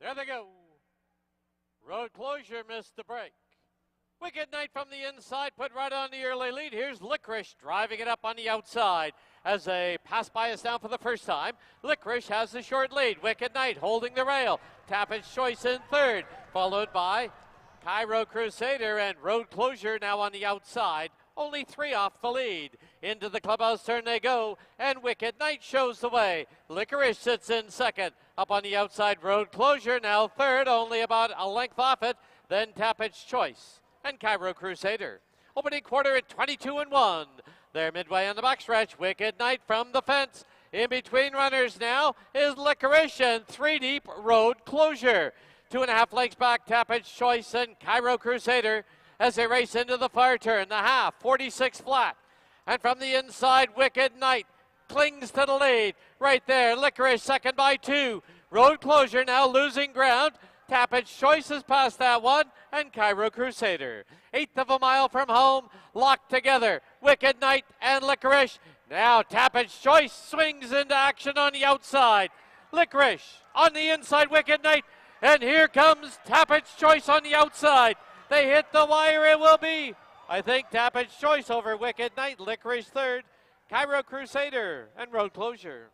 There they go. Road closure missed the break. Wicked Knight from the inside put right on the early lead. Here's Licorice driving it up on the outside as they pass by us now for the first time. Licorice has the short lead. Wicked Knight holding the rail. Tapage Choice in third, followed by Cairo Crusader and Road Closure now on the outside. Only 3 off the lead. Into the clubhouse turn they go, and Wicked Knight shows the way. Licorice sits in second. Up on the outside, Road Closure now third, only about a length off it. Then Tapage Choice and Cairo Crusader. Opening quarter at 22-1. They're midway on the backstretch. Wicked Knight from the fence. In between runners now is Licorice and 3 deep Road Closure. 2.5 lengths back, Tapage Choice and Cairo Crusader as they race into the far turn. The half, 46 flat. And from the inside, Wicked Knight clings to the lead. Right there, Licorice second by 2. Road Closure now losing ground. Tapage Choice has passed that one, and Cairo Crusader. 1/8 of a mile from home, locked together. Wicked Knight and Licorice. Now Tapage Choice swings into action on the outside. Licorice on the inside, Wicked Knight. And here comes Tapage Choice on the outside. They hit the wire, it will be, I think, Tapage Choice over Wicked Knight. Licorice third, Cairo Crusader and Road Closure.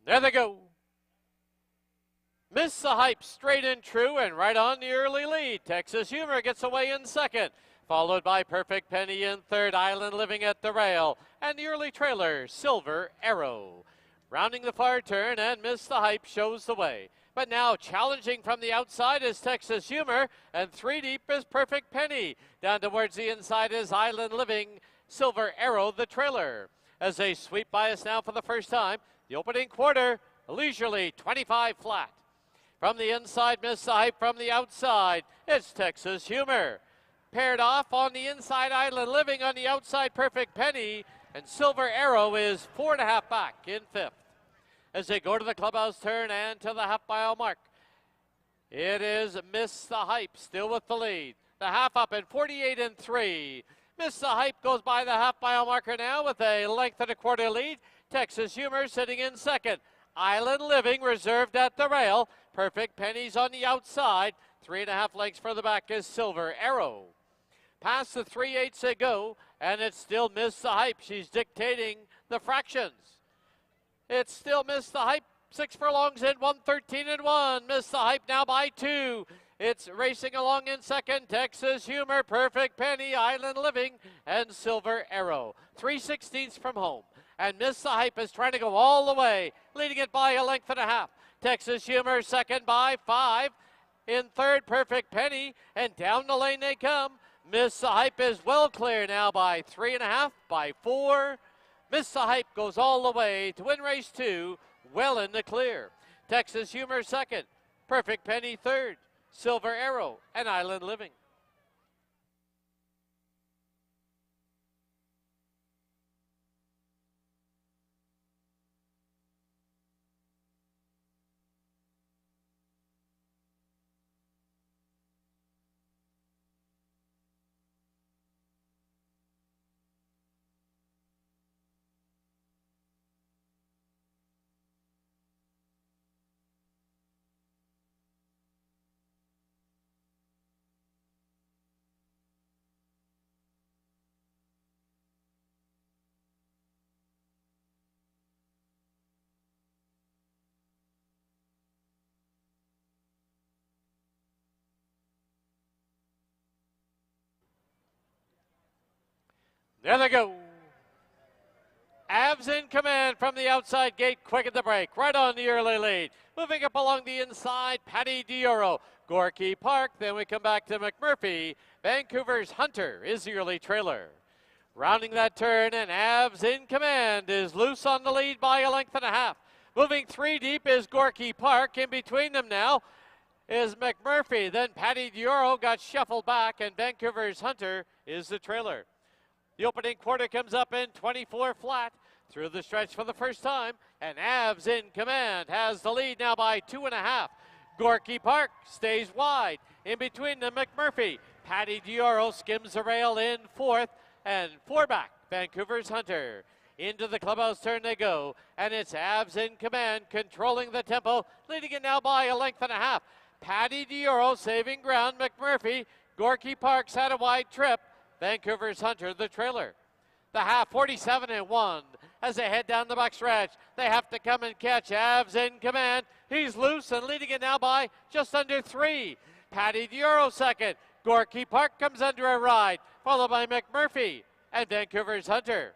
There they go. Miss the Hype straight and true and right on the early lead. Texas Humor gets away in second, followed by Perfect Penny in third, Island Living at the rail, and the early trailer, Silver Arrow. Rounding the far turn, and Miss the Hype shows the way. But now challenging from the outside is Texas Humor, and 3 deep is Perfect Penny. Down towards the inside is Island Living, Silver Arrow, the trailer. As they sweep by us now for the first time, the opening quarter, leisurely 25 flat. From the inside, Miss the Hype. From the outside, it's Texas Humor. Paired off on the inside, Island Living. On the outside, Perfect Penny. And Silver Arrow is 4.5 back in fifth. As they go to the clubhouse turn and to the half-mile mark, it is Miss the Hype still with the lead. The half up in 48-3. Miss the Hype goes by the half-mile marker now with a length and a quarter lead. Texas Humor sitting in second. Island Living reserved at the rail. Perfect Pennies on the outside. 3.5 lengths further back is Silver Arrow. Past the 3/8 they go, and it's still Miss the Hype. She's dictating the fractions. It's still Miss the Hype. 6 furlongs in, 1:13-1. Miss the Hype now by 2. It's racing along in second. Texas Humor, Perfect Penny, Island Living, and Silver Arrow. 3/16 from home. And Miss the Hype is trying to go all the way, leading it by a length and a half. Texas Humor second by 5. In third, Perfect Penny. And down the lane they come. Miss the Hype is well clear now by 3.5, by 4. Miss the Hype goes all the way to win race 2, well in the clear. Texas Humor second, Perfect Penny third, Silver Arrow and Island Living. There they go. Avs in command from the outside gate, quick at the break, right on the early lead. Moving up along the inside, Patty Dioro, Gorky Park. Then we come back to McMurphy. Vancouver's Hunter is the early trailer. Rounding that turn, and Avs in command is loose on the lead by a length and a half. Moving 3 deep is Gorky Park. In between them now is McMurphy. Then Patty Dioro got shuffled back, and Vancouver's Hunter is the trailer. The opening quarter comes up in 24 flat through the stretch for the first time, and Avs in command has the lead now by 2.5. Gorky Park stays wide. In between them, McMurphy. Patty Dioro skims the rail in 4th, and 4 back, Vancouver's Hunter. Into the clubhouse turn they go, and it's Avs in command, controlling the tempo, leading it now by a length and a half. Patty Dioro saving ground. McMurphy. Gorky Park's had a wide trip. Vancouver's Hunter, the trailer. The half, 47-1. As they head down the backstretch, they have to come and catch. Avs in command. He's loose and leading it now by just under 3. Patty Dioro second. Gorky Park comes under a ride, followed by McMurphy and Vancouver's Hunter.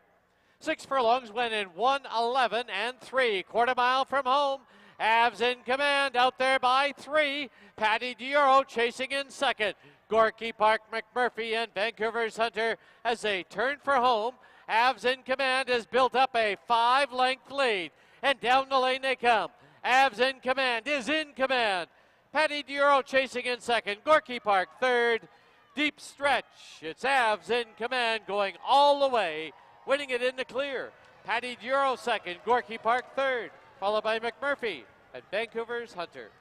6 furlongs went in 1:11.3. Quarter mile from home. Avs in command, out there by 3. Patty Dioro chasing in second. Gorky Park, McMurphy, and Vancouver's Hunter as they turn for home. Avs in command has built up a 5-length lead, and down the lane they come. Avs in command is in command. Patty Dioro chasing in second. Gorky Park third. Deep stretch. It's Avs in command going all the way, winning it in the clear. Patty Dioro second. Gorky Park third, followed by McMurphy and Vancouver's Hunter.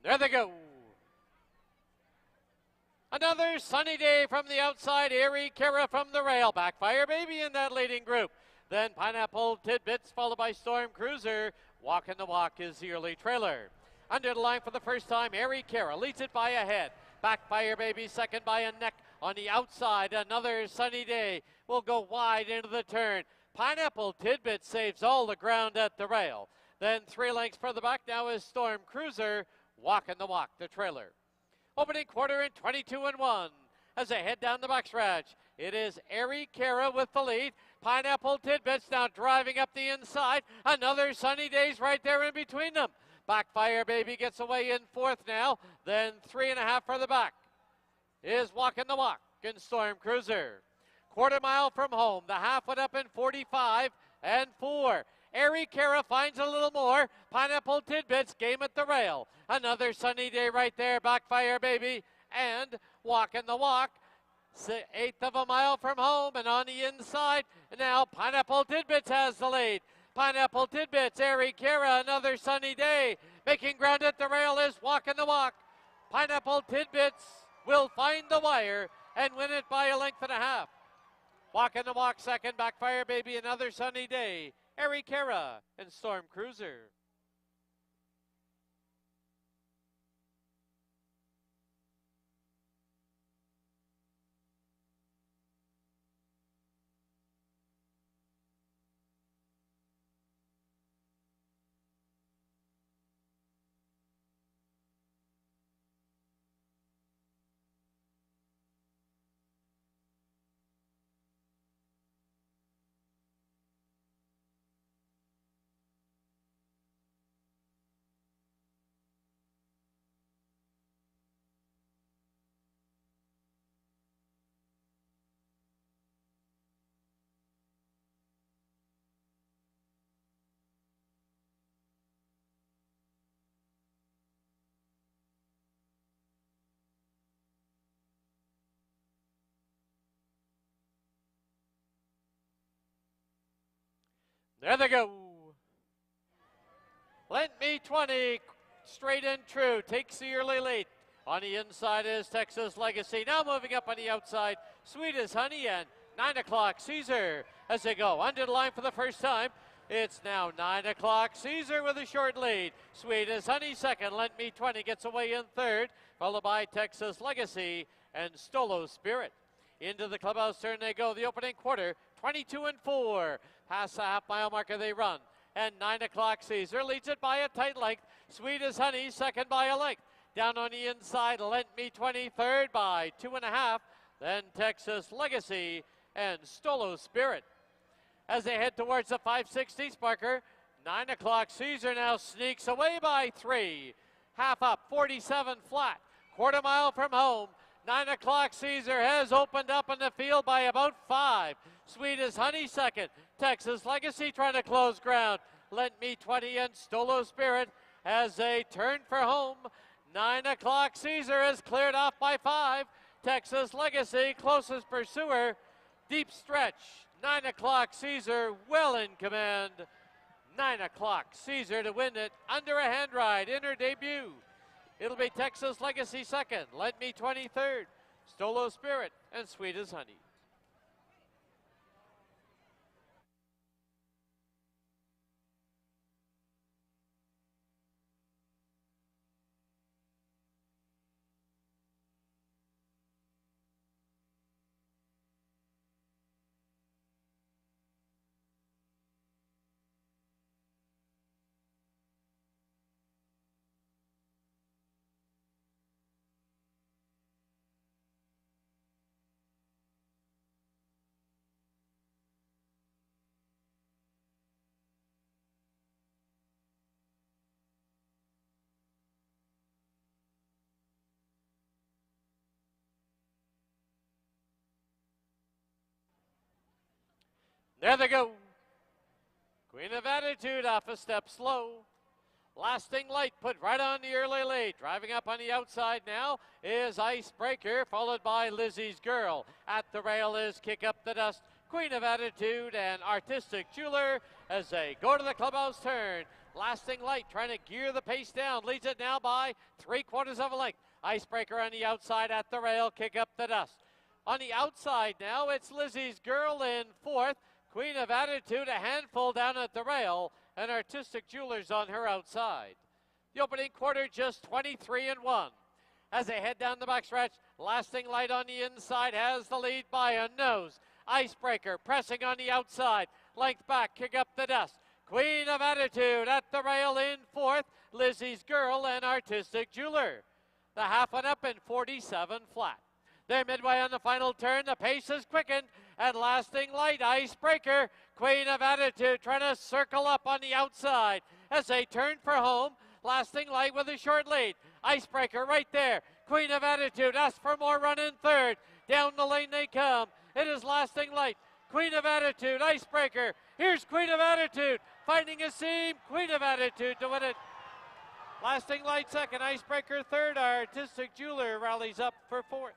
There they go. Another sunny day from the outside. Airy Kara from the rail. Backfire Baby in that leading group. Then Pineapple Tidbits followed by Storm Cruiser. Walking the Walk is the early trailer. Under the line for the first time, Airy Kara leads it by a head. Backfire Baby second by a neck. On the outside, another sunny day will go wide into the turn. Pineapple Tidbits saves all the ground at the rail. Then 3 lengths further back now is Storm Cruiser. Walking the Walk, the trailer. Opening quarter in 22-1. As they head down the backstretch, it is Airy Kara with the lead. Pineapple Tidbits now driving up the inside. Another sunny day's right there in between them. Backfire Baby gets away in 4th now. Then 3.5 further back is Walking the Walk in Storm Cruiser. Quarter mile from home. The half went up in 45-4. Airy Kara finds a little more. Pineapple Tidbits game at the rail. Another sunny day right there. Backfire Baby and Walking the Walk. 1/8 of a mile from home, and on the inside now Pineapple Tidbits has the lead. Pineapple Tidbits, Airy Kara, another sunny day. Making ground at the rail is Walking the Walk. Pineapple Tidbits will find the wire and win it by a length and a half. Walking the Walk second. Backfire Baby, another sunny day. Airy Kara and Storm Cruiser. There they go. Lent Me 20, straight and true, takes the early lead. On the inside is Texas Legacy. Now moving up on the outside, Sweet as Honey and 9 o'clock Caesar as they go under the line for the first time. It's now 9 o'clock Caesar with a short lead. Sweet as Honey second. Lent Me 20 gets away in third, followed by Texas Legacy and Stolo Spirit. Into the clubhouse turn they go. The opening quarter, 22-4. Past the half-mile marker they run. And 9 o'clock Caesar leads it by a tight length. Sweet as Honey second by a length. Down on the inside, Lent Me 20 third by 2.5. Then Texas Legacy and Stolo Spirit. As they head towards the 5/16 marker, 9 o'clock Caesar now sneaks away by 3. Half up, 47 flat. Quarter mile from home. 9 o'clock Caesar has opened up in the field by about 5. Sweet as Honey second. Texas Legacy trying to close ground. Lent Me 20 and Stolo Spirit as they turn for home. 9 o'clock Caesar is cleared off by 5. Texas Legacy closest pursuer. Deep stretch. 9 o'clock Caesar well in command. 9 o'clock Caesar to win it under a hand ride in her debut. It'll be Texas Legacy second, Lent Me 20 third, Stolo Spirit, and Sweet as Honey. There they go. Queen of Attitude off a step slow. Lasting Light put right on the early lead. Driving up on the outside now is Icebreaker, followed by Lizzie's Girl. At the rail is Kick Up the Dust, Queen of Attitude, and Artistic Jeweler as they go to the clubhouse turn. Lasting Light trying to gear the pace down. Leads it now by 3/4 of a length. Icebreaker on the outside at the rail. Kick Up the Dust. On the outside now, it's Lizzie's Girl in fourth. Queen of Attitude a handful down at the rail, and Artistic Jewelers on her outside. The opening quarter just 23-1. As they head down the backstretch, Lasting Light on the inside has the lead by a nose. Icebreaker pressing on the outside. Length back, Kick Up the Dust. Queen of Attitude at the rail in fourth. Lizzie's Girl and Artistic Jeweler. The half went up in 47 flat. They're midway on the final turn. The pace is quickened. And Lasting Light, Icebreaker, Queen of Attitude trying to circle up on the outside as they turn for home. Lasting Light with a short lead. Icebreaker right there. Queen of Attitude asks for more run in third. Down the lane they come. It is Lasting Light, Queen of Attitude, Icebreaker. Here's Queen of Attitude finding a seam. Queen of Attitude to win it. Lasting Light second, Icebreaker third. Artistic Jeweler rallies up for fourth.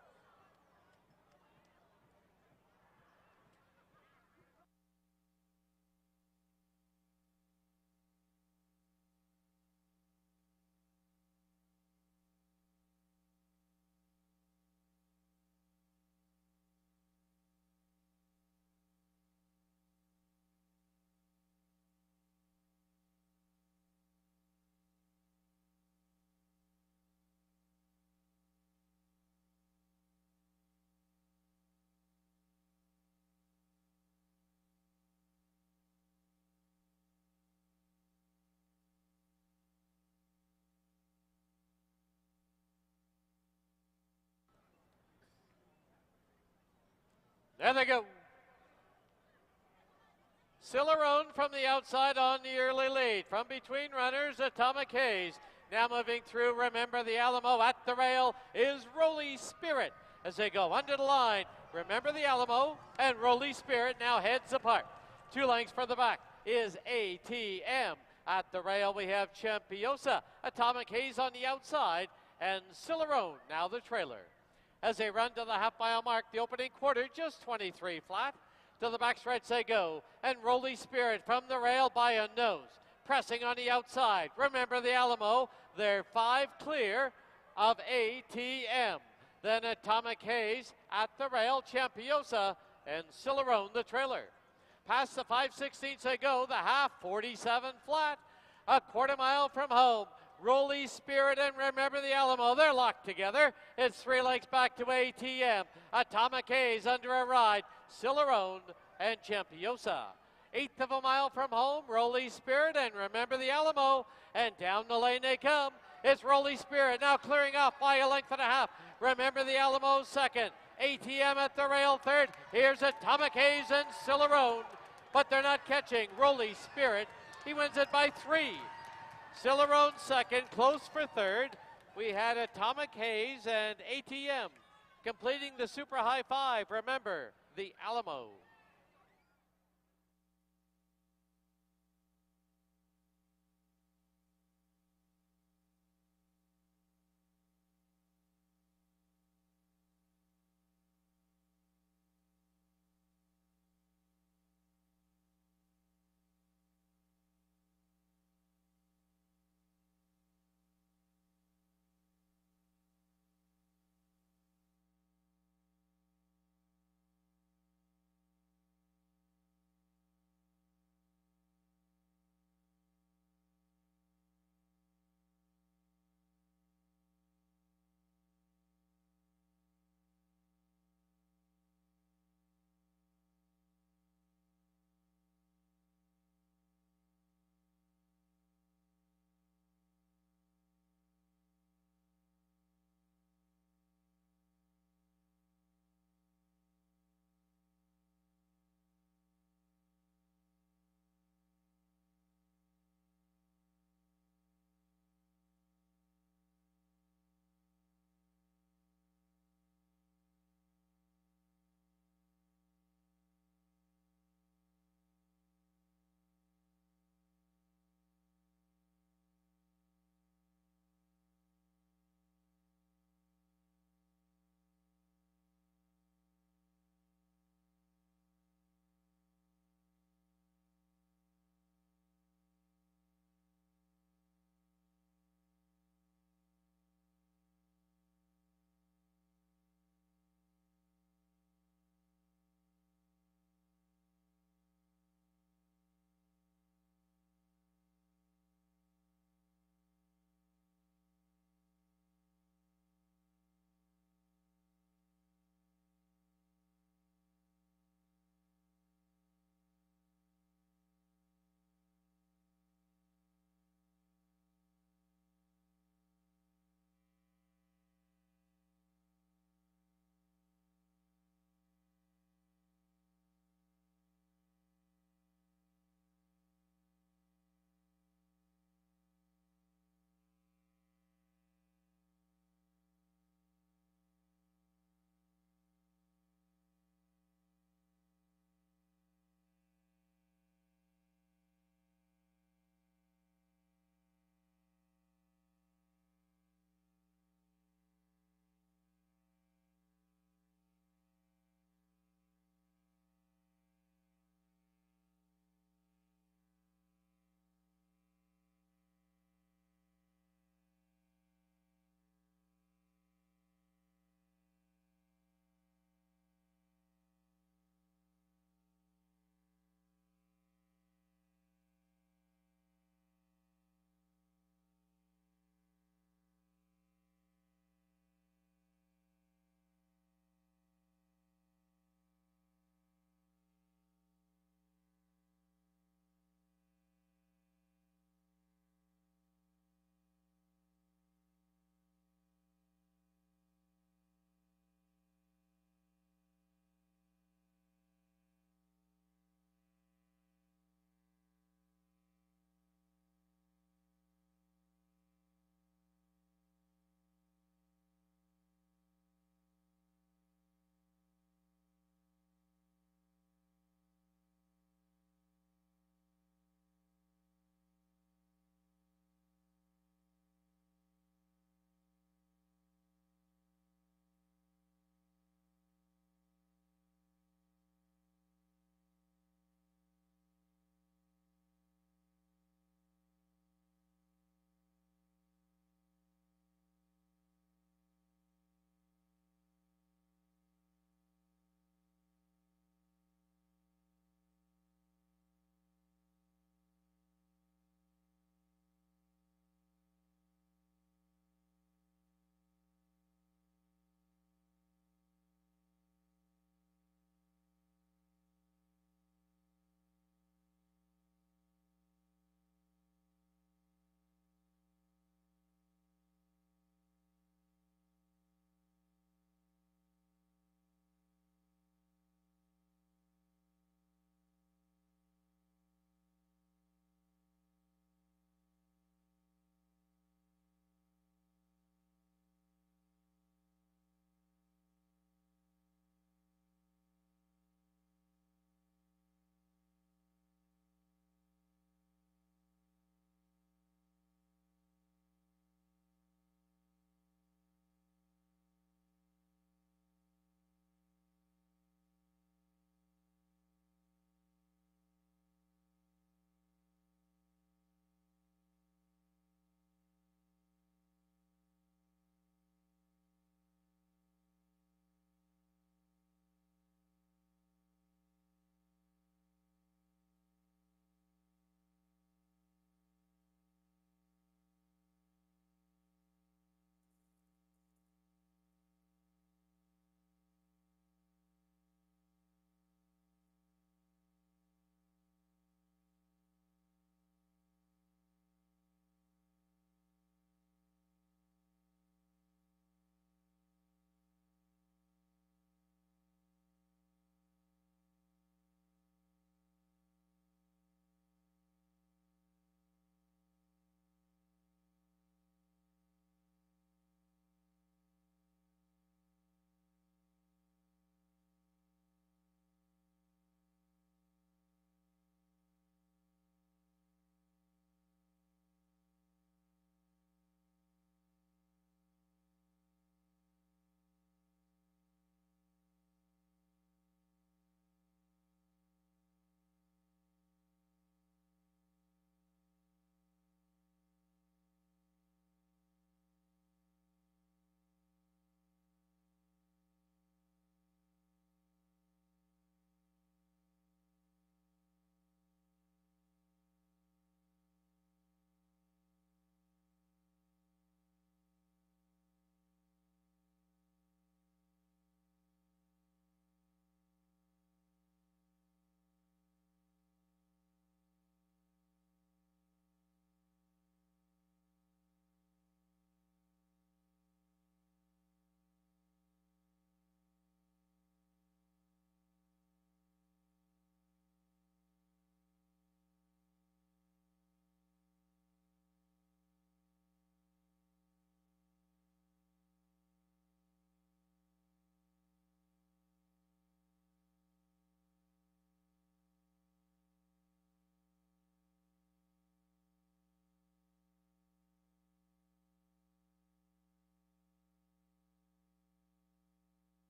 There they go. Cicerone from the outside on the early lead. From between runners, Atomic Haze. Now moving through, Remember the Alamo. At the rail is Roly Spirit as they go under the line. Remember the Alamo and Roly Spirit now heads apart. 2 lengths for the back is ATM. At the rail we have Champiosa, Atomic Haze on the outside, and Cicerone now the trailer. As they run to the half-mile mark, the opening quarter just 23 flat. To the backstretch they go, and Roly Spirit from the rail by a nose. Pressing on the outside, Remember the Alamo, they're 5 clear. of ATM. Then Atomic Haze at the rail, Champiosa and Cicerone the trailer. Past the 5/16 they go, the half, 47 flat. A quarter mile from home, Rolly Spirit and Remember the Alamo, they're locked together. It's 3 lengths back to ATM. Atomic Haze under a ride, Cicerone and Champiosa. 1/8 of a mile from home, Rolly Spirit and Remember the Alamo, and down the lane they come. It's Rolly Spirit now clearing off by 1.5 lengths. Remember the Alamo second. ATM at the rail third. Here's Atomic Haze and Cicerone, but they're not catching Rolly Spirit. He wins it by 3. Cicerone second, close for third. We had Atomic Haze and ATM completing the super high five. Remember the Alamo.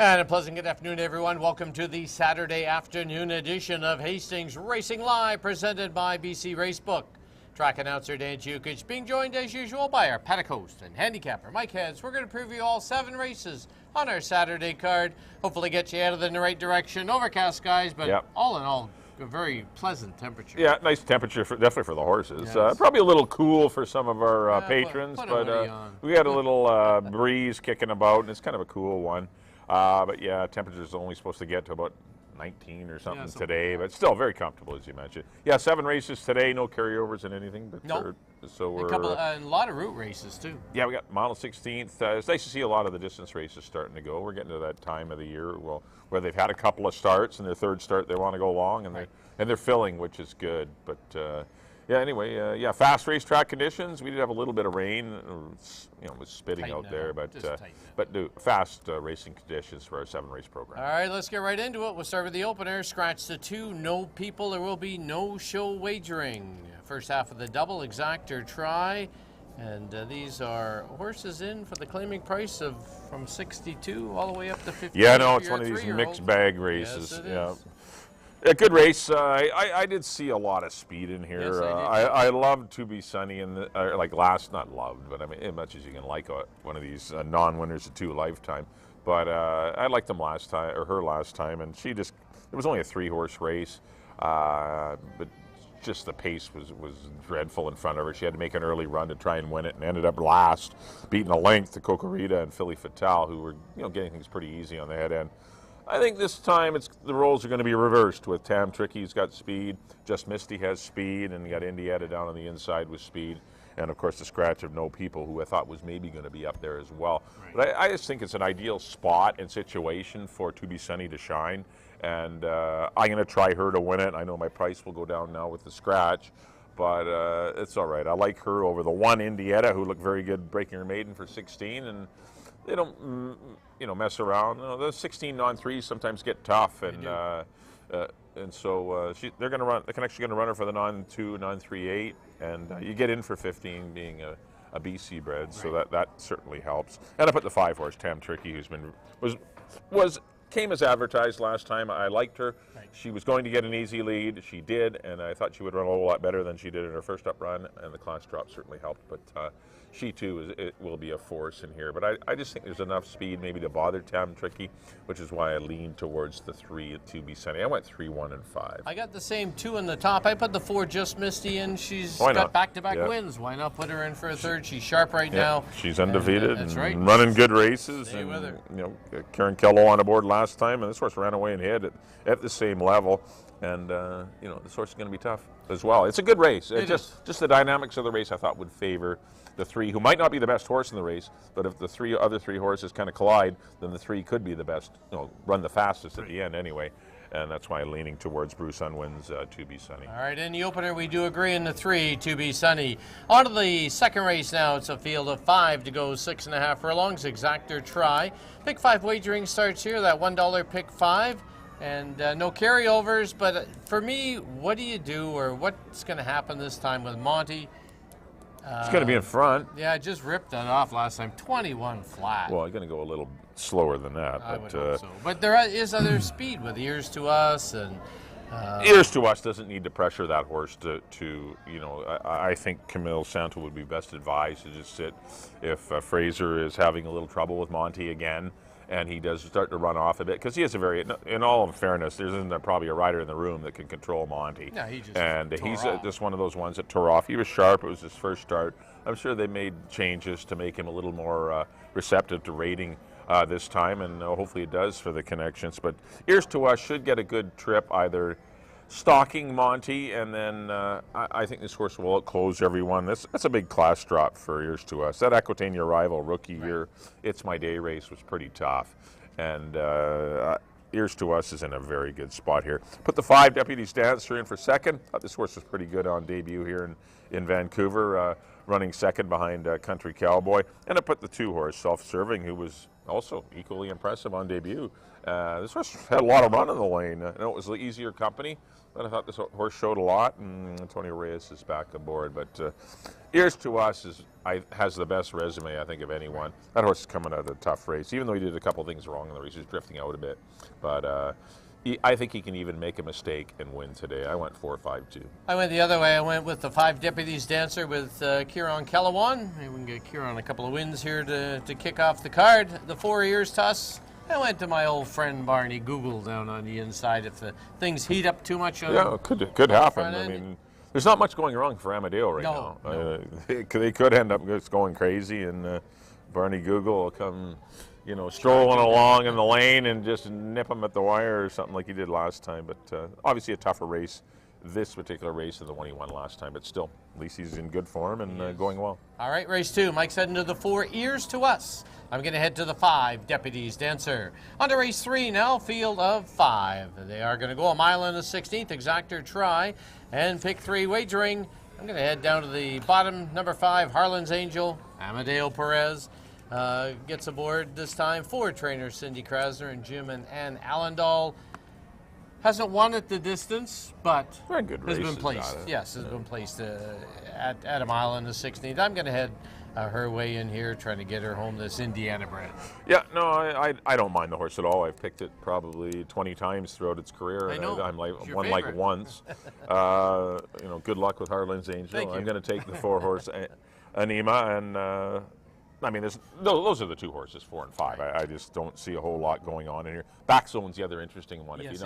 And a pleasant good afternoon, everyone. Welcome to the Saturday afternoon edition of Hastings Racing Live, presented by BC Racebook. Track announcer Dan Jukic being joined as usual by our paddock host and handicapper Mike Heads. We're going to preview all 7 races on our Saturday card. Hopefully get you headed in the right direction. Overcast skies, but all in all, a very pleasant temperature. Yeah, nice temperature, definitely for the horses. Yes. Probably a little cool for some of our patrons, put but we got a little breeze kicking about, and it's kind of a cool one. But yeah, temperature is only supposed to get to about 19 or something today, but still very comfortable, as you mentioned. Yeah, 7 races today, no carryovers in anything. But nope. So we're a lot of route races too. Yeah, we got mile 16th. It's nice to see a lot of the distance races starting to go. We're getting to that time of the year where they've had a couple of starts, and their third start they want to go long, and they're filling, which is good. But yeah, anyway, fast racetrack conditions. We did have a little bit of rain, it was spitting out there, but fast racing conditions for our 7-race program. All right, let's get right into it. We'll start with the opener. Scratch the 2, no people. There will be no show wagering. First half of the double, exact or try. And these are horses in for the claiming price of from 62 all the way up to 50. Yeah, no, it's one of these mixed bag races. Yes, it is. A good race. I did see a lot of speed in here. Yes, I loved To Be Sunny in the not loved, but I mean as much as you can like one of these non-winners of 2 lifetime. But I liked them last time, or her last time, and it was only a 3-horse race, but just the pace was dreadful in front of her. She had to make an early run to try and win it, and ended up last, beating a length to Cocorita and Philly Fatale, who were getting things pretty easy on the head end. I think this time the roles are going to be reversed with Tam Tricky's got speed, Just Misty has speed, and you got Indiana down on the inside with speed. And, of course, the scratch of No People, who I thought was maybe going to be up there as well. Right. But I just think it's an ideal spot and situation for To Be Sunny to shine. And I'm going to try her to win it. I know my price will go down now with the scratch, but it's all right. I like her over the 1 Indiana, who looked very good breaking her maiden for 16. And they don't, mess around. The 16 non-3s sometimes get tough, and so they're going to run. They're actually going to run her for the non-2, non-3, 8, and you get in for 15 being a BC bred, so that certainly helps. And I put the 5-horse Tam Tricky, who's been came as advertised last time. I liked her. Right. She was going to get an easy lead. She did, and I thought she would run a whole lot better than she did in her first up run, and the class drop certainly helped. But she, too, will be a force in here. But I just think there's enough speed maybe to bother Tam Tricky, which is why I lean towards the 3 at To Be Sunny. I went 3, 1, and 5. I got the same 2 in the top. I put the 4 Just Misty in. She's got back-to-back wins. Why not put her in for a third? She's sharp right now. She's undefeated and running good races. Stay with her. Karen Kello on aboard last time, and this horse ran away and hit at the same level. And, this horse is going to be tough as well. It's a good race. Just the dynamics of the race I thought would favor the 3, who might not be the best horse in the race, but if the other three horses kind of collide, then the 3 could be the best, run the fastest at the end anyway. And that's why I'm leaning towards Bruce Unwin's To Be Sunny. All right, in the opener, we do agree in the 3, To Be Sunny. On to the second race now. It's a field of 5 to go 6.5 furlongs, exact or try. Pick 5 wagering starts here, that $1 pick 5. And no carryovers, but for me, what do you do, or what's going to happen this time with Monty? It's going to be in front. Yeah, I just ripped that off last time. 21 flat. Well, I'm going to go a little slower than that. I would hope so. But there is other speed with Ears to Us. And Ears to Us doesn't need to pressure that horse to I think Camille Santo would be best advised to just sit if Fraser is having a little trouble with Monty again. And he does start to run off a bit, because he has in all fairness, there isn't probably a rider in the room that can control Monty. Yeah, he's just one of those ones that tore off. He was sharp. It was his first start. I'm sure they made changes to make him a little more receptive to rating this time, and hopefully it does for the connections. But Ears to Us should get a good trip either stalking Monty, and then I think this horse will outclose everyone. That's a big class drop for Years to Us. That Aquitania Rival rookie year, It's My Day race was pretty tough, and Years to Us is in a very good spot here. Put the 5 Deputies Dancer in for second. Thought this horse was pretty good on debut here in Vancouver, running second behind Country Cowboy. And I put the 2 horse Self-Serving, who was also equally impressive on debut. This horse had a lot of run in the lane. I know it was the easier company, but I thought this horse showed a lot, and Antonio Reyes is back aboard. But Years to Us has the best resume, I think, of anyone. That horse is coming out of a tough race, even though he did a couple things wrong in the race. He's drifting out a bit. But I think he can even make a mistake and win today. I went 4-5-2. I went the other way. I went with the 5 Deputies Dancer with Kieran Kellawan. Maybe we can get Kieran a couple of wins here to kick off the card. The 4 Years to Us. I went to my old friend Barney Google down on the inside. If the things heat up too much on it could happen. I mean, there's not much going wrong for Amadeo right now. No. They could end up just going crazy, and Barney Google will come, strolling along in the lane and just nip him at the wire or something like he did last time. But obviously a tougher race, this particular race, than the one he won last time. But still, at least he's in good form and going well. All right, race 2. Mike's heading to the 4 Years to Us. I'm going to head to the 5 Deputies Dancer. On to race 3 now, field of 5. They are going to go a mile and a 16th, exactor try, and pick 3 wagering. I'm going to head down to the bottom, number 5, Harlan's Angel. Amadeo Perez gets aboard this time. 4 trainers, Cindy Krasner and Jim and Ann Allendal. Hasn't won at the distance, but very good has been placed. Yes, has been placed at a mile and a 16th. I'm going to head her way in here, trying to get her home this Indiana bred. Yeah, no, I don't mind the horse at all. I've picked it probably 20 times throughout its career. I know. I'm won favorite. like once. Good luck with Harlan's Angel. I'm going to take the 4 horse Anima, and I mean, those are the 2 horses, 4 and 5. I just don't see a whole lot going on in here. Backzone's the other interesting one. Yes,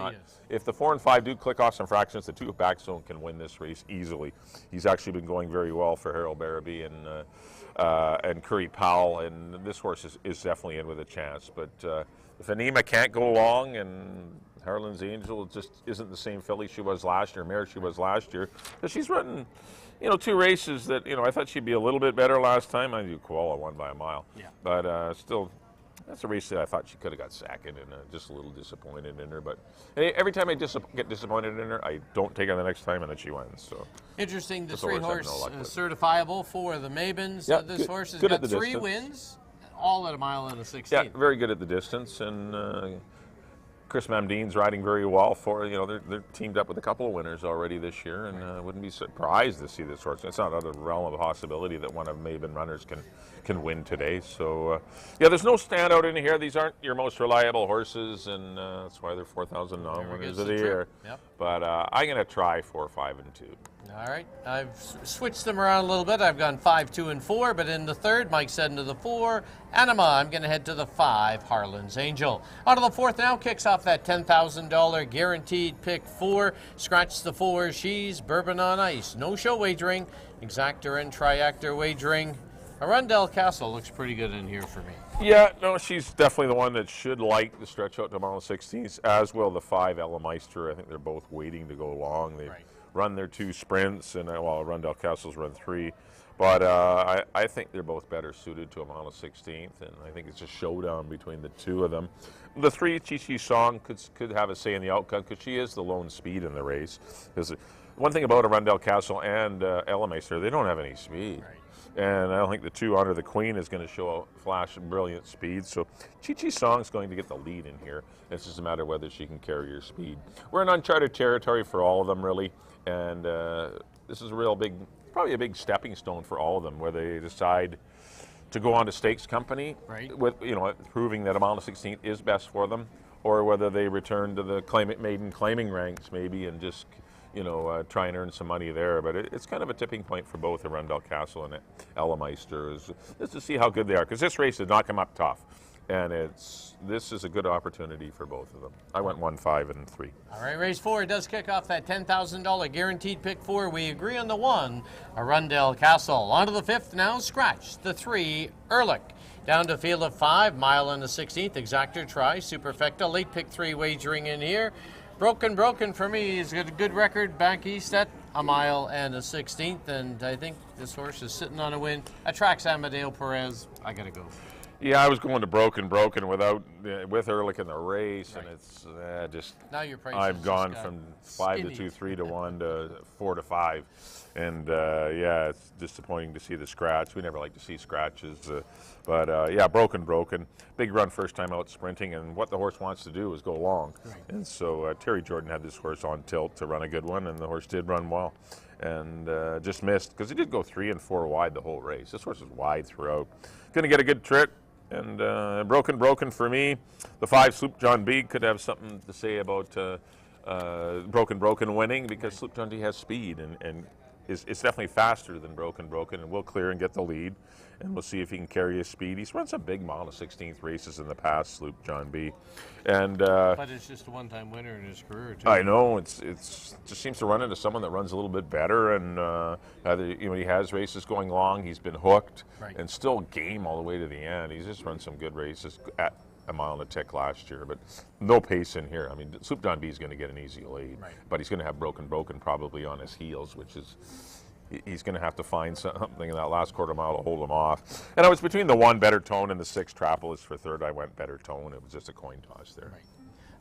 If the 4 and 5 do click off some fractions, the 2 Backzone can win this race easily. He's actually been going very well for Harold Barabee and Curry Powell, and this horse is definitely in with a chance. But if Anima can't go long, and Harlan's Angel just isn't the same filly she was last year, mare she was last year, but she's running 2 races that, I thought she'd be a little bit better last time. I knew Koala won by a mile. Yeah. But still, that's a race that I thought she could have got second, and just a little disappointed in her. But every time I get disappointed in her, I don't take her the next time, and then she wins. So interesting. The That's 3 the horse horse I have no luck with. certifiable for the Mabens. Yeah, This horse has good at got the 3 distance. wins, all at a mile and a 16th. yeah, very good at the distance, and Chris Mamdine's riding very well for, they're teamed up with a couple of winners already this year, and wouldn't be surprised to see this horse. It's not out of the realm of possibility that one of Maven runners can win today. So, there's no standout in here. These aren't your most reliable horses, and that's why they're 4,000 non-winners of the year. Yep. But I'm going to try 4, 5, and 2. All right, I've switched them around a little bit. I've gone 5, 2, and 4, but in the 3rd, Mike's heading to the 4, Anima. I'm going to head to the 5, Harlan's Angel. On to the 4th now, kicks off that $10,000 guaranteed pick 4. Scratch the 4, she's Bourbon on Ice. No show wagering, exactor and triactor wagering. Arundel Castle looks pretty good in here for me. Yeah, no, she's definitely the one that should like the stretch out to mile 16th, as will the 5 Ella Meister. I think they're both waiting to go long. They've run their 2 sprints, and Arundel Castle's run 3. But I think they're both better suited to a mile 16th, and I think it's a showdown between the 2 of them. The 3, Chi Chi Song, could have a say in the outcome, because she is the lone speed in the race. Because one thing about Arundel Castle and Ella Meister, they don't have any speed. And I don't think the 2 Honor the Queen is going to show a flash of brilliant speed. So Chi Chi Song's going to get the lead in here. It's just a matter of whether she can carry her speed. We're in uncharted territory for all of them, really. And this is probably a big stepping stone for all of them, where they decide to go on to stakes company, with proving that a mile 16th is best for them, or whether they return to the maiden claiming ranks maybe and just try and earn some money there. But it's kind of a tipping point for both Arundel Castle and Ella Meister, just to see how good they are, because this race did not come up tough, and this is a good opportunity for both of them. I went 1, 5, and 3. All right, race 4 does kick off that $10,000 guaranteed pick 4. We agree on the 1, Arundel Castle. On to the 5th now, Scratch the 3, Ehrlich. Down to field of 5, mile and the 16th, exactor try, superfecta, late pick 3 wagering in here. Broken for me. He's got a good record back east at a mile and a 16th, and I think this horse is sitting on a win. Attracts Amadeo Perez. I got to go. Yeah, I was going to broken with Ehrlich in the race, and it's just. Now your price. I've gone from 5 to 2, 3 to 1 to 4 to 5, and yeah, it's disappointing to see the scratch. We never like to see scratches, but yeah, broken. Big run first time out sprinting, and what the horse wants to do is go long, and so Terry Jordan had this horse on tilt to run a good one, and the horse did run well, and just missed because he did go 3 and 4 wide the whole race. This horse was wide throughout. Going to get a good trip. And broken for me. The 5 Sloop John B could have something to say about broken winning, because Sloop John B has speed and it's definitely faster than broken, and will clear and get the lead. And we'll see if he can carry his speed. He's run some big mile of 16th races in the past, Sloop John B. And but it's just a one-time winner in his career too. I know it's just seems to run into someone that runs a little bit better, and he has races going long. He's been hooked and still game all the way to the end. He's just run some good races at a mile and a tick last year, but no pace in here. I mean, Sloop John B is going to get an easy lead, but he's going to have broken probably on his heels, which is. He's going to have to find something in that last quarter mile to hold him off. And I was between the 1 Better Tone and the 6 Trapolis for third. I went Better Tone. It was just a coin toss there.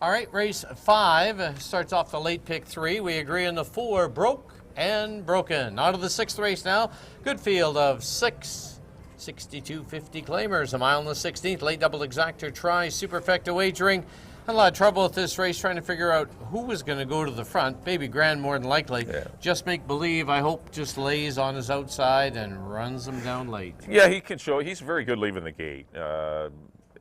All right, race 5 starts off the late pick 3. We agree on the 4 Broke and Broken. On to the 6th race now. Good field of 6 62.50 claimers. A mile and the 16th. Late double exactor try. Superfecta wagering. Had a lot of trouble with this race trying to figure out who was going to go to the front. Baby Grand more than likely. Yeah. Just Make Believe, I hope, just lays on his outside and runs him down late. Yeah, he can show. He's very good leaving the gate.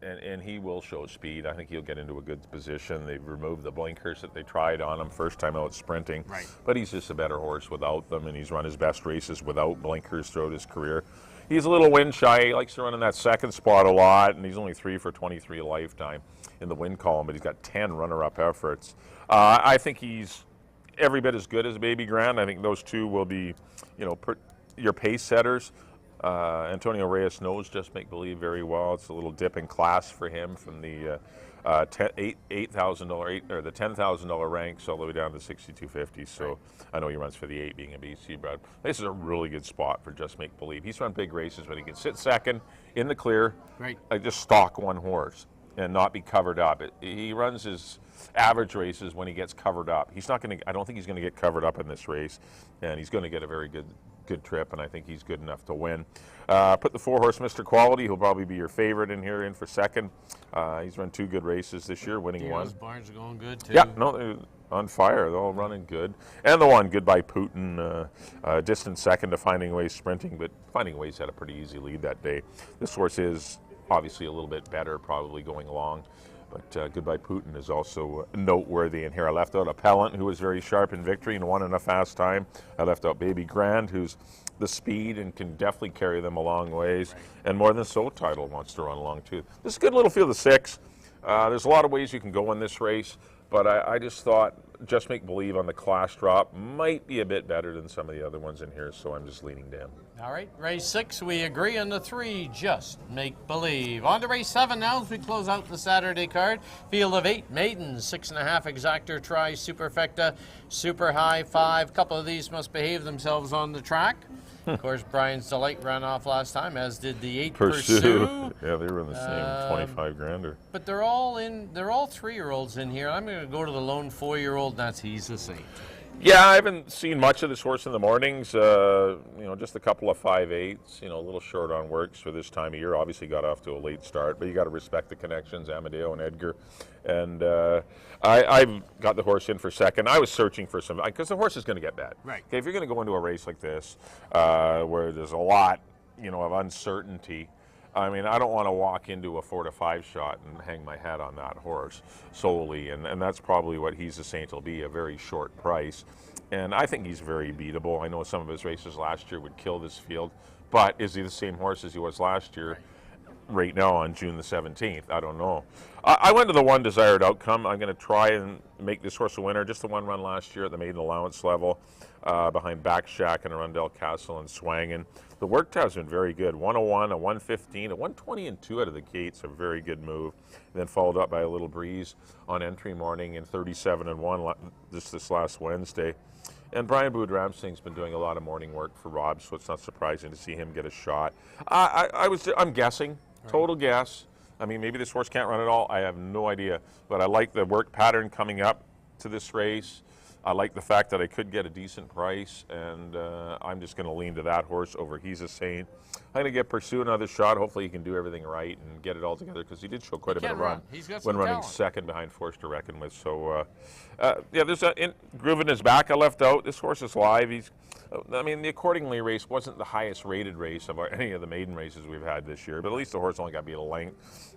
And he will show speed. I think he'll get into a good position. They've removed the blinkers that they tried on him first time out sprinting. But he's just a better horse without them, and he's run his best races without blinkers throughout his career. He's a little wind shy. He likes to run in that second spot a lot, and he's only 3 for 23 lifetime in the win column, but he's got 10 runner-up efforts. I think he's every bit as good as Baby Grand. I think those two will be, your pace setters. Antonio Reyes knows Just Make Believe very well. It's a little dip in class for him from the $8,000 or the $10,000 ranks all the way down to $6,250. So I know he runs for the 8, being a BC bred. This is a really good spot for Just Make Believe. He's run big races, but he can sit second in the clear, just stalk one horse and not be covered up. He runs his average races when he gets covered up. He's not going to. I don't think he's going to get covered up in this race, and he's going to get a very good trip, and I think he's good enough to win. Put the 4-horse Mr. Quality. He'll probably be your favorite in here, in for second. He's run 2 good races this year, winning 1. Barns are going good too. Yeah, no, they're on fire. They're all running good. And the 1 Goodbye Putin, distant second to Finding Ways sprinting, but Finding Ways had a pretty easy lead that day. This horse is obviously a little bit better, probably going along. But Goodbye Putin is also noteworthy in here. I left out Appellant, who was very sharp in victory and won in a fast time. I left out Baby Grand, who's the speed and can definitely carry them a long ways. And More Than So Title wants to run along too. This is a good little field of 6. There's a lot of ways you can go in this race, but I just thought Just Make Believe on the class drop might be a bit better than some of the other ones in here, so I'm just leaning down. All right, race 6, we agree on the 3, Just Make Believe. On to race 7 now as we close out the Saturday card. Field of 8 maidens, 6.5 exactor try, Superfecta, Super High 5. A couple of these must behave themselves on the track. Of course, Brian's Delight ran off last time, as did the 8 Pursue. Yeah, they were in the same 25 grander. But they're all 3-year-olds in here. I'm going to go to the lone 4-year-old, and that's He's the Saint. Yeah, I haven't seen much of this horse in the mornings. Just a couple of 5/8s. A little short on works for this time of year. Obviously got off to a late start, but you got to respect the connections, Amadeo and Edgar. And I've got the horse in for second. I was searching for some, because the horse is going to get bad. Okay, if you're going to go into a race like this, where there's a lot, of uncertainty. I mean, I don't want to walk into a 4 to 5 shot and hang my hat on that horse solely, and that's probably what He's the Saint will be, a very short price. And I think he's very beatable. I know some of his races last year would kill this field, but is he the same horse as he was last year? Right now on June the 17th, I don't know. I went to the 1 Desired Outcome. I'm going to try and make this horse a winner. Just the 1 run last year at the maiden allowance level, behind Back Shack and Arundel Castle and Swangin. the work has been very good. 101, a 115, a 120 and 2 out of the gates, a very good move. And then followed up by a little breeze on entry morning in 37 and 1 just this last Wednesday. And Brian Boudramsing's been doing a lot of morning work for Rob, so it's not surprising to see him get a shot. I'm guessing, total guess. I mean, maybe this horse can't run at all. I have no idea, but I like the work pattern coming up to this race. I like the fact that I could get a decent price, and I'm just going to lean to that horse over He's a Saint. I'm going to get Pursue another shot. Hopefully he can do everything right and get it all together, because he did show quite a bit of run when running second behind Force to Reckon With. So, yeah, there's Groovin is back. I left out. This horse is live. The Accordingly race wasn't the highest rated race of any of the maiden races we've had this year, but at least the horse only got beat a length.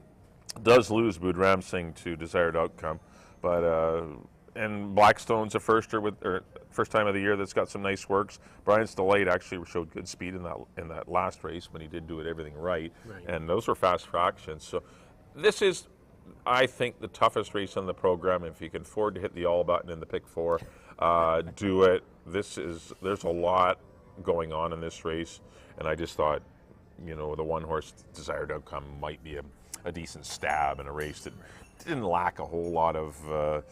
Does lose Boudramsing to Desired Outcome, but and Blackstone's a first time of the year that's got some nice works. Brian's Delight actually showed good speed in that last race when he did do everything right, and those were fast fractions. So this is, I think, the toughest race on the program. If you can afford to hit the all button in the pick 4, do it. There's a lot going on in this race, and I just thought, the one horse Desired Outcome might be a decent stab in a race that didn't lack a whole lot of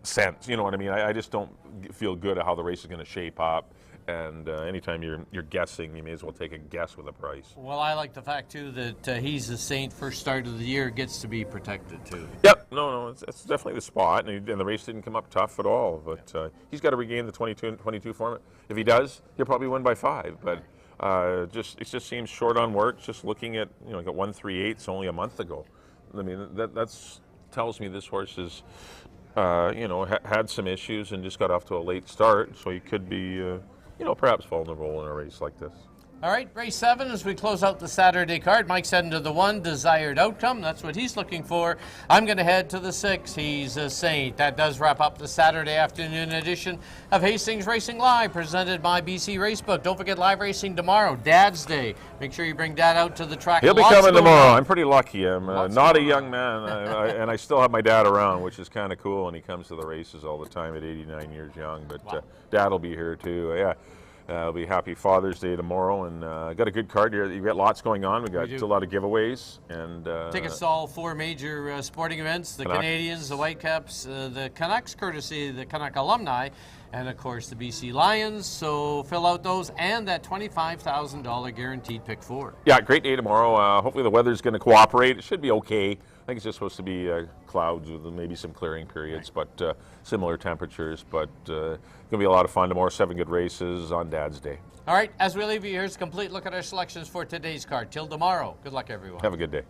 sense. You know what I mean? I just don't feel good at how the race is going to shape up. And anytime you're guessing, you may as well take a guess with a price. Well, I like the fact too that He's a Saint first start of the year gets to be protected too. Yep, no, it's definitely the spot, and the race didn't come up tough at all. But he's got to regain the 22 format. If he does, he'll probably win by 5. But it just seems short on work. Just looking at got 138 only a month ago. I mean that's tells me this horse is. Had some issues and just got off to a late start, so he could be, perhaps vulnerable in a race like this. All right, race 7 as we close out the Saturday card. Mike's heading to the 1, Desired Outcome. That's what he's looking for. I'm going to head to the 6, He's a Saint. That does wrap up the Saturday afternoon edition of Hastings Racing Live, presented by BC Racebook. Don't forget live racing tomorrow, Dad's Day. Make sure you bring Dad out to the track. He'll be coming tomorrow. I'm pretty lucky. I'm not a young man, and I still have my dad around, which is kind of cool, and he comes to the races all the time at 89 years young. But Dad will be here too. Yeah. It'll be Happy Father's Day tomorrow, and got a good card here. You've got lots going on. We've got a lot of giveaways. And tickets to all 4 major sporting events, the Canadians, the Whitecaps, the Canucks, courtesy of the Canuck alumni, and of course the BC Lions. So fill out those and that $25,000 guaranteed pick 4. Yeah, great day tomorrow. Hopefully the weather's going to cooperate. It should be okay. I think it's just supposed to be clouds with maybe some clearing periods, but similar temperatures. But going to be a lot of fun tomorrow. 7 good races on Dad's Day. All right, as we leave you, here's a complete look at our selections for today's card. Till tomorrow, good luck, everyone. Have a good day.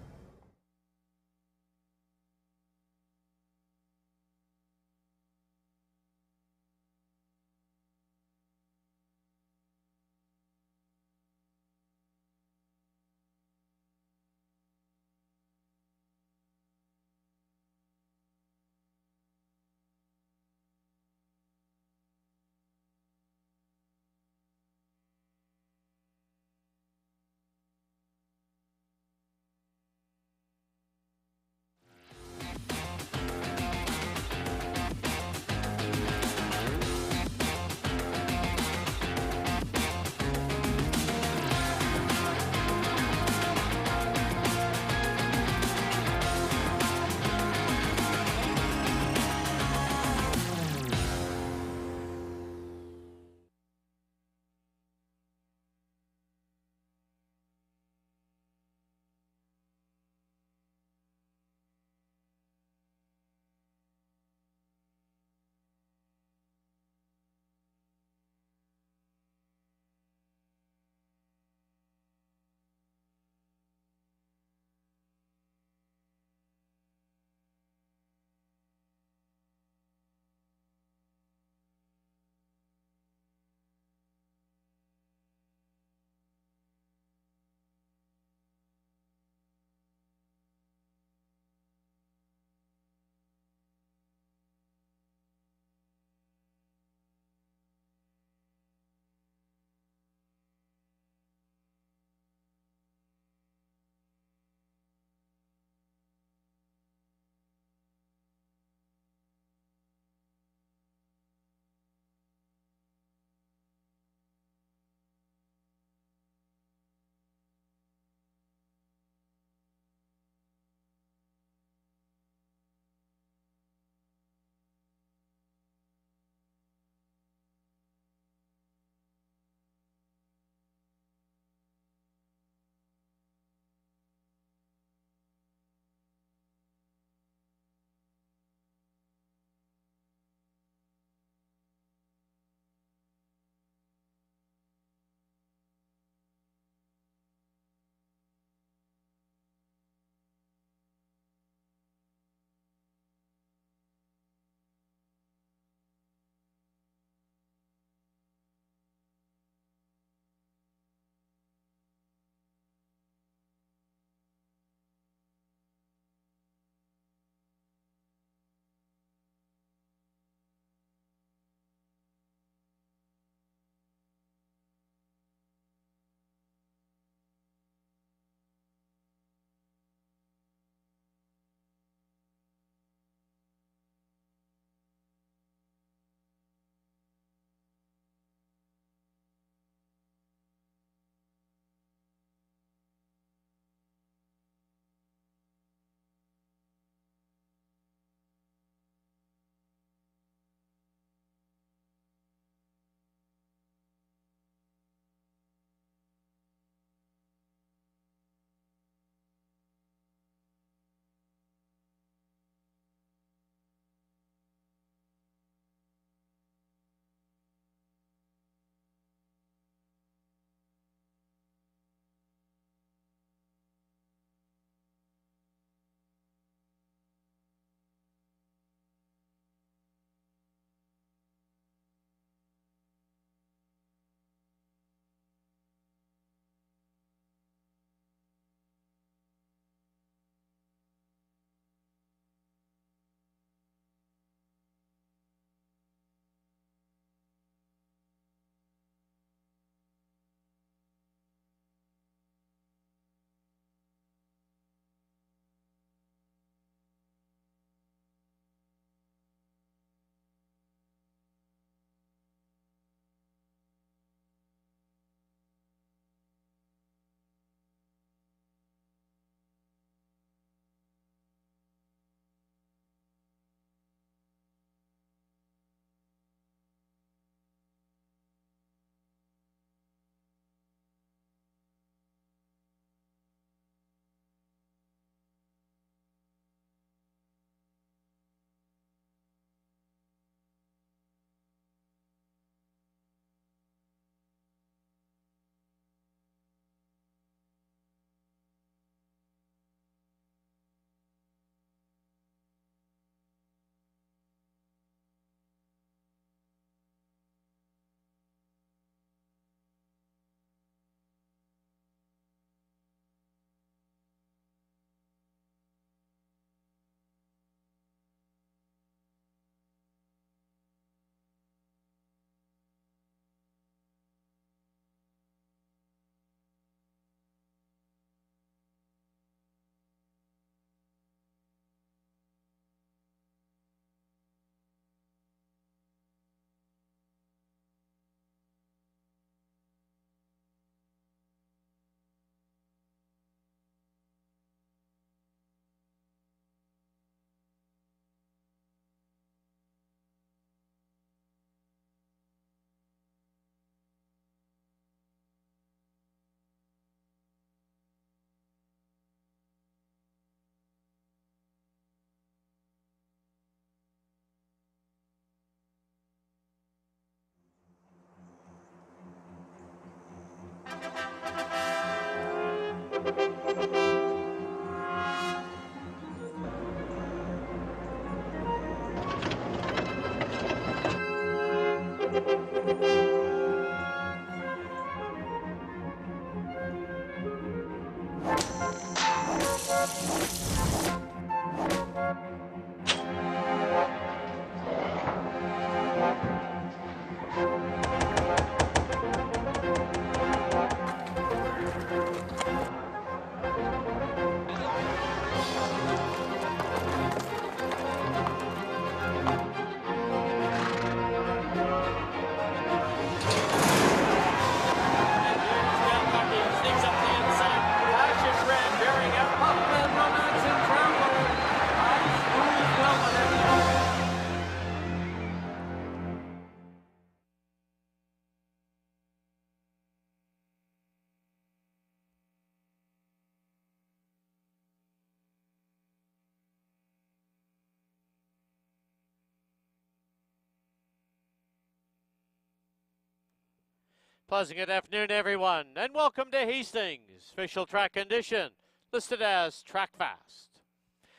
Pleasant good afternoon, everyone, and welcome to Hastings. Official track condition listed as Track Fast.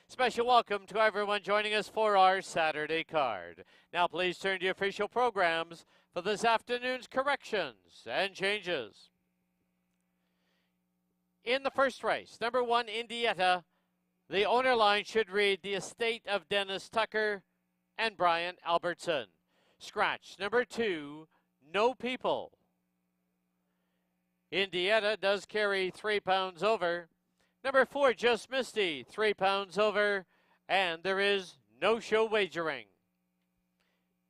Special welcome to everyone joining us for our Saturday card. Now please turn to your official programs for this afternoon's corrections and changes. In the first race, number 1, Indietta, the owner line should read The Estate of Dennis Tucker and Brian Albertson. Scratch number 2, No People. Indietta does carry 3 pounds over. Number 4, Just Misty, 3 pounds over. And there is no show wagering.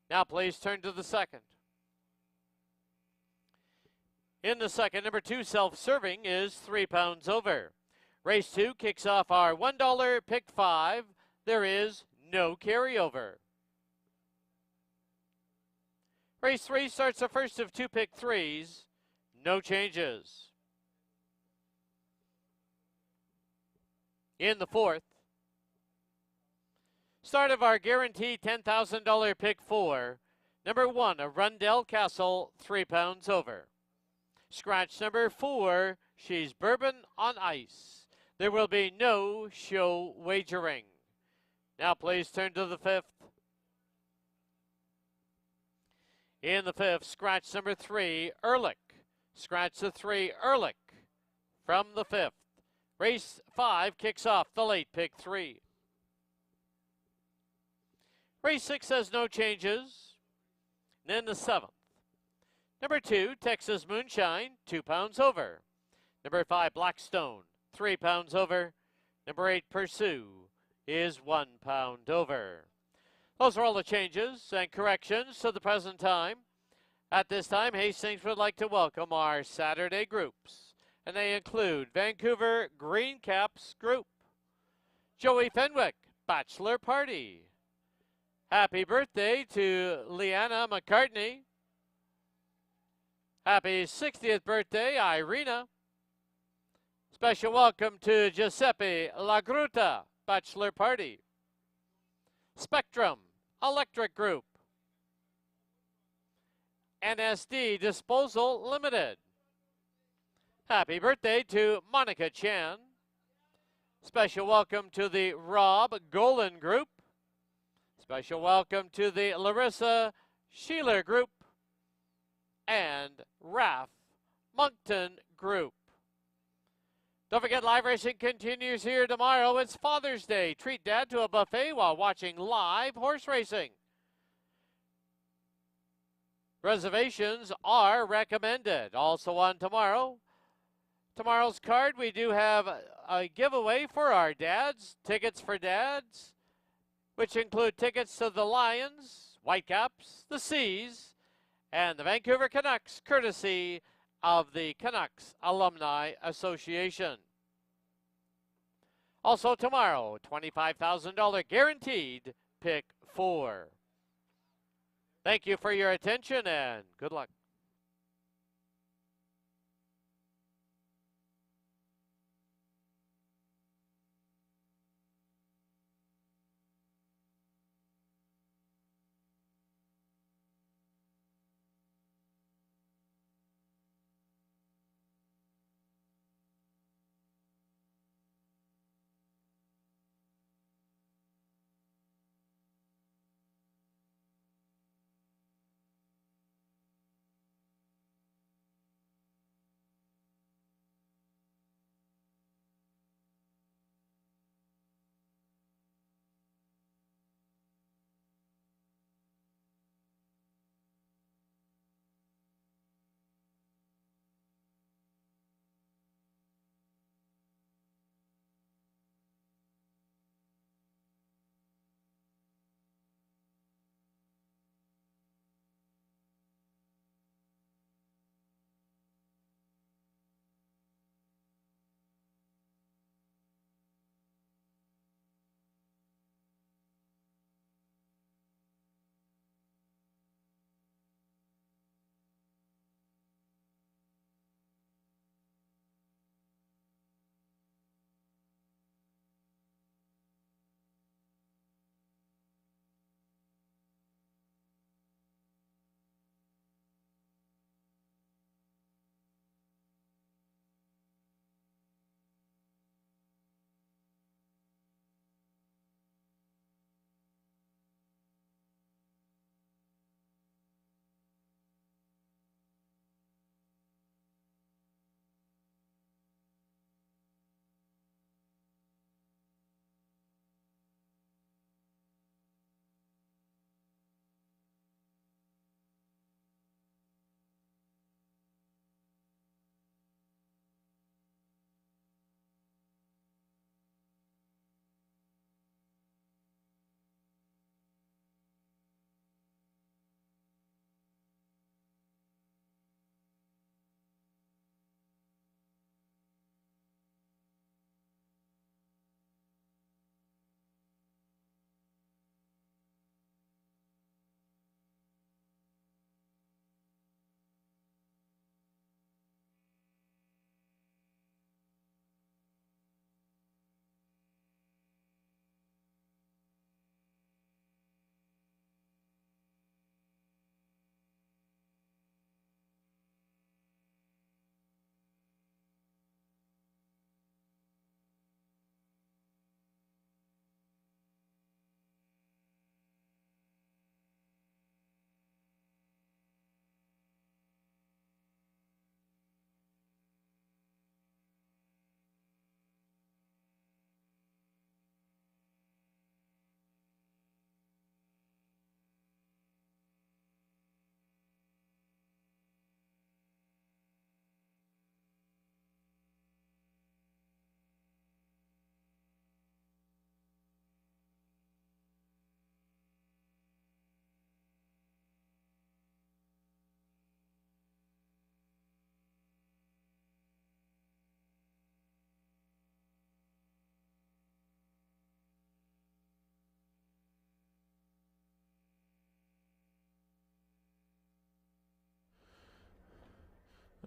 Now please turn to the second. In the second, number 2, Self-Serving, is 3 pounds over. Race 2 kicks off our $1 pick 5. There is no carryover. Race 3 starts the first of 2 pick 3s. No changes. In the fourth, start of our guaranteed $10,000 pick 4. Number 1, a Rundell Castle, 3 pounds over. Scratch number 4, she's Bourbon on Ice. There will be no show wagering. Now please turn to the fifth. In the fifth, scratch number 3, Ehrlich. Scratch the 3, Ehrlich from the fifth. Race 5 kicks off the late pick 3. Race 6 has no changes. Then the seventh. Number 2, Texas Moonshine, 2 pounds over. Number 5, Blackstone, 3 pounds over. Number 8, Pursue, is 1 pound over. Those are all the changes and corrections to the present time. At this time, Hastings would like to welcome our Saturday groups, and they include Vancouver Green Caps Group, Joey Fenwick, Bachelor Party. Happy birthday to Leanna McCartney. Happy 60th birthday, Irina. Special welcome to Giuseppe Lagruta, Bachelor Party. Spectrum Electric Group. NSD Disposal Limited. Happy birthday to Monica Chan. Special welcome to the Rob Golan Group. Special welcome to the Larissa Sheeler Group and Raf Moncton Group. Don't forget, live racing continues here tomorrow. It's Father's Day. Treat Dad to a buffet while watching live horse racing. Reservations are recommended. Also on tomorrow's card, we do have a giveaway for our dads, tickets for dads, which include tickets to the Lions, Whitecaps, the Seas, and the Vancouver Canucks, courtesy of the Canucks Alumni Association. Also tomorrow, $25,000 guaranteed pick 4. Thank you for your attention and good luck.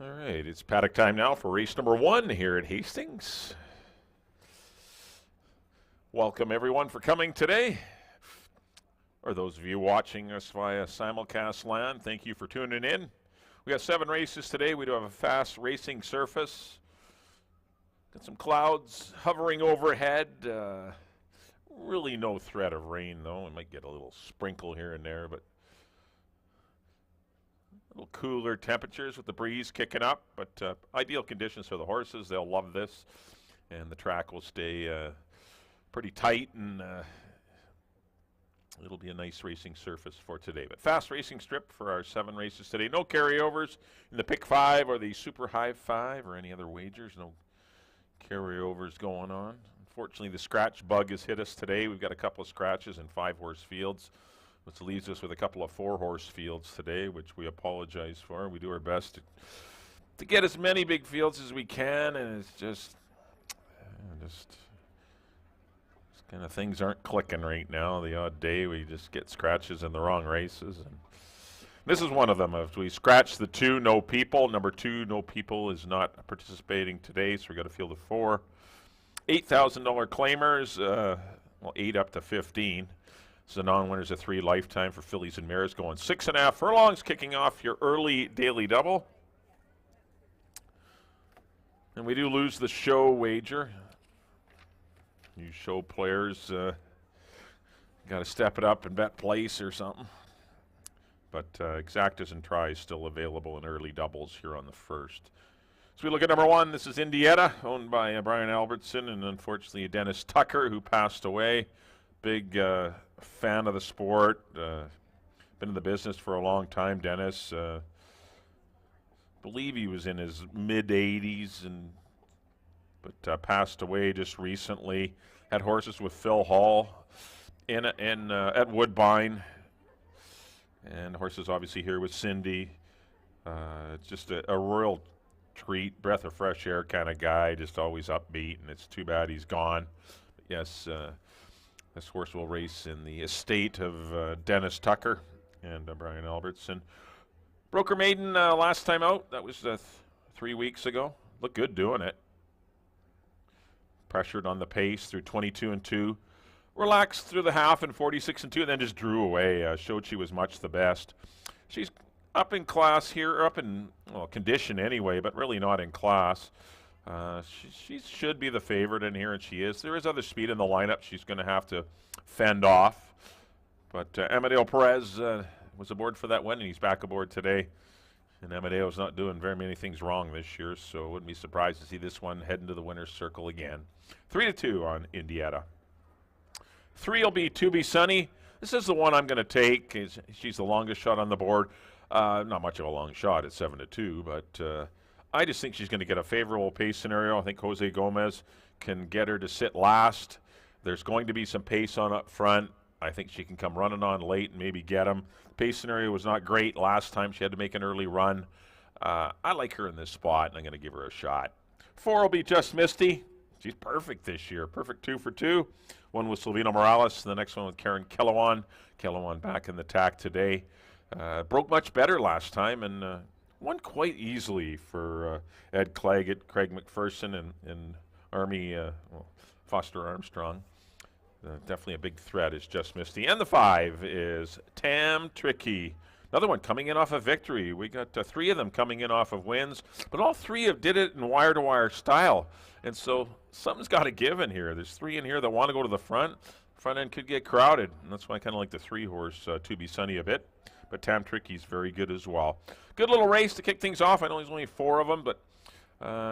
All right, it's paddock time now for race number 1 here at Hastings. Welcome everyone for coming today. Or those of you watching us via simulcast land, thank you for tuning in. We got 7 races today. We do have a fast racing surface. Got some clouds hovering overhead. Really no threat of rain though. We might get a little sprinkle here and there, but a little cooler temperatures with the breeze kicking up, but ideal conditions for the horses. They'll love this, and the track will stay pretty tight, and it'll be a nice racing surface for today. But fast racing strip for our 7 races today. No carryovers in the pick 5 or the super high 5 or any other wagers. No carryovers going on. Unfortunately, the scratch bug has hit us today. We've got a couple of scratches in 5-horse fields, which leaves us with a couple of 4-horse fields today, which we apologize for. We do our best to get as many big fields as we can, and it's just kind of things aren't clicking right now. The odd day we just get scratches in the wrong races, and this is one of them. If we scratch the 2, no people. Number 2, no people, is not participating today, so we got to field of 4. $8,000 claimers, well, 8 up to 15. So non-winners of 3 lifetime for fillies and mares going 6.5 furlongs, kicking off your early daily double. And we do lose the show wager. You show players got to step it up and bet place or something. But exactas and tries still available in early doubles here on the 1st. So we look at number 1. This is Indiana, owned by Brian Albertson, and unfortunately Dennis Tucker, who passed away. Big fan of the sport. Been in the business for a long time. Dennis, believe he was in his mid-80s, but passed away just recently. Had horses with Phil Hall at Woodbine, and horses obviously here with Cindy. Just a royal treat, breath of fresh air kind of guy, just always upbeat, and it's too bad he's gone. But yes, this horse will race in the estate of Dennis Tucker and Brian Albertson. Broker Maiden last time out, that was 3 weeks ago. Looked good doing it. Pressured on the pace through 22-2. Relaxed through the half in 46-2, and then just drew away. Showed she was much the best. She's up in class here, up in condition anyway, but really not in class. She should be the favorite in here, and she is. There is other speed in the lineup she's going to have to fend off. But Amadeo Perez was aboard for that win, and he's back aboard today. And Amadeo's not doing very many things wrong this year, so wouldn't be surprised to see this one head into the winner's circle again. 3-2 on Indiana. 3 will be To Be Sunny. This is the one I'm going to take. She's the longest shot on the board. Not much of a long shot at 7-2, but I just think she's going to get a favorable pace scenario. I think Jose Gomez can get her to sit last. There's going to be some pace on up front. I think she can come running on late and maybe get him. Pace scenario was not great last time. She had to make an early run. I like her in this spot, and I'm going to give her a shot. 4 will be Just Misty. She's perfect this year. Perfect 2 for 2. One with Silvino Morales, and the next one with Karen Kellowan. Kellowan back in the tack today. Broke much better last time, and won quite easily for Ed Claggett, Craig McPherson, and Foster Armstrong. Definitely a big threat is Just Misty. And the 5 is Tam Tricky. Another one coming in off a victory. We got 3 of them coming in off of wins, but all 3 have did it in wire-to-wire style. And so something's got to give in here. There's 3 in here that want to go to the front. Front end could get crowded, and that's why I kind of like the 3-horse To Be Sunny a bit. But Tam Tricky's very good as well. Good little race to kick things off. I know there's only 4 of them, but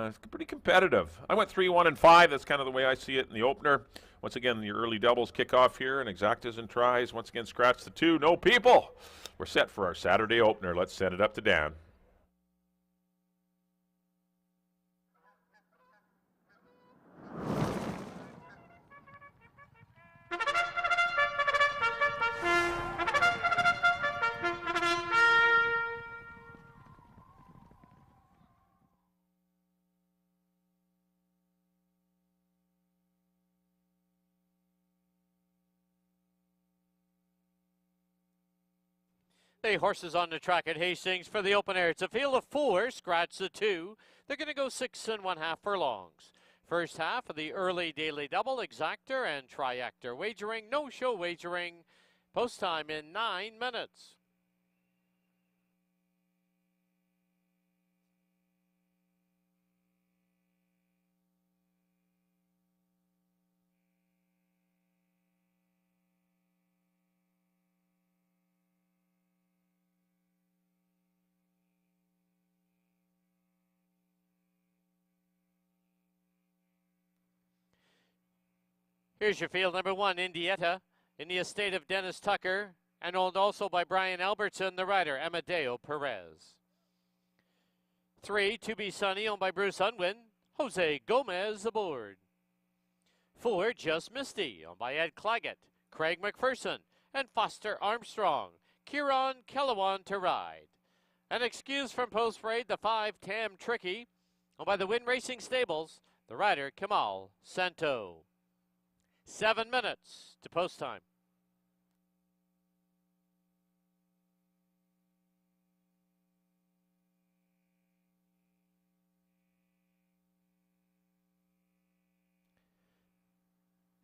it's pretty competitive. I went 3, 1, and 5. That's kind of the way I see it in the opener. Once again, the early doubles kick off here, and exactas and tries. Once again, scratch the 2. No people. We're set for our Saturday opener. Let's send it up to Dan. The horses on the track at Hastings for the opener. It's a field of 4, scratch the 2. They're going to go 6 1/2 furlongs. First half of the early daily double, exactor and triactor wagering, no show wagering. Post time in 9 minutes. Here's your field number 1, Indietta, in the estate of Dennis Tucker, and owned also by Brian Albertson, the rider, Amadeo Perez. 3, To Be Sunny, owned by Bruce Unwin, Jose Gomez aboard. 4, Just Misty, owned by Ed Claggett, Craig McPherson, and Foster Armstrong, Kieran Kellewan to ride. An excuse from post parade, the 5, Tam Tricky, owned by the Win Racing Stables, the rider, Kamal Santo. 7 minutes to post time.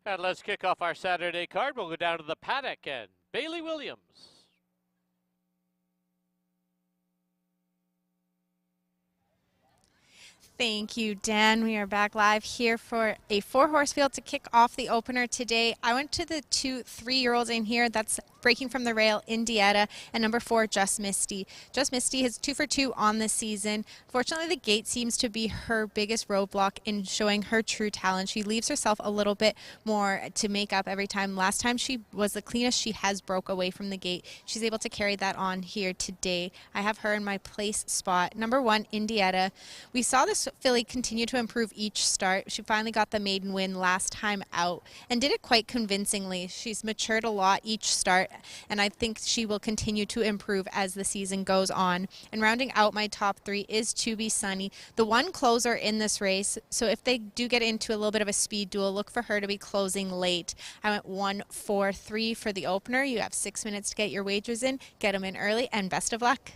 And let's kick off our Saturday card. We'll go down to the paddock and Bailey Williams. Thank you, Dan. We are back live here for a 4-horse field to kick off the opener today. I went to the 2 3-year-olds in here. That's Breaking from the Rail, Indietta, and number 4, Just Misty. Just Misty has 2 for 2 on this season. Fortunately, the gate seems to be her biggest roadblock in showing her true talent. She leaves herself a little bit more to make up every time. Last time she was the cleanest she has broke away from the gate. She's able to carry that on here today. I have her in my place spot. Number 1, Indietta. We saw this filly continue to improve each start. She finally got the maiden win last time out and did it quite convincingly. She's matured a lot each start, and I think she will continue to improve as the season goes on. And rounding out my top 3 is To Be Sunny, the one closer in this race. So if they do get into a little bit of a speed duel, look for her to be closing late. I went 1 4 3 for the opener. You have 6 minutes to get your wagers in. Get them in early, and best of luck.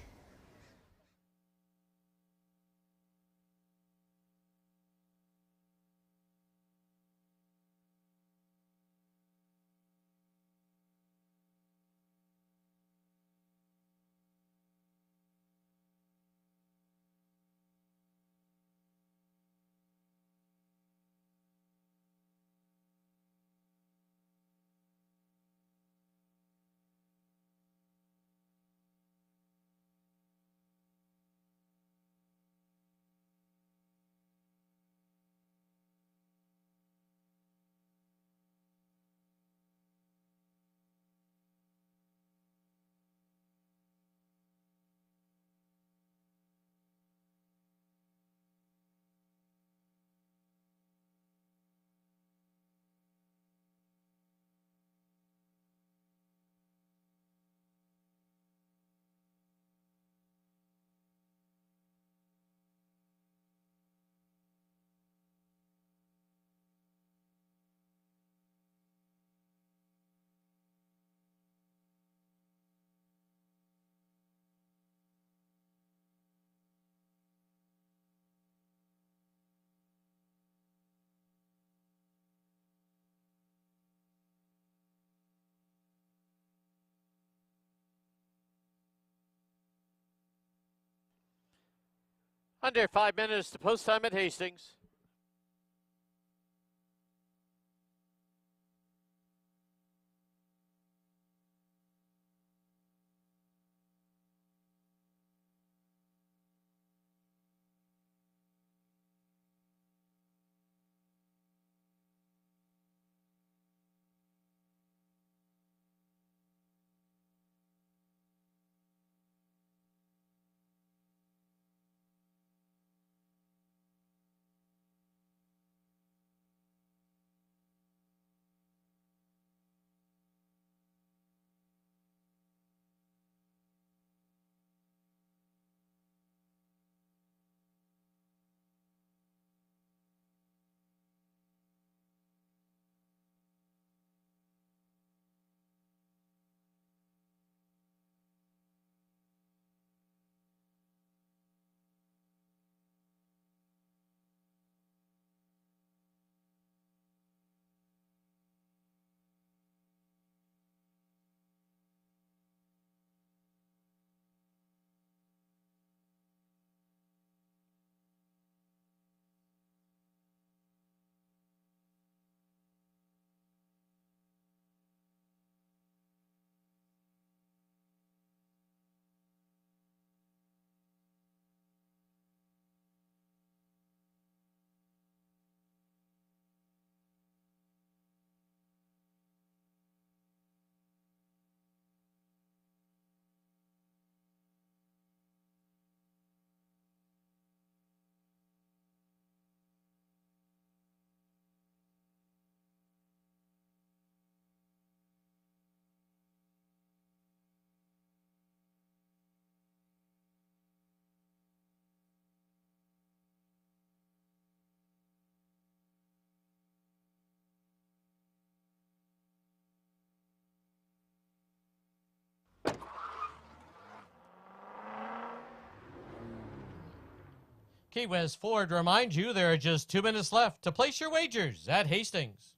Under 5 minutes to post time at Hastings. Key West Ford reminds you there are just 2 minutes left to place your wagers at Hastings.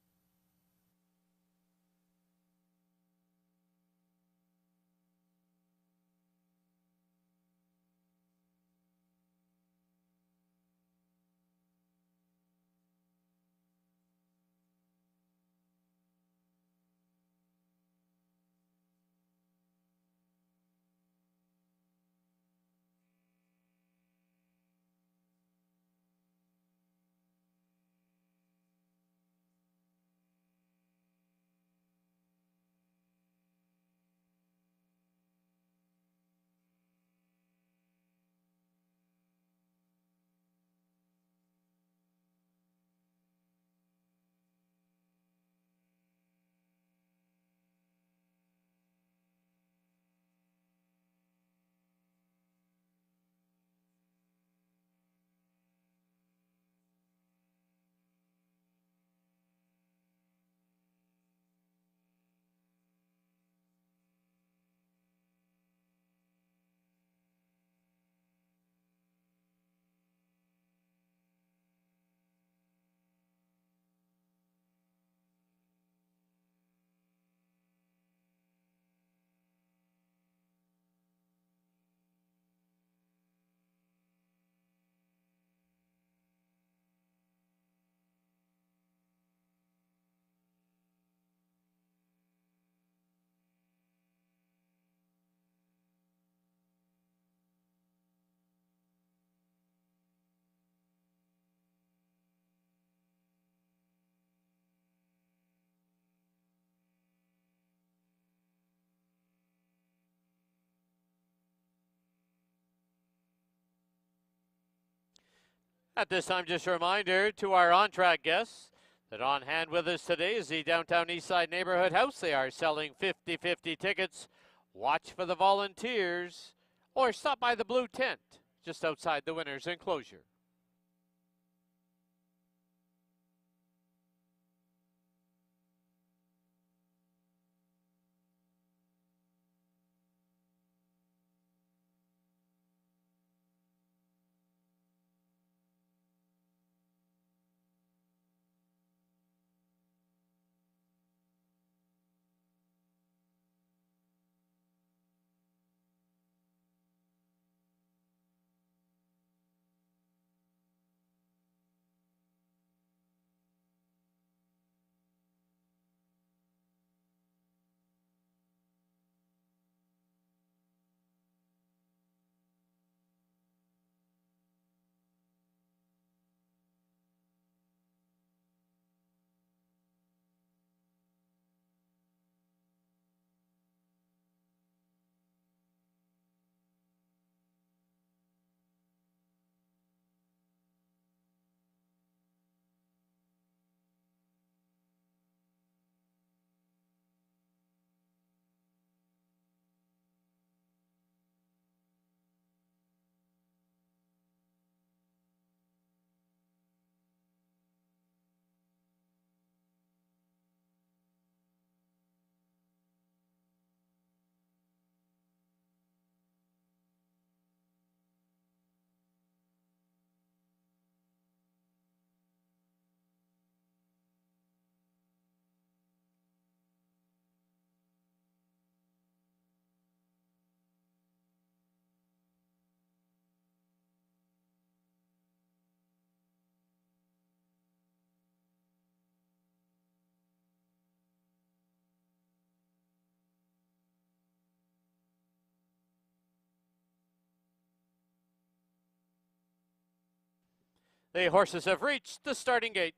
At this time, just a reminder to our on-track guests that on hand with us today is the Downtown Eastside Neighborhood House. They are selling 50-50 tickets. Watch for the volunteers or stop by the blue tent just outside the winner's enclosure. The horses have reached the starting gate.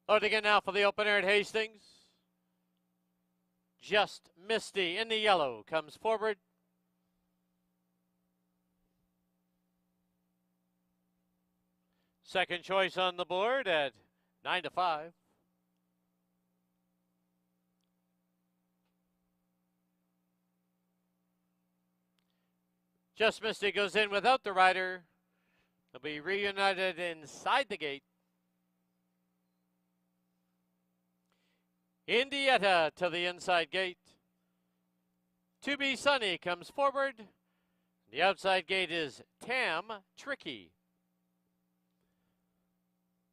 Loading in now for the opener at Hastings. Just Misty in the yellow comes forward. Second choice on the board at 9-5. Just Misty goes in without the rider. They'll be reunited inside the gate. Indietta to the inside gate. To Be Sunny comes forward. The outside gate is Tam Tricky.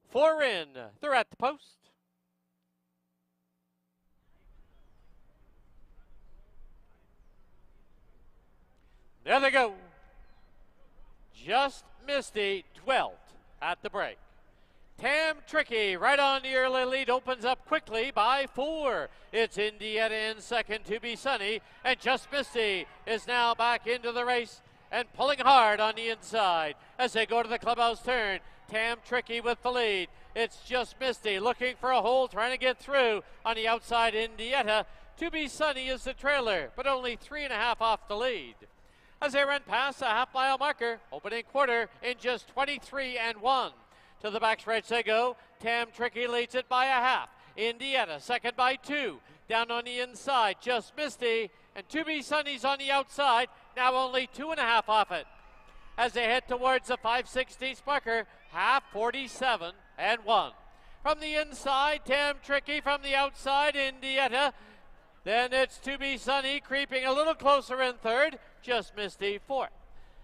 4 in. They're at the post. There they go. Just Misty dwelt at the break. Tam Tricky right on the early lead, opens up quickly by 4. It's Indietta in second, To Be Sunny, and Just Misty is now back into the race and pulling hard on the inside as they go to the clubhouse turn. Tam Tricky with the lead. It's Just Misty looking for a hole, trying to get through on the outside. Indietta. To Be Sunny is the trailer, but only 3.5 off the lead. As they run past the half-mile marker, opening quarter in just 23 and 1. To the backstretch they go. Tam Tricky leads it by a half. Indietta second by 2. Down on the inside, Just Misty, and To Be Sunny's on the outside, now only 2.5 off it. As they head towards the 5/16 marker, half 47 and 1. From the inside, Tam Tricky. From the outside, Indietta. Then it's To Be Sunny creeping a little closer in third. Just Misty fourth.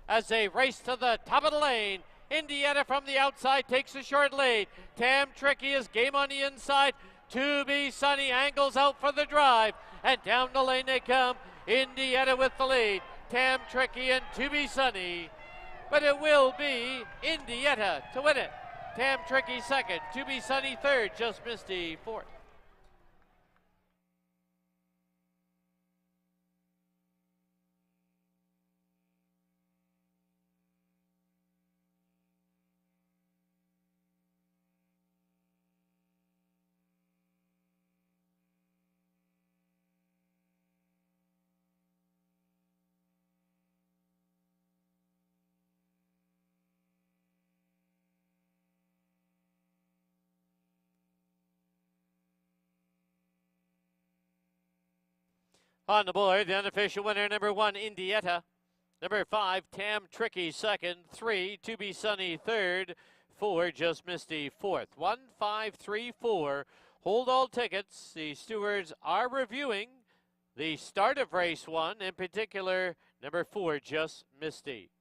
As they race to the top of the lane, Indietta from the outside takes a short lead. Tam Tricky is game on the inside. To Be Sunny angles out for the drive. And down the lane they come. Indietta with the lead. Tam Tricky and To Be Sunny. But it will be Indietta to win it. Tam Tricky second. To Be Sunny third. Just Misty fourth. On the board, the unofficial winner, number 1, Indietta. Number 5, Tam Tricky second. 3, To Be Sunny third. 4, Just Misty fourth. 1, 5, 3, 4. Hold all tickets. The stewards are reviewing the start of race 1, in particular, number 4, Just Misty.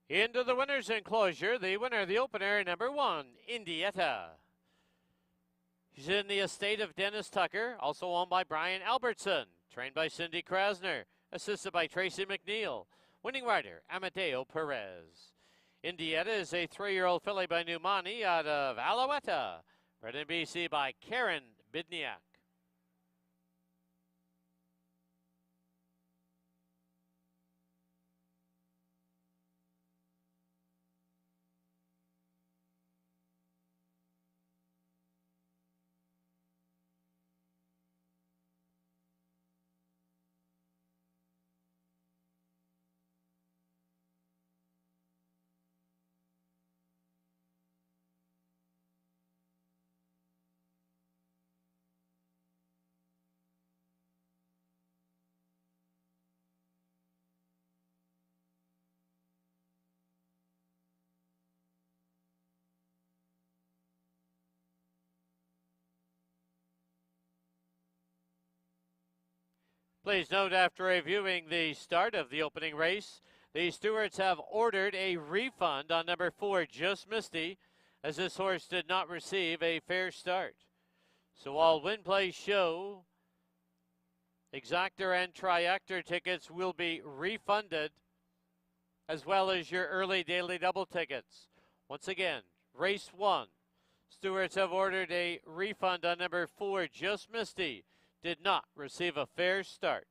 Into the winner's enclosure, the winner of the opener, number 1, Indietta. She's in the estate of Dennis Tucker, also owned by Brian Albertson, trained by Cindy Krasner, assisted by Tracy McNeil, winning rider Amadeo Perez. Indietta is a 3-year-old filly by Numani out of Alouetta, bred in BC by Karen Bidniak. Please note, after reviewing the start of the opening race, the stewards have ordered a refund on number 4, Just Misty, as this horse did not receive a fair start. So all win play show, exactor and triactor tickets will be refunded, as well as your early daily double tickets. Once again, race 1. Stewards have ordered a refund on number 4, Just Misty. Did not receive a fair start.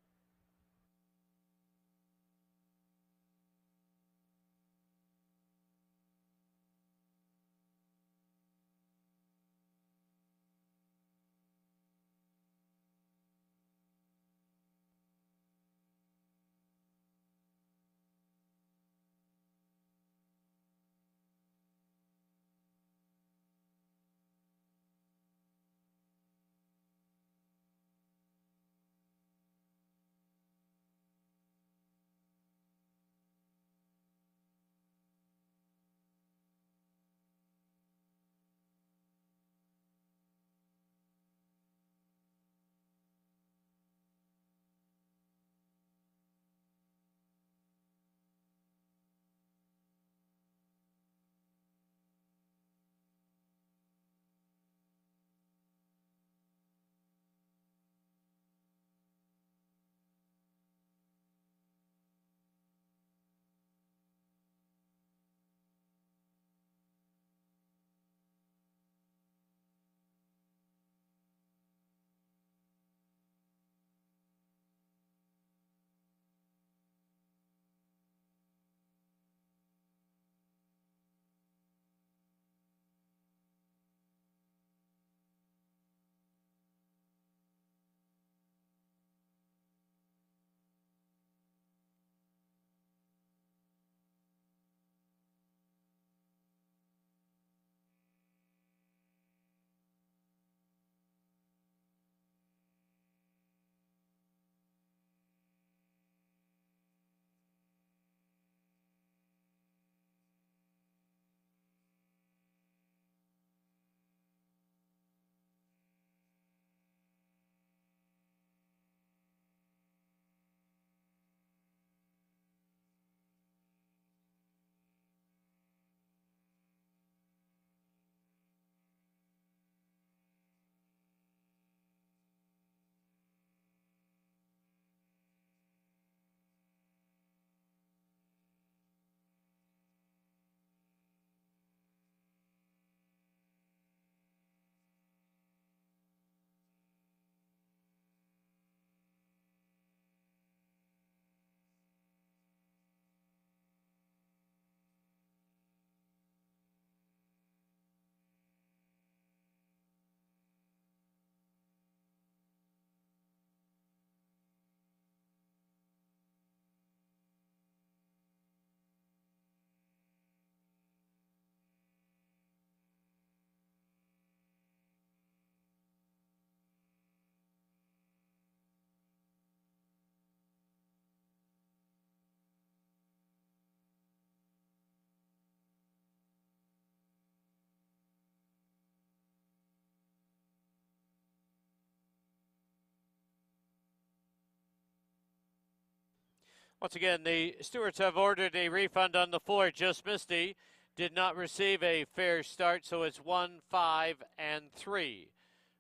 Once again, the stewards have ordered a refund on the 4. Just Misty did not receive a fair start, so it's 1, 5, and 3.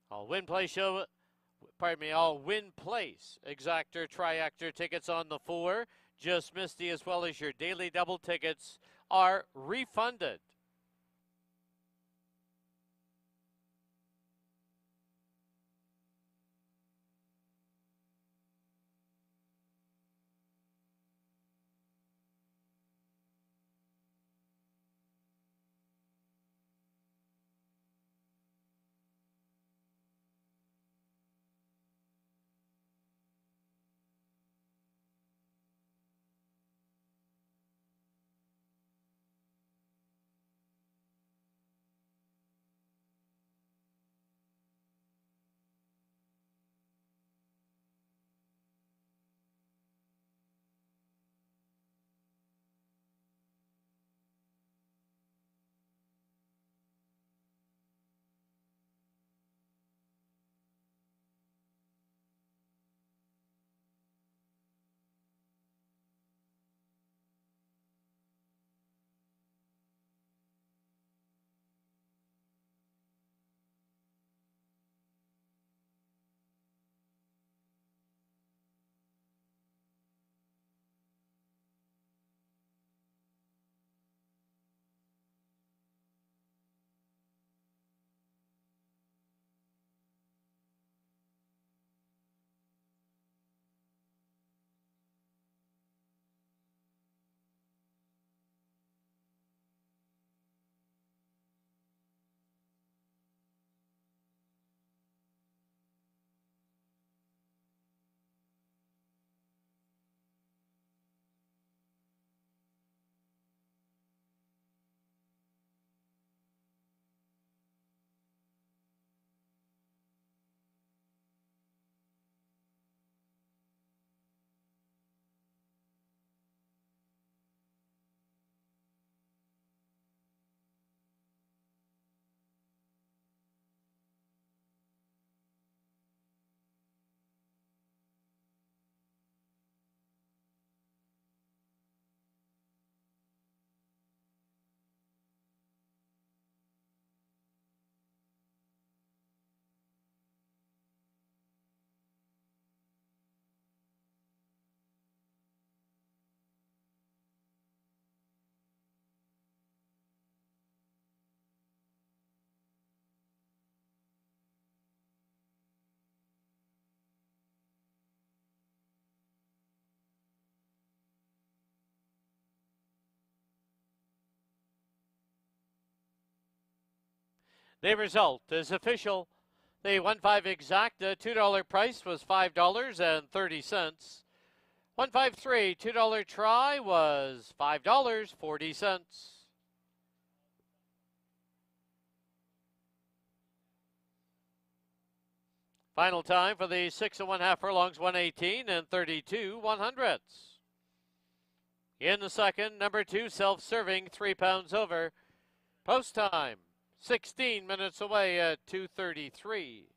All win place exactor triactor tickets on the 4. Just Misty, as well as your daily double tickets, are refunded. The result is official. The 1-5 exacta $2 price was $5.30. 153 $2 try was $5.40. Final time for the 6 1/2 furlongs, 118 and 32 100ths. In the second, number 2, self-serving, 3 pounds over. Post time, 16 minutes away at 2:33.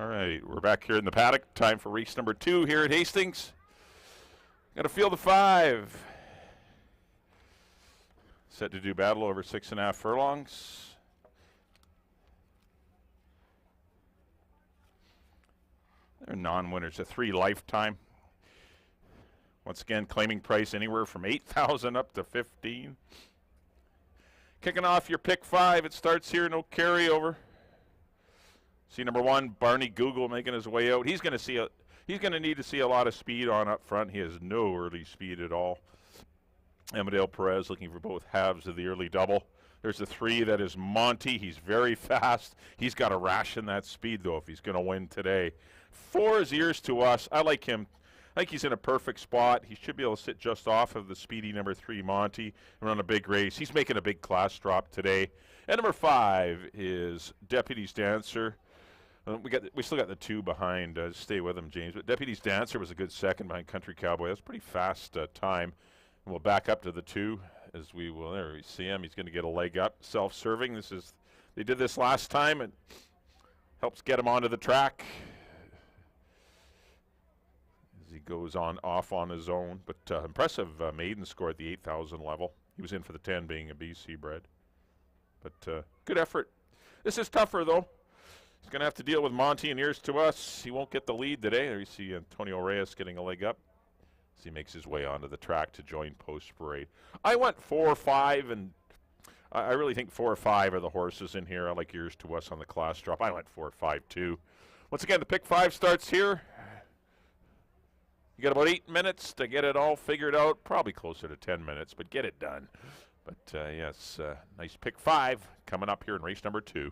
All right, we're back here in the paddock. Time for race number 2 here at Hastings. Got a field of 5. Set to do battle over 6.5 furlongs. They're non-winners, a 3 lifetime. Once again, claiming price anywhere from $8,000 up to $15,000. Kicking off your pick 5. It starts here, no carryover. See number 1, Barney Google making his way out. He's going to need to see a lot of speed on up front. He has no early speed at all. Amadeo Perez looking for both halves of the early double. There's a 3 that is Monty. He's very fast. He's got to ration that speed, though, if he's going to win today. 4 is Ears to Us. I like him. I think he's in a perfect spot. He should be able to sit just off of the speedy number 3, Monty, and run a big race. He's making a big class drop today. And number 5 is Deputy's Dancer. We still got the 2 behind. Stay with him, James. But Deputy's Dancer was a good second behind Country Cowboy. That's a pretty fast time. And we'll back up to the 2 as we will. There we see him. He's going to get a leg up. Self-serving. They did this last time. It helps get him onto the track as he goes off on his own. But impressive maiden score at the 8,000 level. He was in for the 10 being a BC bred. But good effort. This is tougher, though. He's going to have to deal with Monty and Ears to Us. He won't get the lead today. There you see Antonio Reyes getting a leg up as he makes his way onto the track to join Post Parade. I went 4 or 5, and I really think 4 or 5 are the horses in here. I like Ears to Us on the class drop. I went 4 or 5 too. Once again, the pick 5 starts here. You got about 8 minutes to get it all figured out. Probably closer to 10 minutes, but get it done. But yes, nice pick 5 coming up here in race number 2.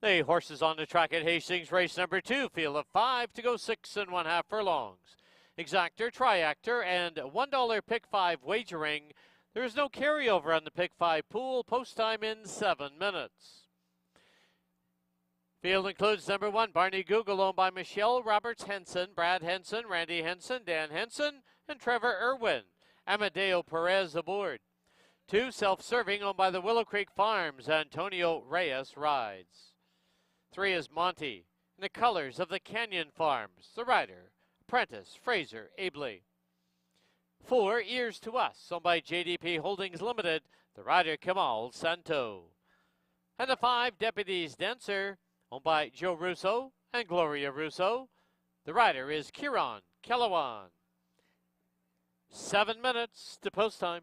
The horses on the track at Hastings, race number 2, field of 5 to go 6.5 furlongs. Exactor, Triactor, and $1 pick 5 wagering. There is no carryover on the pick 5 pool. Post time in 7 minutes. Field includes number 1, Barney Google, owned by Michelle Roberts Henson, Brad Henson, Randy Henson, Dan Henson, and Trevor Irwin. Amadeo Perez aboard. 2, Self-Serving, owned by the Willow Creek Farms, Antonio Reyes rides. 3 is Monty, in the colors of the Canyon Farms. The rider, Apprentice Fraser Abley. 4, Ears to Us, owned by JDP Holdings Limited. The rider, Kamal Santo. And the 5, Deputy's Dancer, owned by Joe Russo and Gloria Russo. The rider is Kieran Kellawan. 7 minutes to post time.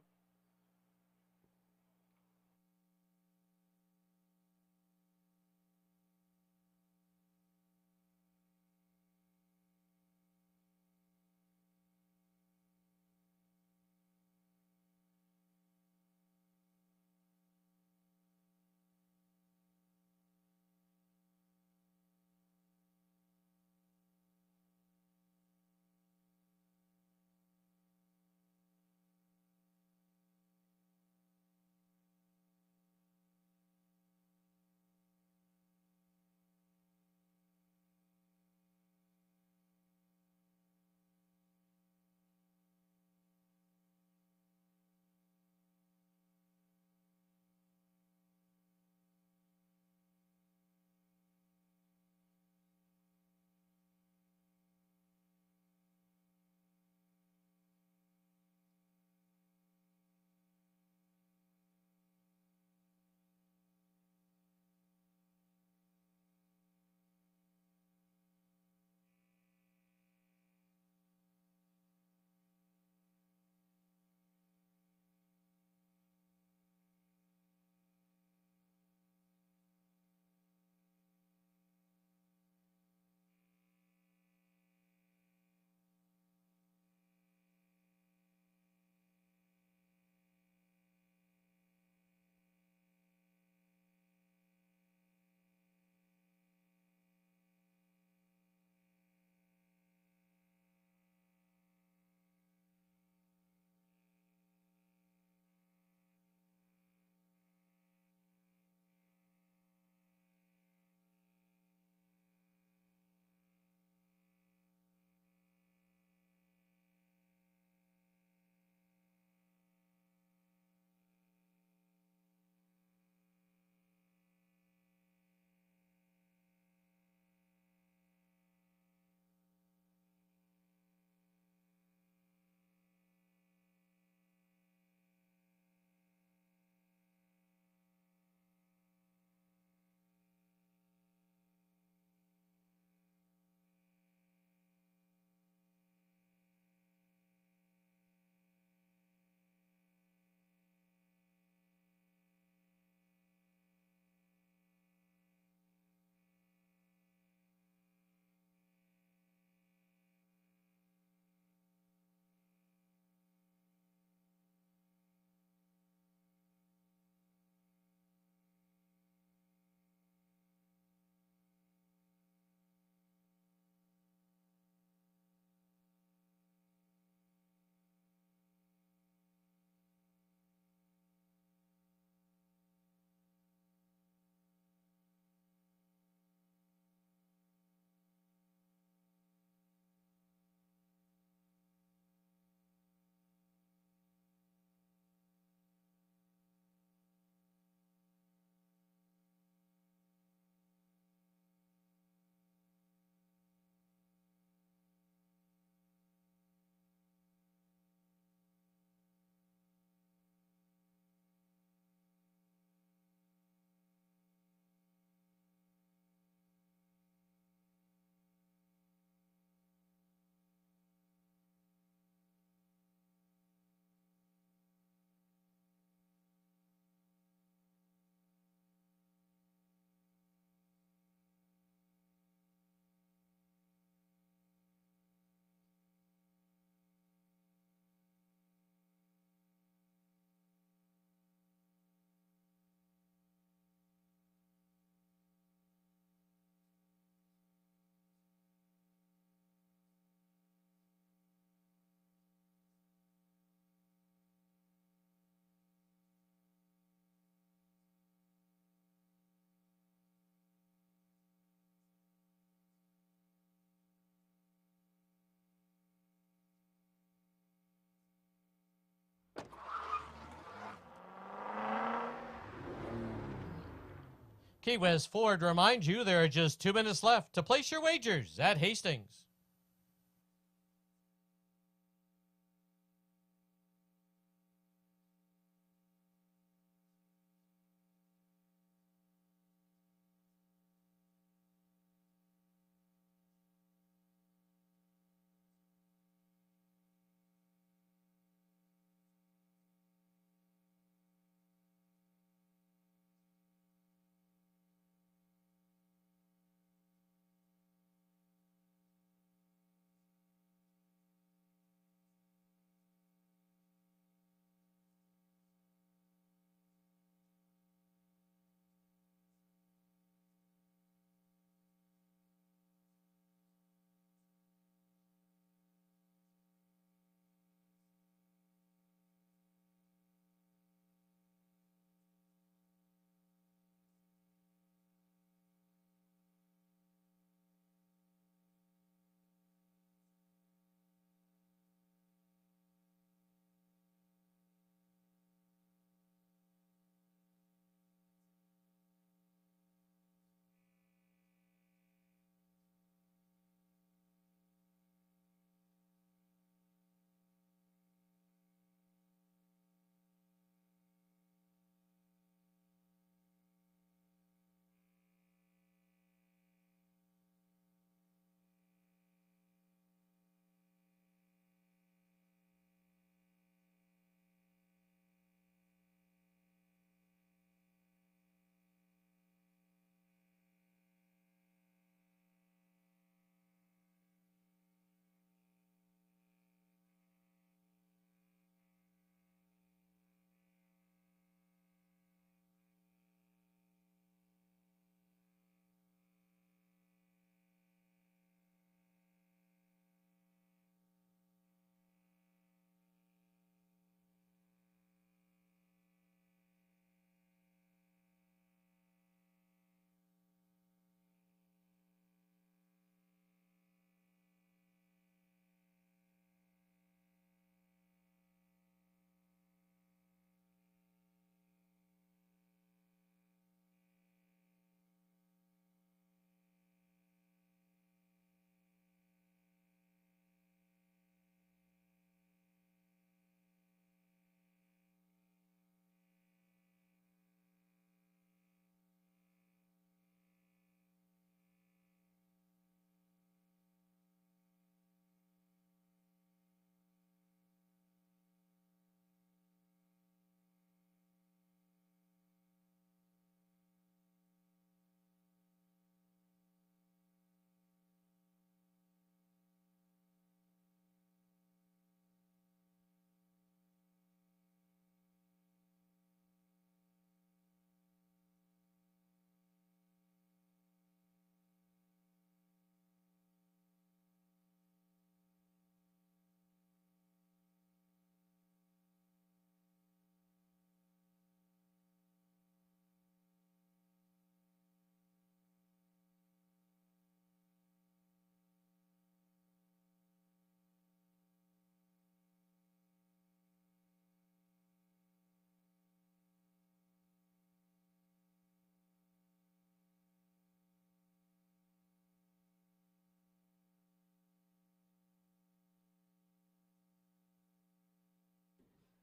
Key West Ford reminds you there are just 2 minutes left to place your wagers at Hastings.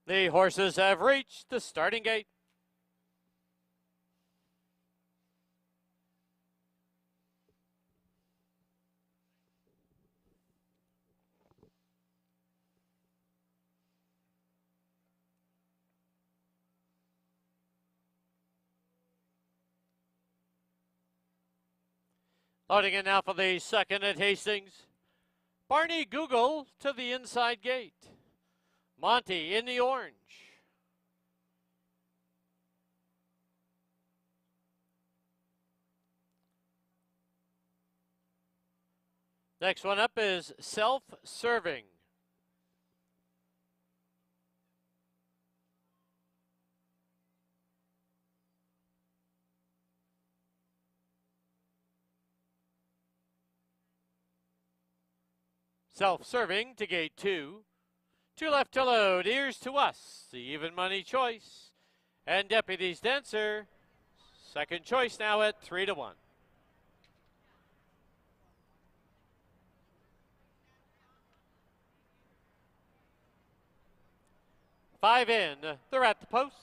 The horses have reached the starting gate. Loading in now for the second at Hastings. Barney Google to the inside gate. Monty in the orange. Next one up is Self-Serving. Self-Serving to gate 2. 2 left to load. Here's to us, the even money choice. And Deputy's Dancer Second choice now at 3-1. 5 in. They're at the post.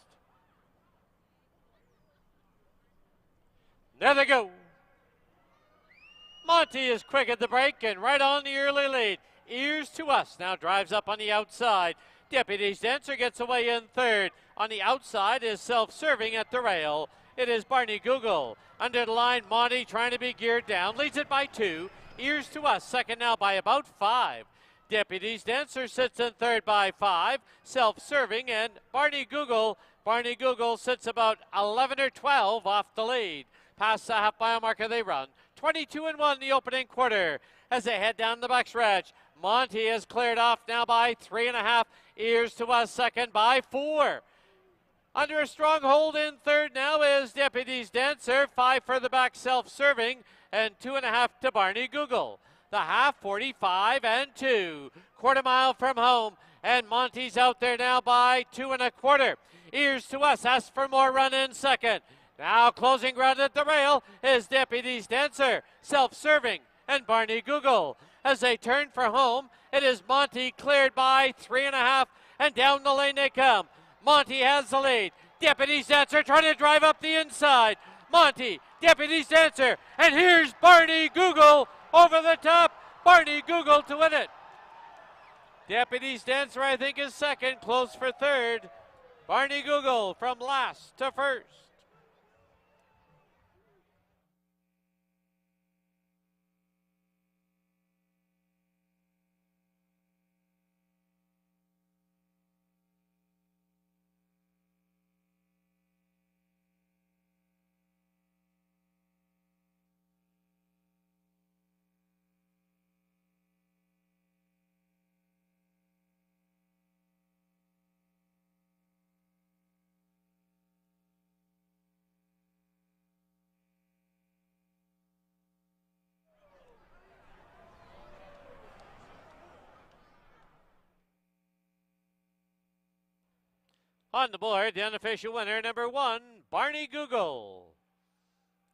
There they go. Monty is quick at the break and right on the early lead. Ears to Us now drives up on the outside. Deputy's Dancer gets away in third. On the outside is Self-Serving at the rail. It is Barney Google. Under the line, Monty trying to be geared down. Leads it by 2. Ears to Us second now by about 5. Deputy's Dancer sits in third by 5. Self-Serving and Barney Google. Barney Google sits about 11 or 12 off the lead. Past the half mile marker they run. 22-1 the opening quarter. As they head down the backstretch, Monty is cleared off now by 3.5. Ears to Us second by 4. Under a strong hold in third now is Deputy's Dancer. 5 further back, Self-Serving, and 2.5 to Barney Google. The half 45-2. Quarter mile from home, and Monty's out there now by 2 1/4. Ears to Us asks for more run in second. Now closing ground at the rail is Deputy's Dancer, Self-Serving, and Barney Google. As they turn for home, it is Monty cleared by 3.5, and down the lane they come. Monty has the lead. Deputy's Dancer trying to drive up the inside. Monty, Deputy's Dancer, and here's Barney Google over the top. Barney Google to win it. Deputy's Dancer, I think, is second, close for third. Barney Google from last to first. On the board, the unofficial winner, number 1, Barney Google.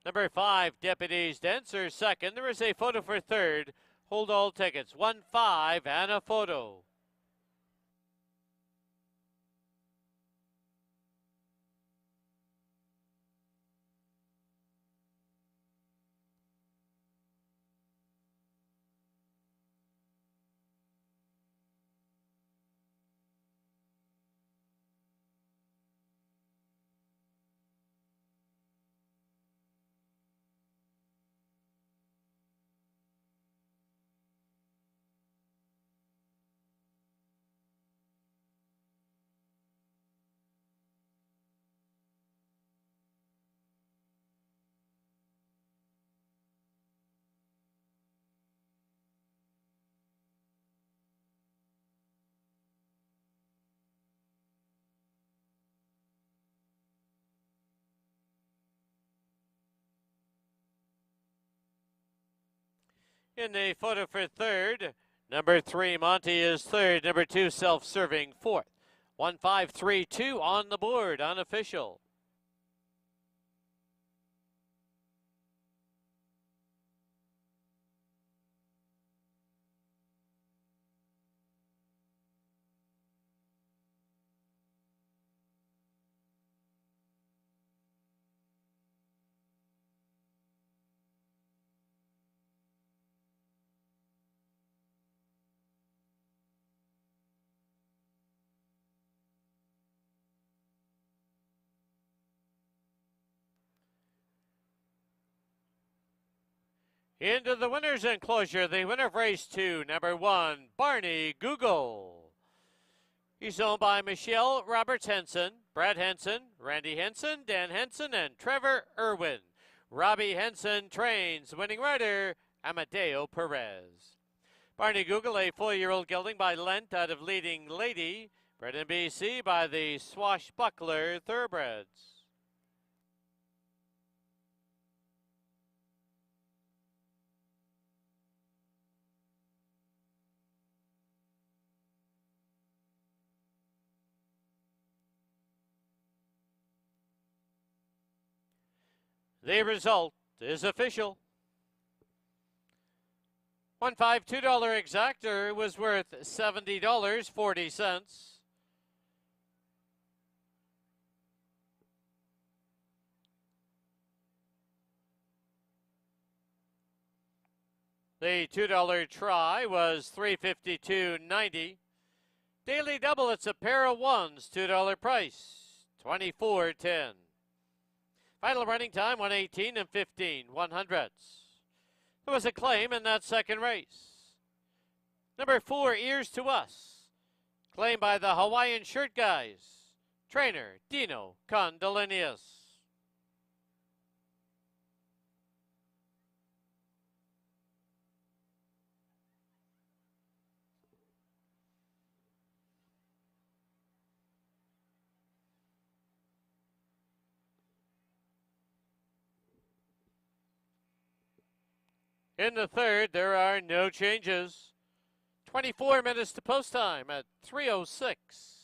Number 5, Deputy's Dancer, second. There is a photo for third. Hold all tickets, 1-5, and a photo. In the photo for third, number 3, Monty is third. Number 2, Self-Serving, fourth. 1-5-3-2 on the board, unofficial. Into the winner's enclosure, the winner of race 2, number 1, Barney Google. He's owned by Michelle Roberts Henson, Brad Henson, Randy Henson, Dan Henson, and Trevor Irwin. Robbie Henson trains winning rider Amadeo Perez. Barney Google, a 4-year-old gelding by Lent out of Leading Lady, bred in BC by the Swashbuckler Thoroughbreds. The result is official. 1 $5 $2 exactor was worth $70.40. The $2 try was $352.90. Daily double, it's a pair of ones, $2 price, $24.10. Final running time, 1:18 and 15/100. There was a claim in that second race. Number 4, Ears to Us, claimed by the Hawaiian Shirt Guys, trainer Dino Condolinius. In the third, there are no changes. 24 minutes to post time at 3:06.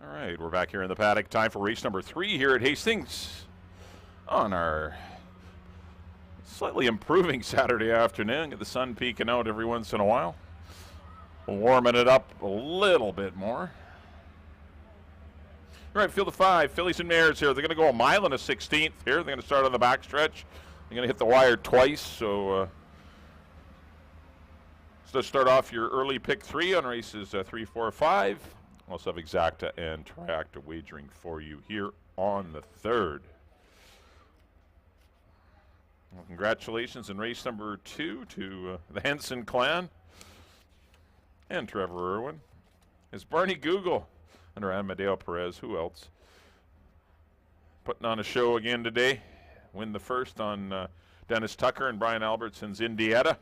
All right, we're back here in the paddock. Time for race number 3 here at Hastings on our slightly improving Saturday afternoon. Get the sun peeking out every once in a while. Warming it up a little bit more. All right, field of 5, fillies and mares here. They're going to go a mile and a 16th here. They're going to start on the backstretch. They're going to hit the wire twice, so let's start off your early pick 3 on races 3, 4, 5. Also have exacta and triacta wagering for you here on the 3rd. Well, congratulations in race number 2 to the Henson clan and Trevor Irwin. It's Barney Google under Amadeo Perez. Who else? Putting on a show again today. Win the first on Dennis Tucker and Brian Albertson's Indietta.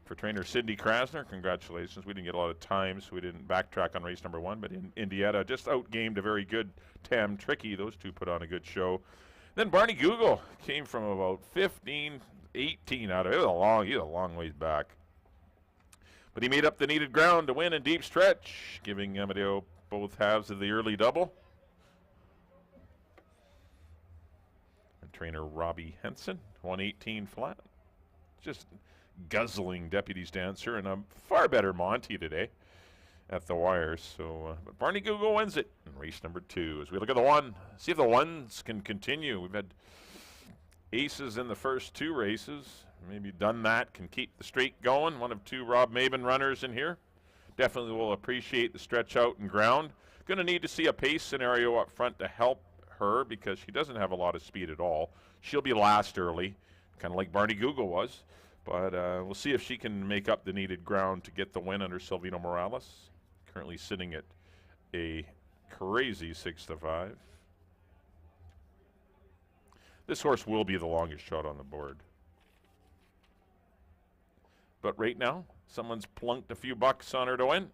For trainer Sidney Krasner, congratulations. We didn't get a lot of time, so we didn't backtrack on race number 1, but in Indietta just outgamed a very good Tam Tricky. Those two put on a good show. Then Barney Google came from about 15, 18 out of it. He's a long ways back. But he made up the needed ground to win in deep stretch, giving Amadeo both halves of the early double. And trainer Robbie Henson, 118 flat. Just guzzling Deputy's Dancer and a far better Monty today at the wires. So, but Barney Google wins it in race number 2. As we look at the 1, see if the 1s can continue. We've had aces in the first 2 races. Maybe done that, can keep the streak going. One of 2 Rob Maben runners in here. Definitely will appreciate the stretch out and ground. Going to need to see a pace scenario up front to help her because she doesn't have a lot of speed at all. She'll be last early, kind of like Barney Google was. But we'll see if she can make up the needed ground to get the win under Silvino Morales. Currently sitting at a crazy 6-5. This horse will be the longest shot on the board. But right now, someone's plunked a few bucks on her to win.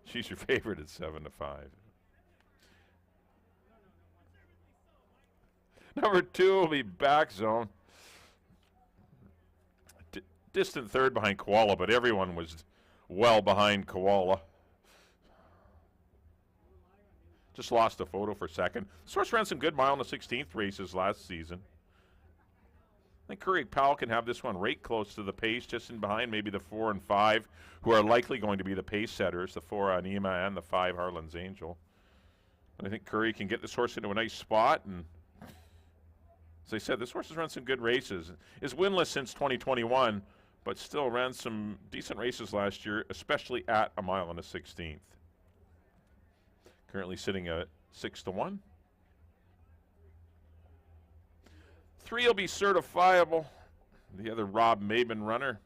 She's your favorite at 7-5. Number 2 will be back zone. Distant third behind Koala, but everyone was well behind Koala. Just lost a photo for a second. This horse ran some good mile and the 16th races last season. I think Curry Powell can have this one right close to the pace, just in behind maybe the 4 and 5, who are likely going to be the pace setters, the 4 Anima and the 5 Harlan's Angel. And I think Curry can get this horse into a nice spot. And as I said, this horse has run some good races. Is winless since 2021. But still ran some decent races last year, especially at a mile and a 16th. Currently sitting at 6-1. 3 will be certifiable. The other Rob Maben runner.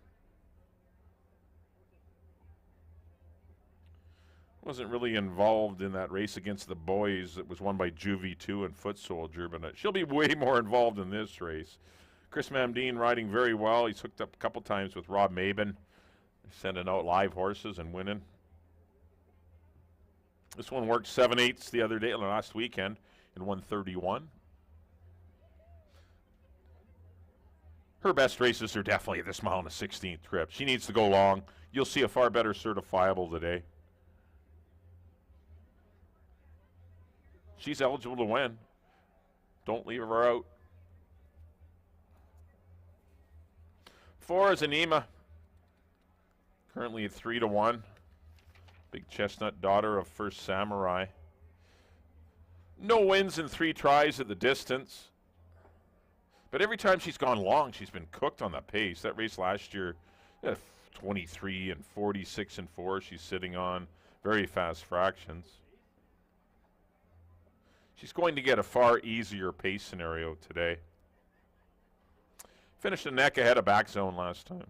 Wasn't really involved in that race against the boys that was won by Juvie 2 and Foot Soldier, but she'll be way more involved in this race. Chris Mamdine riding very well. He's hooked up a couple times with Rob Maben, sending out live horses and winning. This one worked 7/8 the other day, last weekend, in 131. Her best races are definitely this mile and a 16th trip. She needs to go long. You'll see a far better certifiable today. She's eligible to win. Don't leave her out. 4 is Anima, currently at 3-1. Big chestnut daughter of First Samurai. No wins in 3 tries at the distance. But every time she's gone long, she's been cooked on the pace. That race last year, 23 and 46 and 4 she's sitting on. Very fast fractions. She's going to get a far easier pace scenario today. Finished a neck ahead of back zone last time.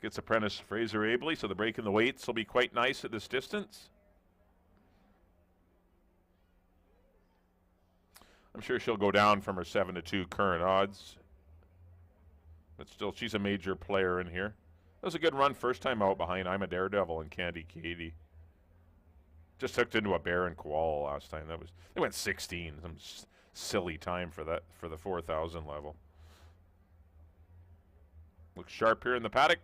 Gets apprentice Fraser Abley, so the break in the weights will be quite nice at this distance. I'm sure she'll go down from her 7-2 current odds. But still, she's a major player in here. That was a good run first time out behind I'm a Daredevil and Candy Katie. Just hooked into a bear and koala last time. They went 16. Some silly time for that, for the 4,000 level. Looks sharp here in the paddock.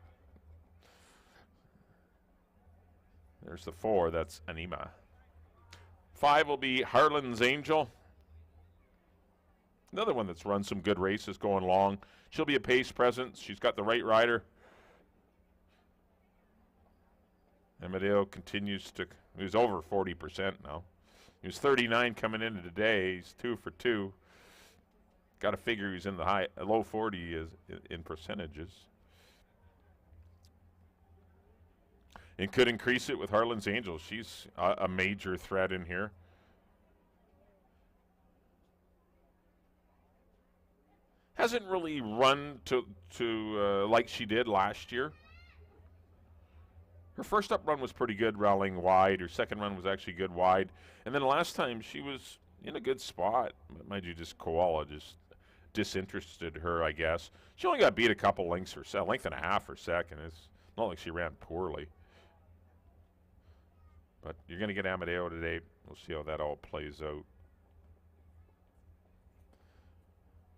There's the 4. That's Anima. 5 will be Harlan's Angel. Another one that's run some good races going long. She'll be a pace presence. She's got the right rider. Amadeo continues to, he's over 40% now. He was 39 coming into today. He's 2 for 2. Got to figure he's in the low 40 in percentages. And could increase it with Harlan's Angel. She's a major threat in here. Hasn't really run to like she did last year. Her first up run was pretty good, rallying wide. Her second run was actually good wide. And then last time she was in a good spot. Mind you, just koala just disinterested her, I guess. She only got beat a couple lengths or a length and a half for second. It's not like she ran poorly. But you're going to get Amadeo today. We'll see how that all plays out.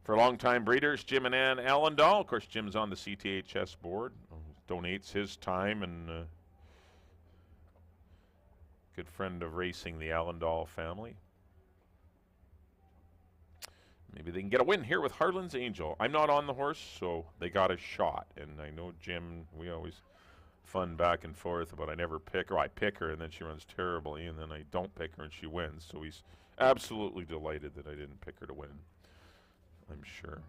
For long-time breeders, Jim and Ann Allendale. Of course, Jim's on the CTHS board. Donates his time and good friend of racing, the Allendale family. Maybe they can get a win here with Harlan's Angel. I'm not on the horse, so they got a shot. And I know Jim, we always fun back and forth, but I never pick her. I pick her, and then she runs terribly, and then I don't pick her, and she wins. So he's absolutely delighted that I didn't pick her to win, I'm sure.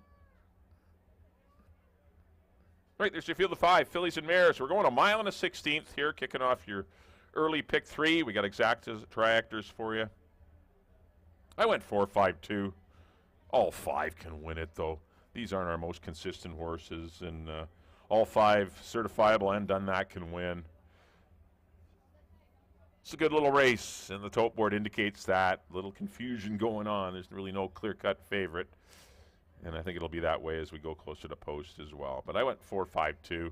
All right, there's your field of 5, fillies and mares. We're going a mile and a 16th here, kicking off your early pick 3. We got exactas, triactors for you. I went 4-5-2. All 5 can win it, though. These aren't our most consistent horses, and all 5 certifiable and done that can win. It's a good little race, and the tote board indicates that. Little confusion going on. There's really no clear-cut favorite, and I think it'll be that way as we go closer to post as well. But I went 4-5-2.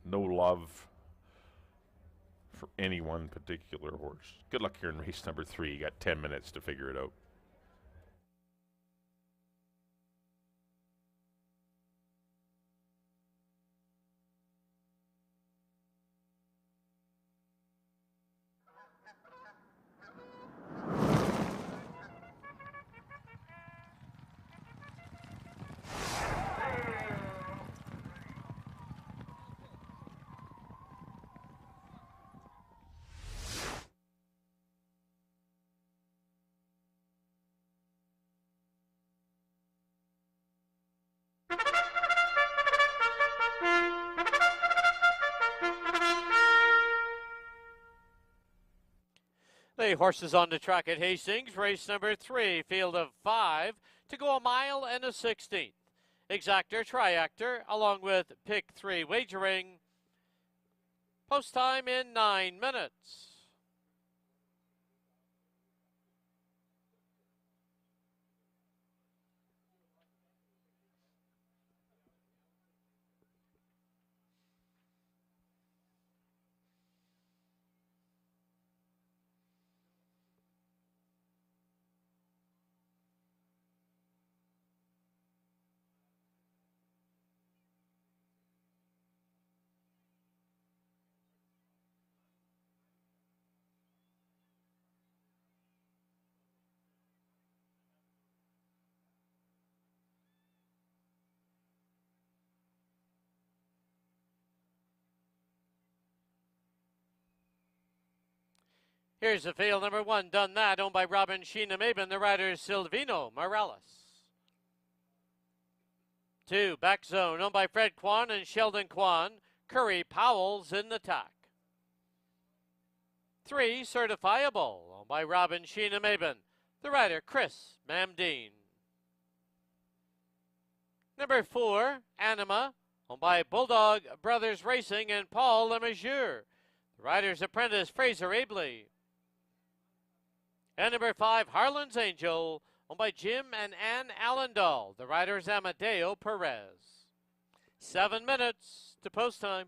No love for any one particular horse. Good luck here in race number 3. You got 10 minutes to figure it out. The horses on the track at Hastings, race number 3, field of 5, to go a mile and a 16th. Exactor, triactor, along with pick 3 wagering. Post time in 9 minutes. Here's the field number 1, done that, owned by Robin Sheena Maben, the rider Silvino Morales. 2, back zone, owned by Fred Kwan and Sheldon Kwan, Curry Powell's in the tack. 3, certifiable, owned by Robin Sheena Maben, the rider Chris Mamdine. Number 4, Anima, owned by Bulldog Brothers Racing and Paul Lemessurier, the rider's apprentice Fraser Abley. And number 5, Harlan's Angel, owned by Jim and Ann Allendale. The rider is Amadeo Perez. 7 minutes to post time.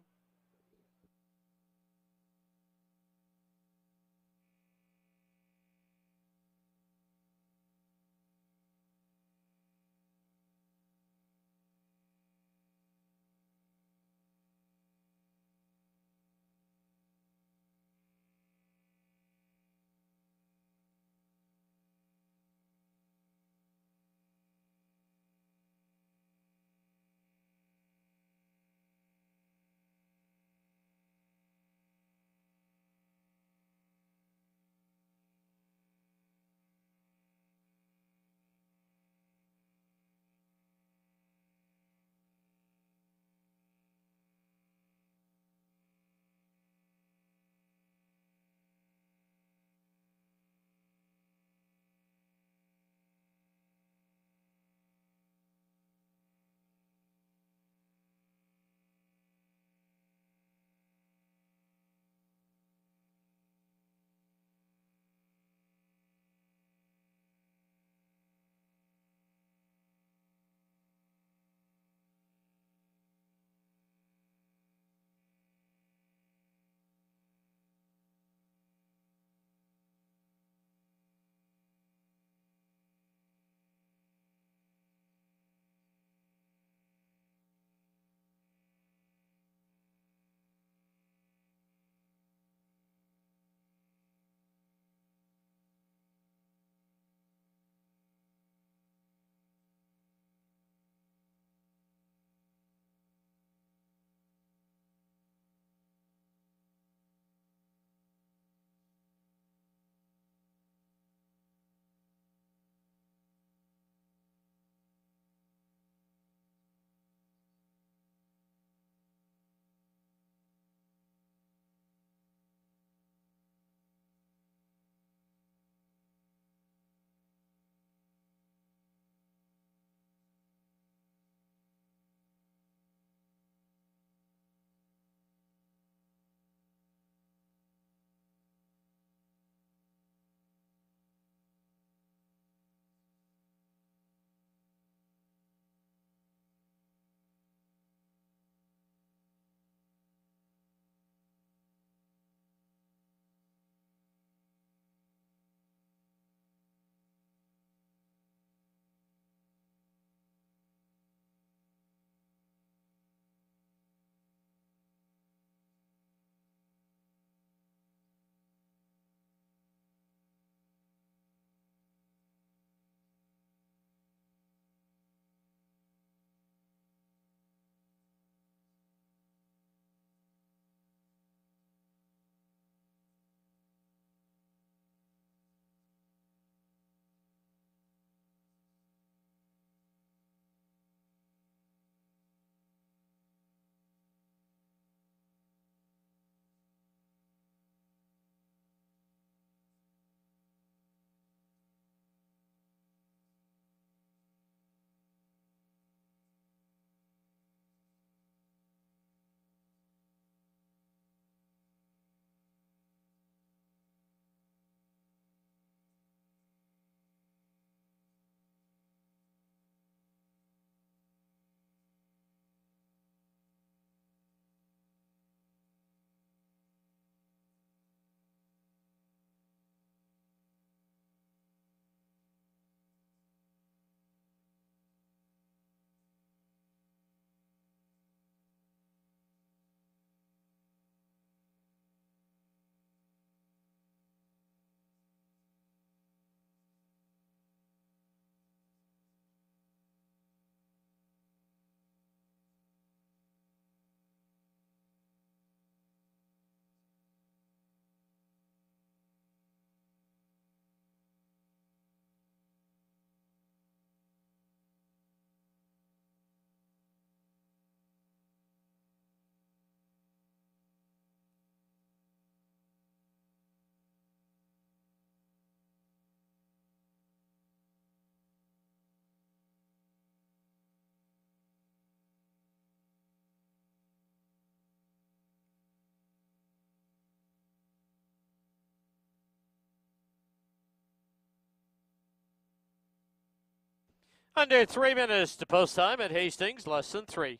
Under 3 minutes to post time at Hastings, less than 3.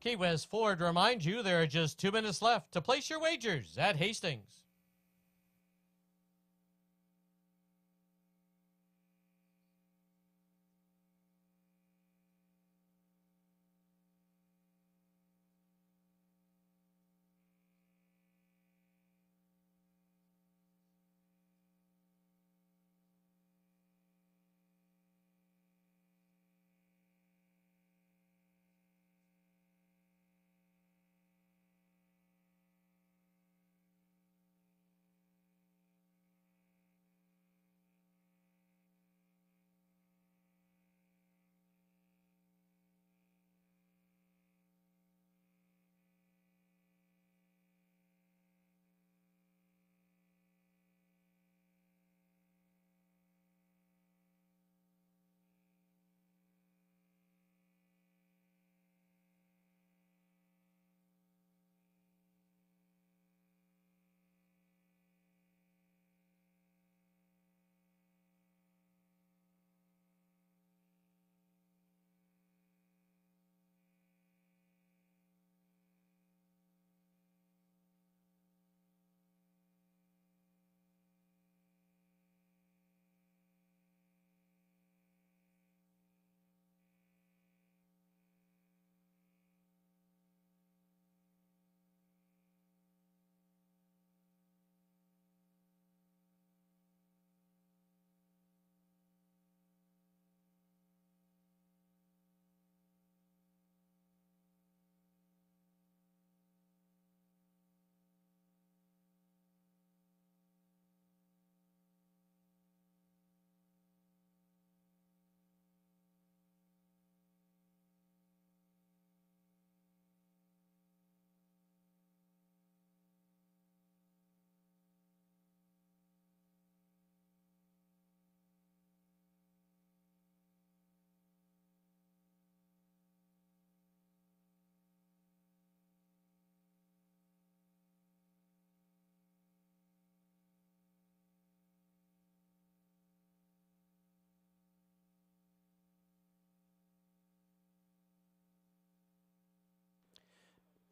Key West Ford reminds you there are just 2 minutes left to place your wagers at Hastings.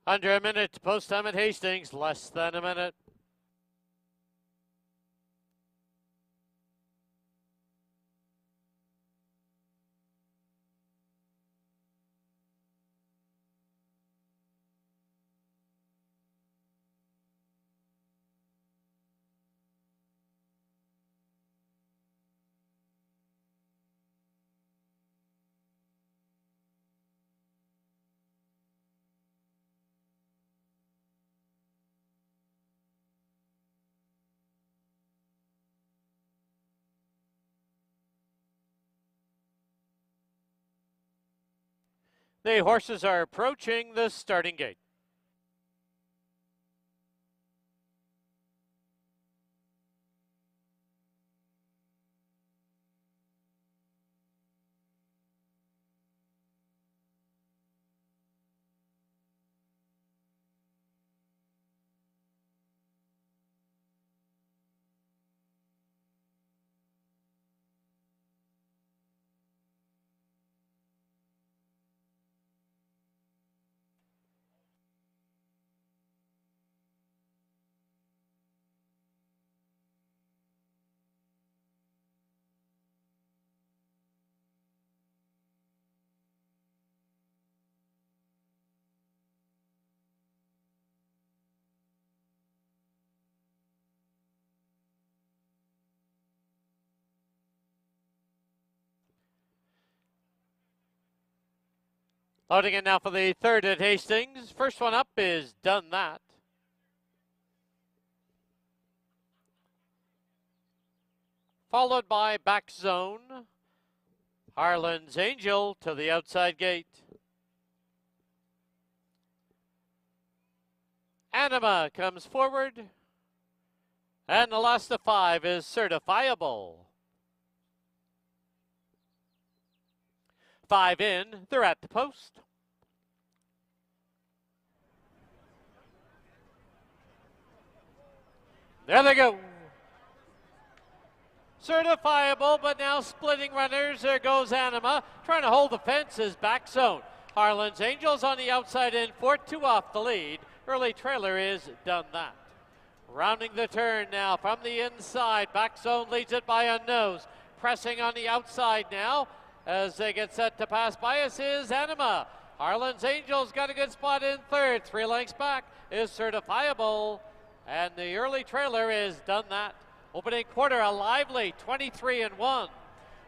Under a minute to post time at Hastings, less than a minute. The horses are approaching the starting gate. Loading in now for the third at Hastings. First one up is Done That. Followed by Back Zone. Harlan's Angel to the outside gate. Anima comes forward. And the last of 5 is certifiable. 5 in, they're at the post. There they go. Certifiable, but now splitting runners. There goes Anima. Trying to hold the fence is back zone. Harlan's Angels on the outside in, 4-2 off the lead. Early trailer is done that. Rounding the turn now from the inside. Back zone leads it by a nose. Pressing on the outside now as they get set to pass by us is Anima. Harlan's Angels got a good spot in third. 3 lengths back is certifiable. And the early trailer is done that. Opening quarter, a lively 23-1.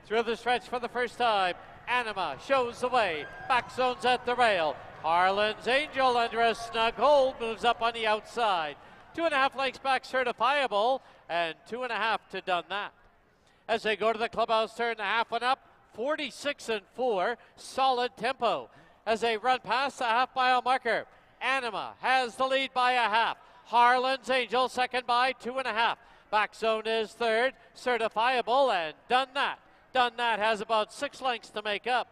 Through the stretch for the first time, Anima shows the way. Back zones at the rail. Harlan's Angel under a snug hold moves up on the outside. 2.5 lengths back certifiable and 2.5 to done that. As they go to the clubhouse turn, the half one up, 46-4, solid tempo. As they run past the half-mile marker, Anima has the lead by a half. Harlan's Angel second by 2.5. Back zone is third, certifiable, and done that. Done that has about 6 lengths to make up.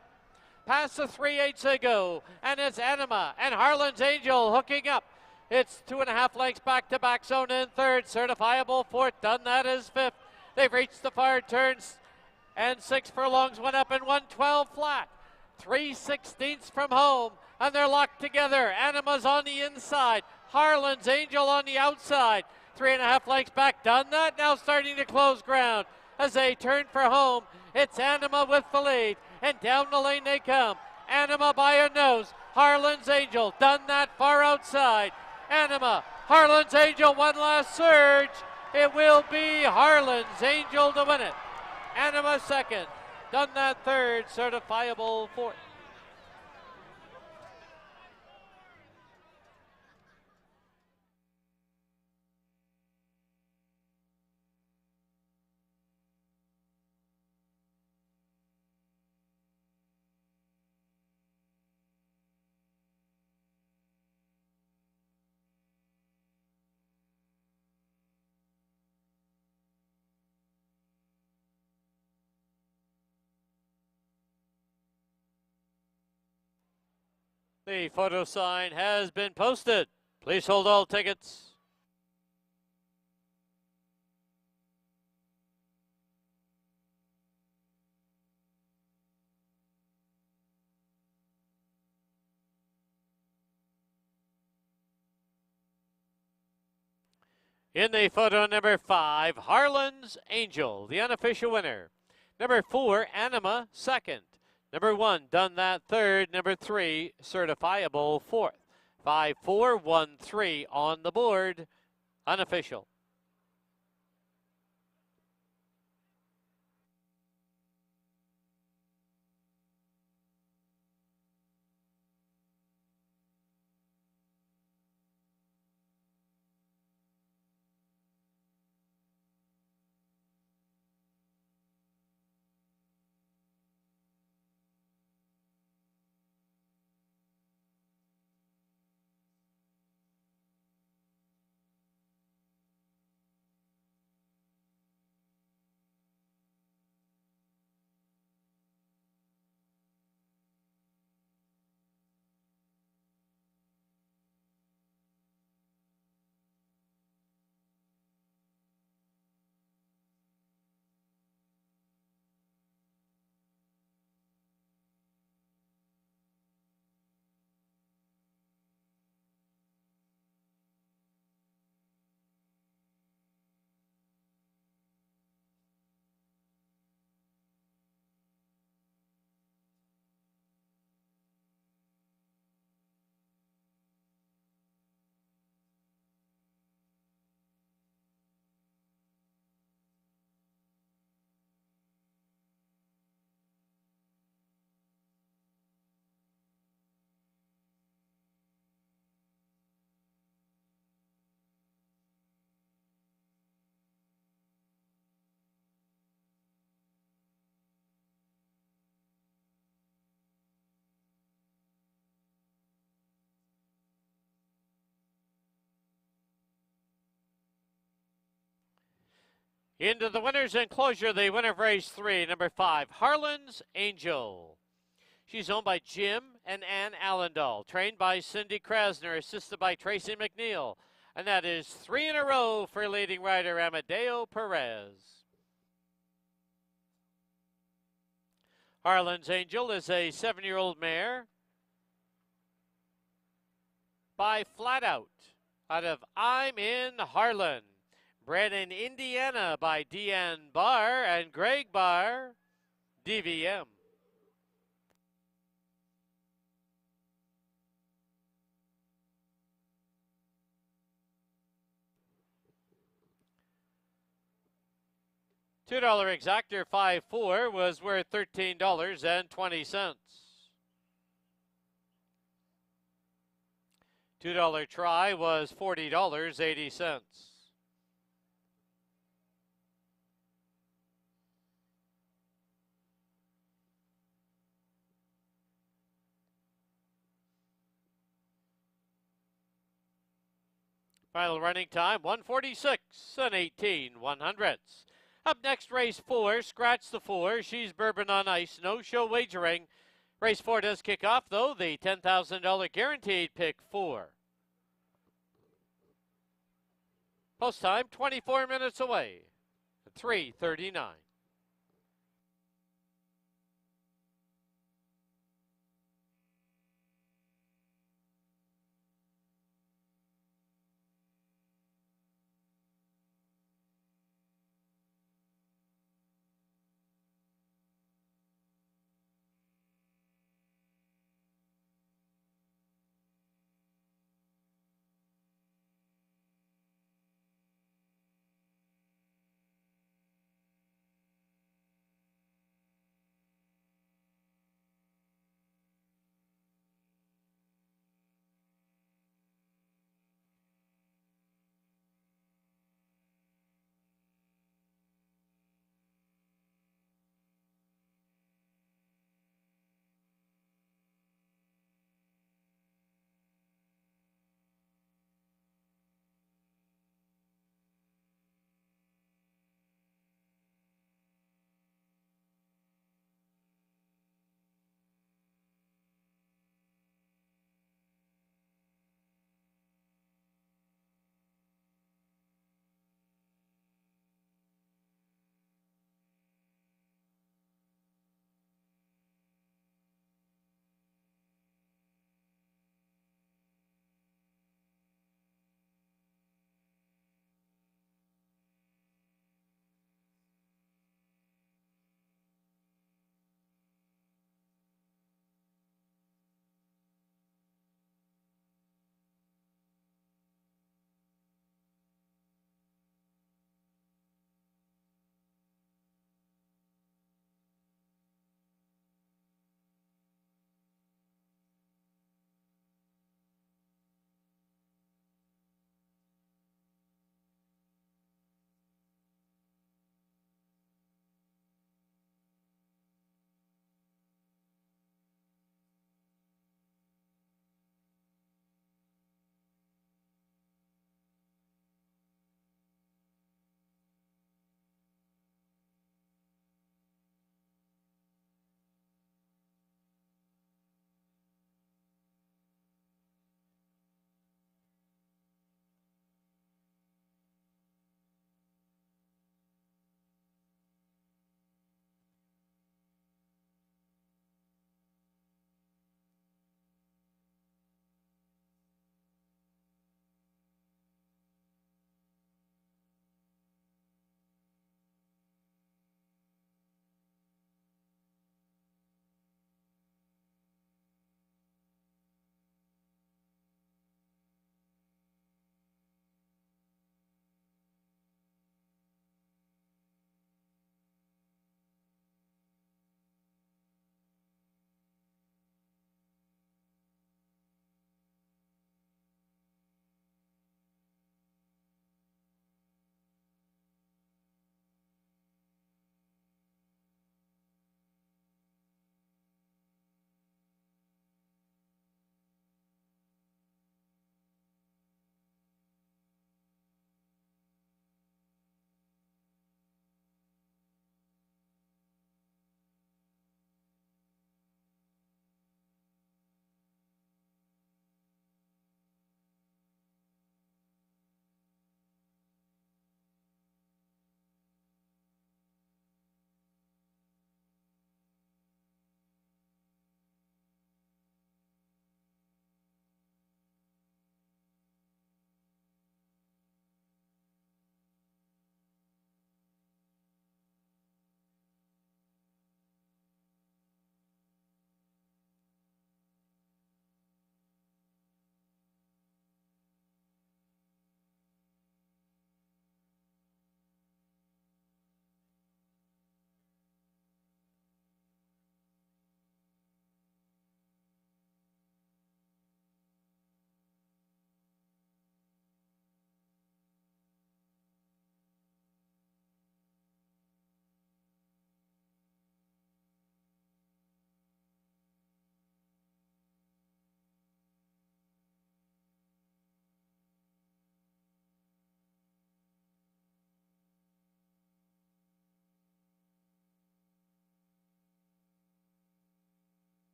Past the 3/8 they go, and it's Anima and Harlan's Angel hooking up. It's 2.5 lengths back to back zone in third, certifiable fourth, done that is fifth. They've reached the far turns, and 6 furlongs went up in 112 flat. 3/16 from home, and they're locked together. Anima's on the inside, Harlan's Angel on the outside. 3.5 lengths back, done that, now starting to close ground. As they turn for home, it's Anima with the lead, and down the lane they come. Anima by a nose, Harlan's Angel, done that far outside. Anima, Harlan's Angel, one last surge. It will be Harlan's Angel to win it. Anima second, done that third, certifiable fourth. The photo sign has been posted. Please hold all tickets. In the photo, number 5, Harlan's Angel, the unofficial winner. Number 4, Anima, second. Number 1, done that third. Number 3, certifiable fourth. 5, 4, 1, 3 on the board, unofficial. Into the winner's enclosure, the winner of race 3, number 5, Harlan's Angel. She's owned by Jim and Ann Allendale, trained by Cindy Krasner, assisted by Tracy McNeil. And that is 3 in a row for leading rider Amadeo Perez. Harlan's Angel is a 7-year-old mare by Flat Out of I'm in Harlan. Bred in Indiana by Deanne Barr and Greg Barr, DVM. $2 exactor 5-4 was worth $13.20. $2 try was $40.80. Final running time 1:46 and 18/100. Up next, race 4, Scratch the 4. She's Bourbon on Ice, no show wagering. Race 4 does kick off, though, the $10,000 guaranteed pick 4. Post time 24 minutes away at 3:39.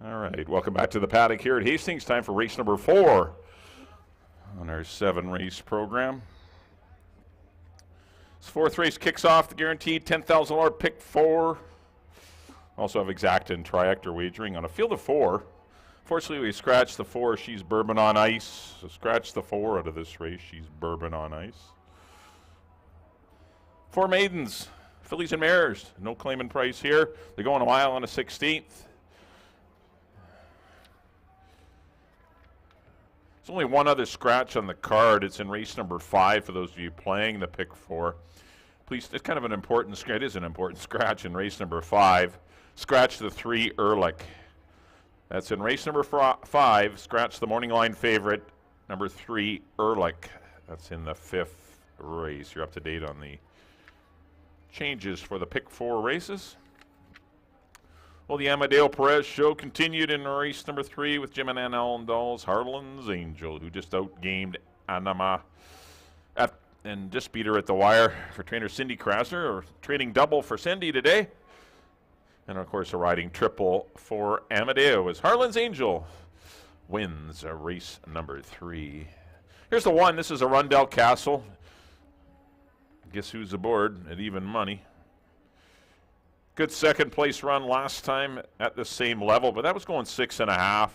All right, welcome back to the paddock here at Hastings. Time for race number 4 on our 7-race program. This 4th race kicks off the guaranteed $10,000 pick 4. Also have exact and triactor wagering on a field of 4. Fortunately, we scratched the 4. She's bourbon on ice. So scratch the 4 out of this race. She's bourbon on ice. 4 maidens, fillies and mares. No claiming price here. They're going a mile on a 16th. There's only one other scratch on the card. It's in race number 5 for those of you playing the pick 4. Please, it's kind of an important scratch. It is an important scratch in race number 5. Scratch the 3 Ehrlich. That's in race number 5. Scratch the morning line favorite, number 3 Ehrlich. That's in the 5th race. You're up to date on the changes for the pick 4 races. Well, the Amadeo Perez show continued in race number 3 with Jim and Ann Allendal's Harlan's Angel, who just outgamed Anama and just beat her at the wire for trainer Cindy Krasner, or trading double for Cindy today. And, of course, a riding triple for Amadeo as Harlan's Angel wins race number 3. Here's the one. This is a Rundell Castle. Guess who's aboard at even money? Good second place run last time at the same level, but that was going 6.5.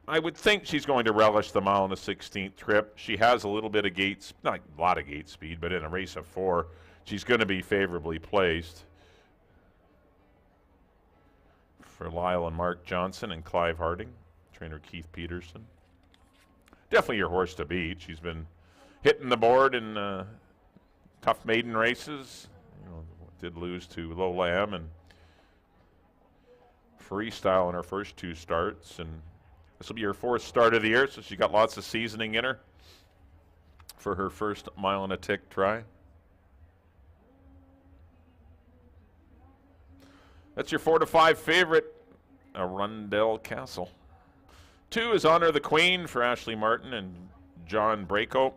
I would think she's going to relish the mile and a 16th trip. She has a little bit of gate, not a lot of gate speed, but in a race of 4, she's going to be favorably placed. For Lyle and Mark Johnson and Clive Harding, trainer Keith Peterson. Definitely your horse to beat. She's been hitting the board in tough maiden races. You know, did lose to Lola M and Freestyle in her first 2 starts, and this will be her 4th start of the year, so she got lots of seasoning in her for her first mile and a tick try. That's your 4 to 5 favorite, a Rundell Castle. 2 is Honor the Queen for Ashley Martin and John Braco.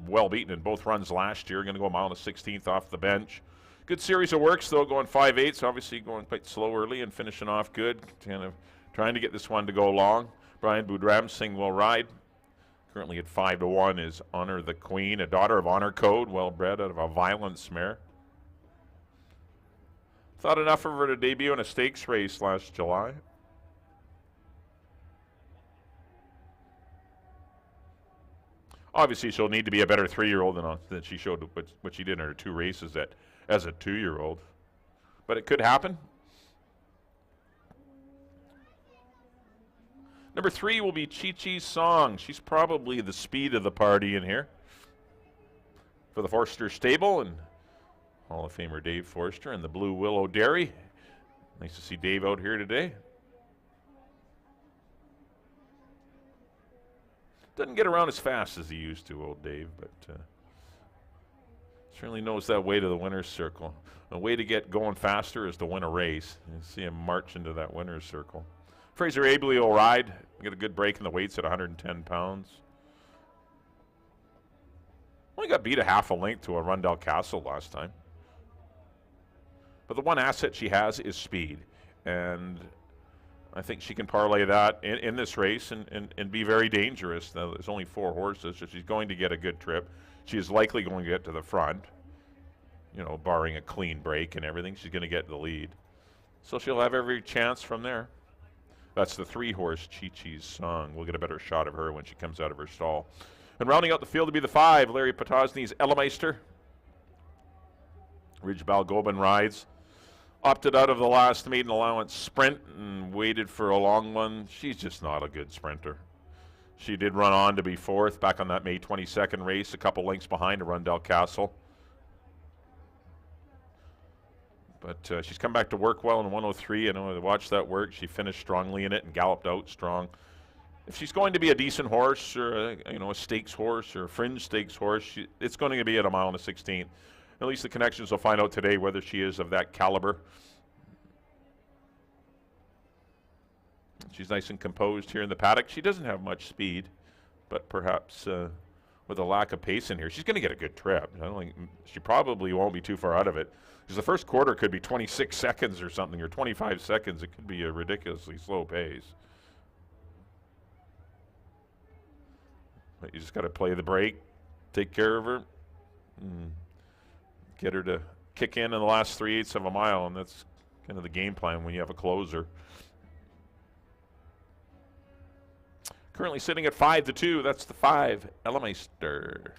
Well beaten in both runs last year. Going to go a mile and a 16th off the bench. Good series of works, though, going 5/8. Obviously going quite slow early and finishing off good. Kind of trying to get this one to go long. Brian Boudram Singh will ride. Currently at 5 to 1 is Honor the Queen, a daughter of Honor Code, well bred out of a Violence mare. Thought enough of her to debut in a stakes race last July. Obviously, she'll need to be a better 3-year-old than she showed what she did in her 2 races as a 2-year-old. But it could happen. Number 3 will be Chi Chi's Song. She's probably the speed of the party in here for the Forster stable, and Hall of Famer Dave Forster and the Blue Willow Dairy. Nice to see Dave out here today. Doesn't get around as fast as he used to, old Dave, but certainly knows that way to the winner's circle. A way to get going faster is to win a race. You see him march into that winner's circle. Fraser Abley will ride. Get a good break in the weights at 110 pounds. Only got beat a half a length to a Rundell Castle last time. But the one asset she has is speed, and I think she can parlay that in this race and be very dangerous. Now, there's only 4 horses, so she's going to get a good trip. She is likely going to get to the front, you know, barring a clean break and everything. She's going to get the lead. So she'll have every chance from there. That's the 3-horse Chi Chi's Song. We'll get a better shot of her when she comes out of her stall. And rounding out the field to be the 5, Larry Potosny's Ellemeister. Ridge Balgobin rides. Opted out of the last maiden allowance sprint and waited for a long one. She's just not a good sprinter. She did run on to be 4th back on that May 22nd race, a couple lengths behind a Rundell Castle. But she's come back to work well in 103. I know I watched that work. She finished strongly in it and galloped out strong. If she's going to be a decent horse or a stakes horse or a fringe stakes horse, it's going to be at a mile and a 16th. At least the connections will find out today whether she is of that caliber. She's nice and composed here in the paddock. She doesn't have much speed, but perhaps with with a lack of pace in here. She's going to get a good trip. I don't think she probably won't be too far out of it. Because the first quarter could be 26 seconds or something, or 25 seconds. It could be a ridiculously slow pace. But you just got to play the break, take care of her, get her to kick in the last 3/8 of a mile, and that's kind of the game plan when you have a closer. Currently sitting at 5-2. That's the 5, Ellemeister.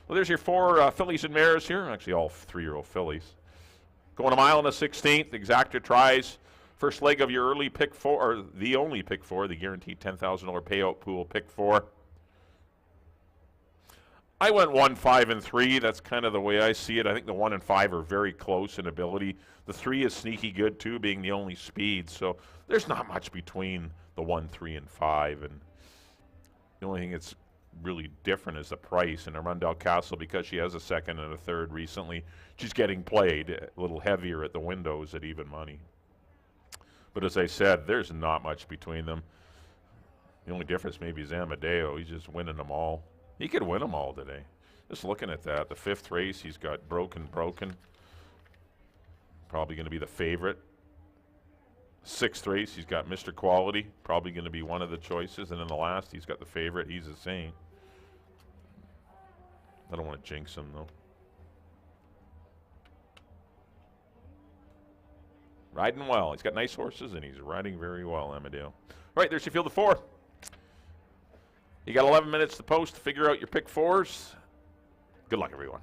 Well, there's your 4 fillies and mares here. Actually, all 3-year-old fillies. Going a mile and a 16th. Exacta tries. First leg of your early pick 4, or the only pick 4, the guaranteed $10,000 payout pool pick 4. I went 1, 5, and 3. That's kind of the way I see it. I think the 1 and 5 are very close in ability. The 3 is sneaky good, too, being the only speed. So there's not much between the 1, 3, and 5. And the only thing that's really different is the price. And Arundel Castle, because she has a 2nd and a 3rd recently, she's getting played a little heavier at the windows at even money. But as I said, there's not much between them. The only difference maybe is Amadeo. He's just winning them all. He could win them all today. Just looking at that, the 5th race, he's got broken. Probably going to be the favorite. 6th race, he's got Mr. Quality. Probably going to be one of the choices. And in the last, he's got the favorite. He's a Saint. I don't want to jinx him, though. Riding well. He's got nice horses, and he's riding very well, Amadeo. All right, there's your field of 4. You got 11 minutes to post to figure out your pick 4s. Good luck, everyone.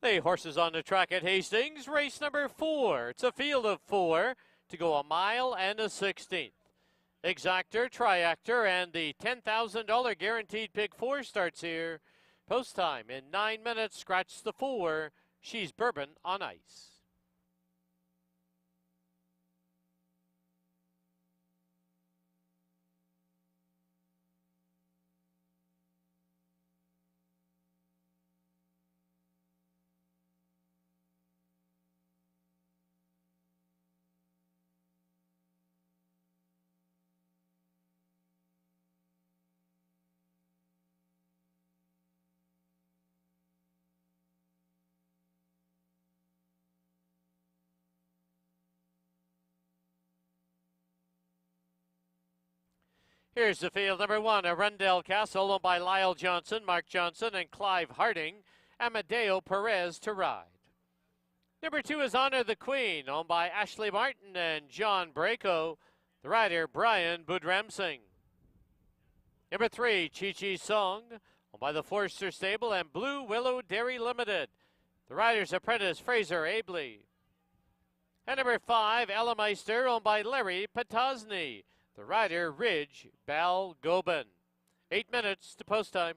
The horses on the track at Hastings, race number 4. It's a field of 4 to go a mile and a 16th. Exactor, Triactor, and the $10,000 guaranteed pick 4 starts here. Post time in 9 minutes. Scratch the 4. She's Bourbon on ice. Here's the field. Number 1, Arundel Castle, owned by Lyle Johnson, Mark Johnson, and Clive Harding. Amadeo Perez to ride. Number 2 is Honor the Queen, owned by Ashley Martin and John Braco. The rider, Brian Budramsing. Number 3, Chi Chi Song, owned by the Forster Stable and Blue Willow Dairy Limited. The rider's apprentice, Fraser Abley. And number 5, Ellemeister, owned by Larry Potosny. The rider, Ridge Balgobin. 8 minutes to post time.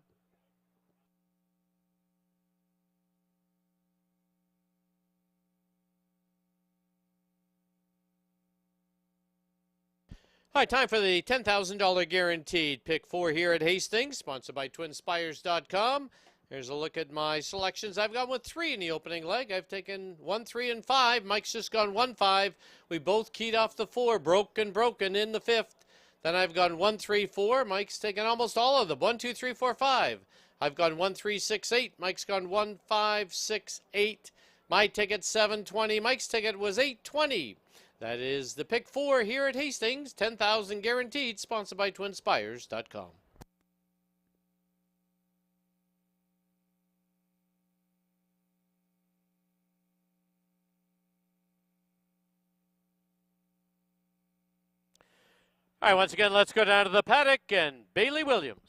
Hi, time for the $10,000 guaranteed pick four here at Hastings, sponsored by TwinSpires.com. Here's a look at my selections. I've gone with 3 in the opening leg. I've taken 1, 3, and 5. Mike's just gone 1, 5. We both keyed off the 4, broken in the 5th. Then I've gone 1, 3, 4. Mike's taken almost all of them. 1, 2, 3, 4, 5. I've gone 1, 3, 6, 8. Mike's gone 1, 5, 6, 8. My ticket 720. Mike's ticket was 820. That is the pick four here at Hastings, 10,000 guaranteed, sponsored by TwinSpires.com. All right, once again, let's go down to the paddock and Bailey Williams.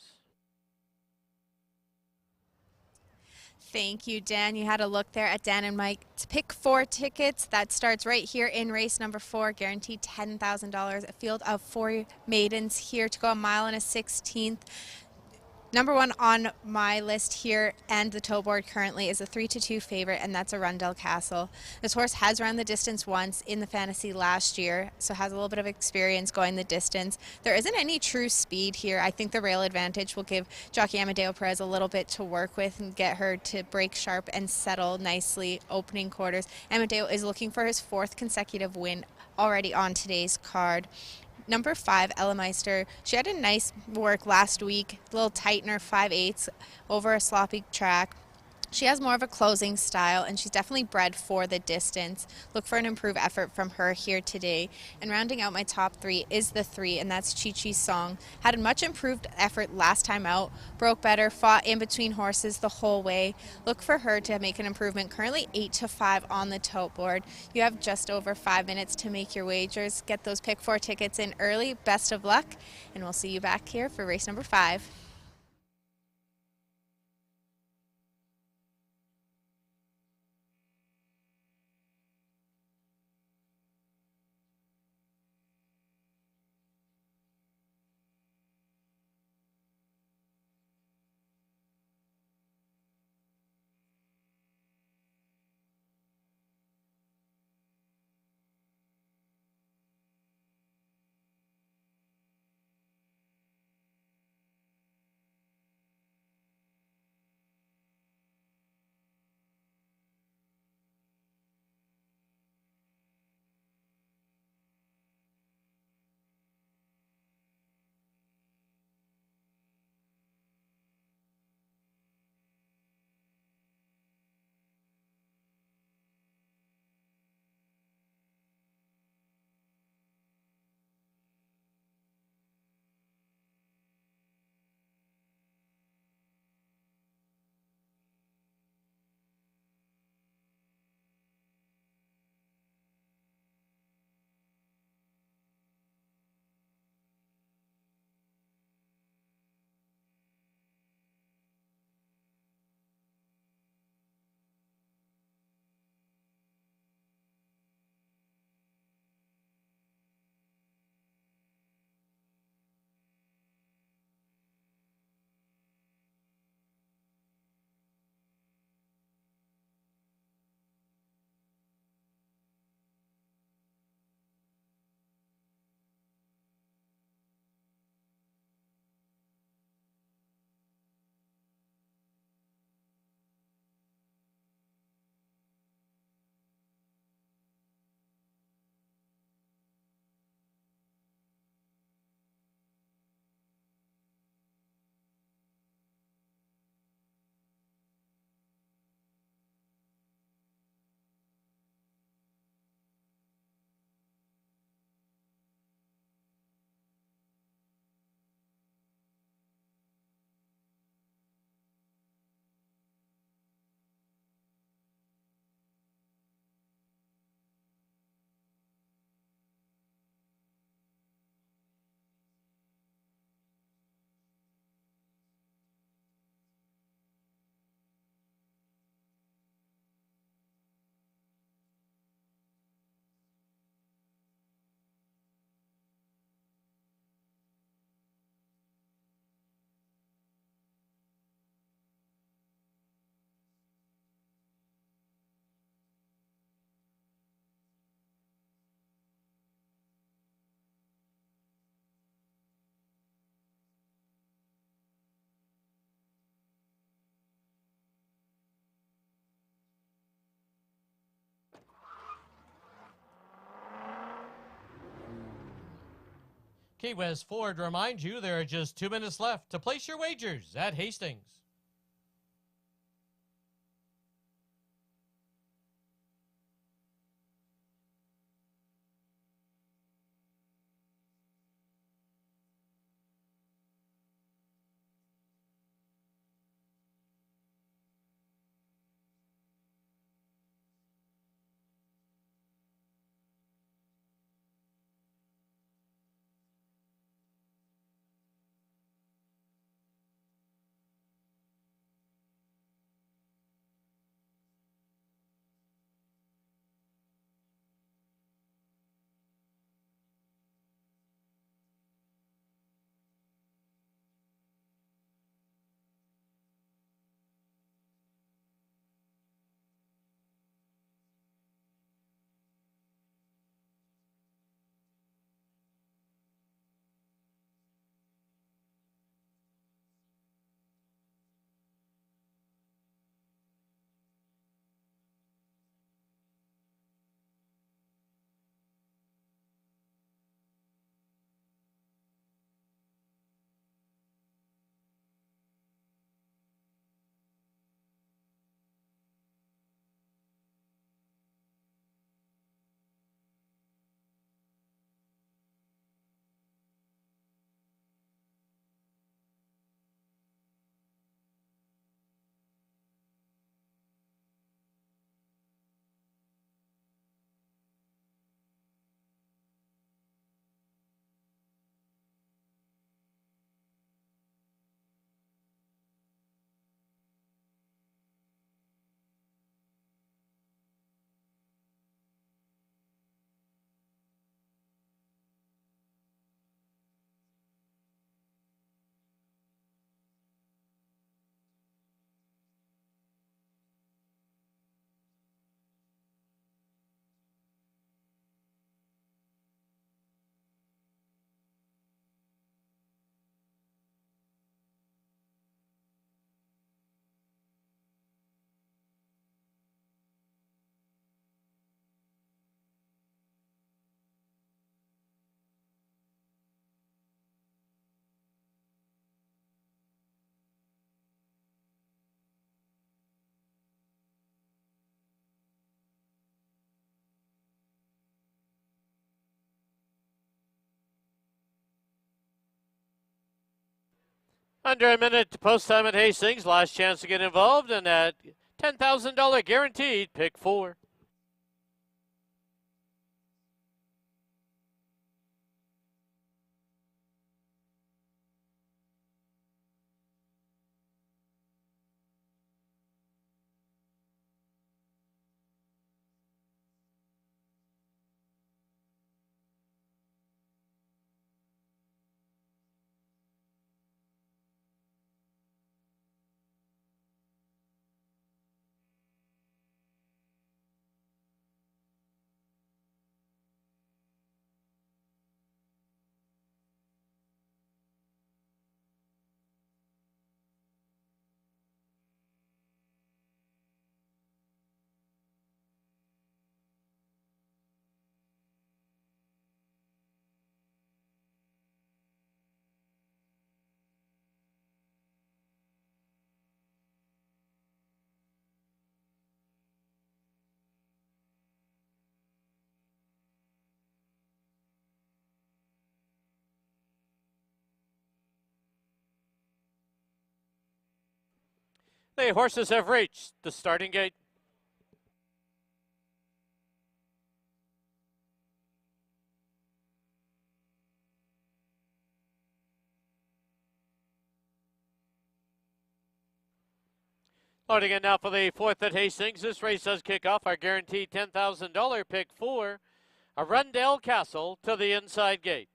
Thank you, Dan. You had a look there at Dan and Mike to pick 4 tickets. That starts right here in race number 4, guaranteed $10,000. A field of 4 maidens here to go a mile and a 16th. Number 1 on my list here and the toe board currently is a 3-2 favorite, and that's Arundel Castle. This horse has run the distance once in the Fantasy last year, so has a little bit of experience going the distance. There isn't any true speed here. I think the rail advantage will give jockey Amadeo Perez a little bit to work with and get her to break sharp and settle nicely opening quarters. Amadeo is looking for his 4th consecutive win already on today's card. Number 5, Ella Meister. She had a nice work last week, a little tightener, 5/8 over a sloppy track. She has more of a closing style, and she's definitely bred for the distance. Look for an improved effort from her here today. And rounding out my top 3 is the 3, and that's Chi Chi's Song. Had a much improved effort last time out, broke better, fought in between horses the whole way. Look for her to make an improvement. Currently 8-5 on the tote board. You have just over 5 minutes to make your wagers. Get those pick 4 tickets in early. Best of luck, and we'll see you back here for race number 5. Key West Ford reminds you there are just 2 minutes left to place your wagers at Hastings. Under a minute to post time at Hastings. Last chance to get involved in that $10,000 guaranteed pick 4. The horses have reached the starting gate. Loading in now for the 4th at Hastings. This race does kick off our guaranteed $10,000 pick 4. Arundel Castle to the inside gate.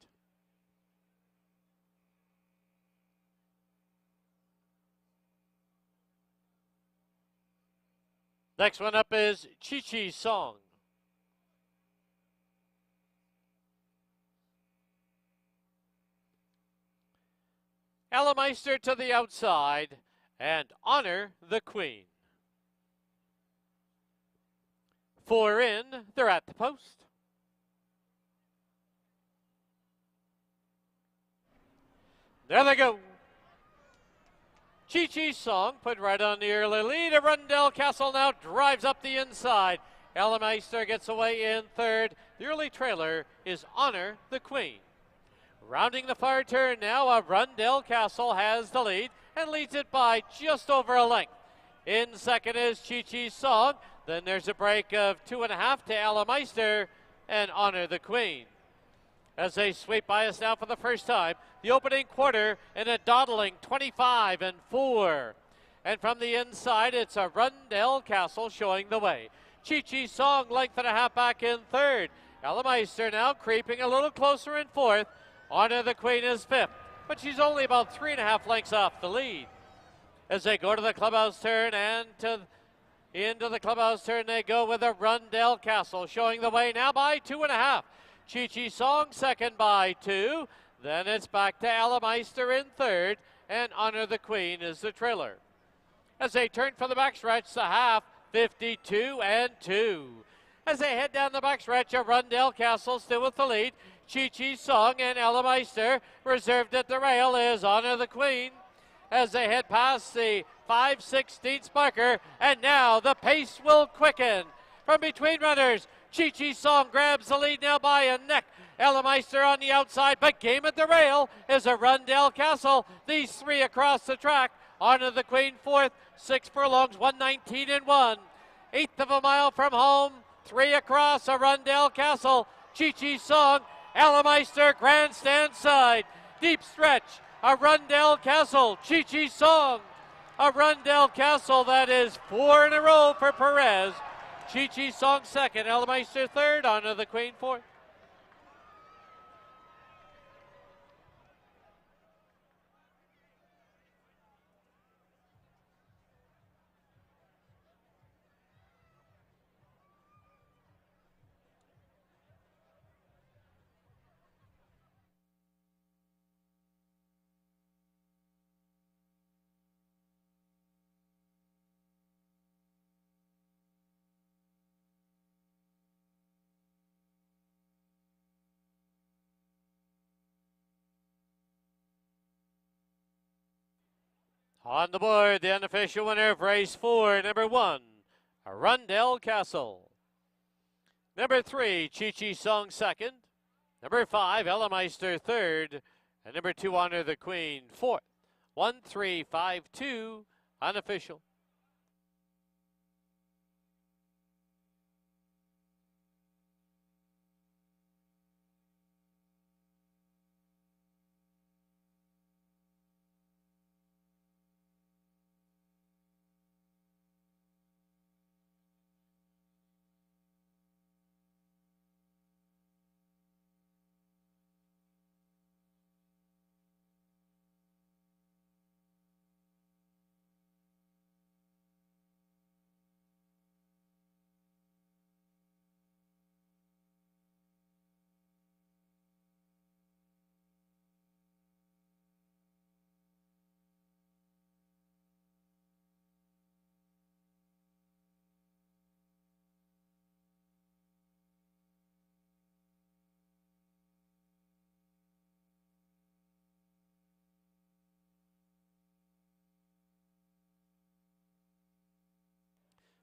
Next one up is Chi Chi Song. Alameister to the outside, and Honor the Queen. 4 in, they're at the post. There they go. Chi-Chi's Song put right on the early lead. Arundel Castle now drives up the inside. Ellemeister gets away in third. The early trailer is Honor the Queen. Rounding the far turn now, Arundel Castle has the lead and leads it by just over a length. In second is Chi-Chi's Song. Then there's a break of 2.5 to Ellemeister and Honor the Queen. As they sweep by us now for the first time, the opening quarter in a dawdling 25-4. And from the inside, it's Arundel Castle showing the way. Chi-Chi's Song, length and a half back in third. Ellemeister now creeping a little closer in fourth. Honor the Queen is fifth, but she's only about 3.5 lengths off the lead. As they go to the clubhouse turn and into the clubhouse turn they go with Arundel Castle showing the way now by 2.5. Chi-Chi's Song second by 2. Then it's back to Ellemeister in third, and Honor the Queen is the trailer. As they turn for the backstretch, the half, 52-2. As they head down the backstretch, Arundel Castle still with the lead. Chi-Chi's Song and Ellemeister. Reserved at the rail is Honor the Queen. As they head past the 5/16 marker, and now the pace will quicken. From between runners, Chi-Chi's Song grabs the lead now by a neck. Ellemeister on the outside, but game at the rail is Arundel Castle. These three across the track. Honor the Queen fourth, 6 furlongs, 1:19-1. Eighth of a mile from home, 3 across Arundel Castle. Chi-Chi's Song, Ellemeister grandstand side. Deep stretch, Arundel Castle, Chi-Chi's Song. Arundel Castle, that is 4 in a row for Perez. Chi-Chi's Song second, Ellemeister third, Honor the Queen fourth. On the board, the unofficial winner of race 4, number 1, Arundel Castle. Number 3, Chi-Chi's Song second. Number 5, Ellemeister third. And number 2, Honor the Queen fourth. 1-3-5-2, unofficial.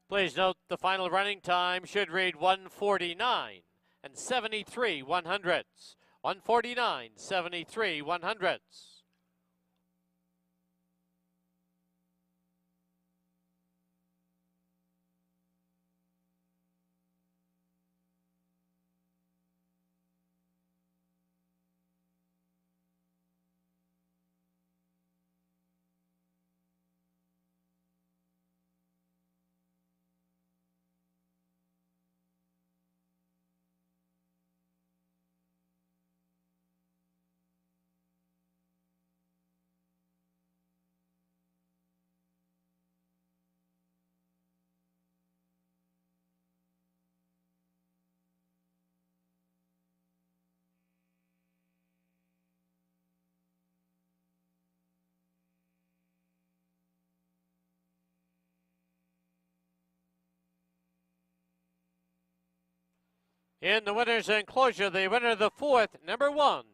Please note the final running time should read 1:49 and 73/100ths. 1:49, 73/100ths. In the winner's enclosure, the winner of the fourth, number 1,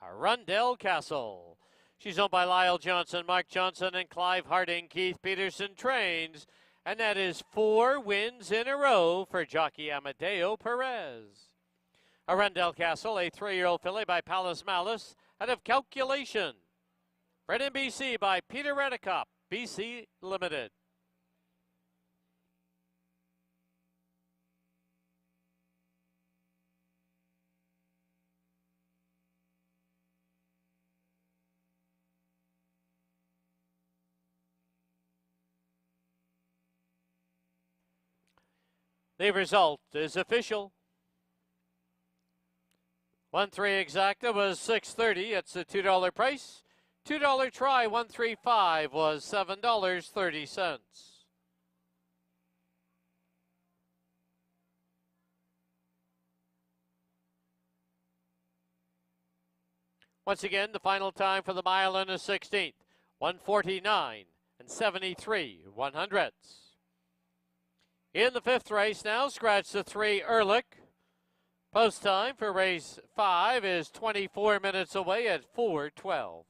Arundel Castle. She's owned by Lyle Johnson, Mark Johnson, and Clive Harding. Keith Peterson trains. And that is 4 wins in a row for jockey Amadeo Perez. Arundel Castle, a 3-year-old filly by Palace Malice, out of Calculation. Bred in BC by Peter Redicop, BC Limited. The result is official. 1-3 exacta was $6.30. It's a $2 price. $2 try 135 was $7.30. Once again, the final time for the mile and a 16th. 149 and 73/100ths. In the 5th race now, scratch the 3 Ehrlich. Post time for race 5 is 24 minutes away at 4:12.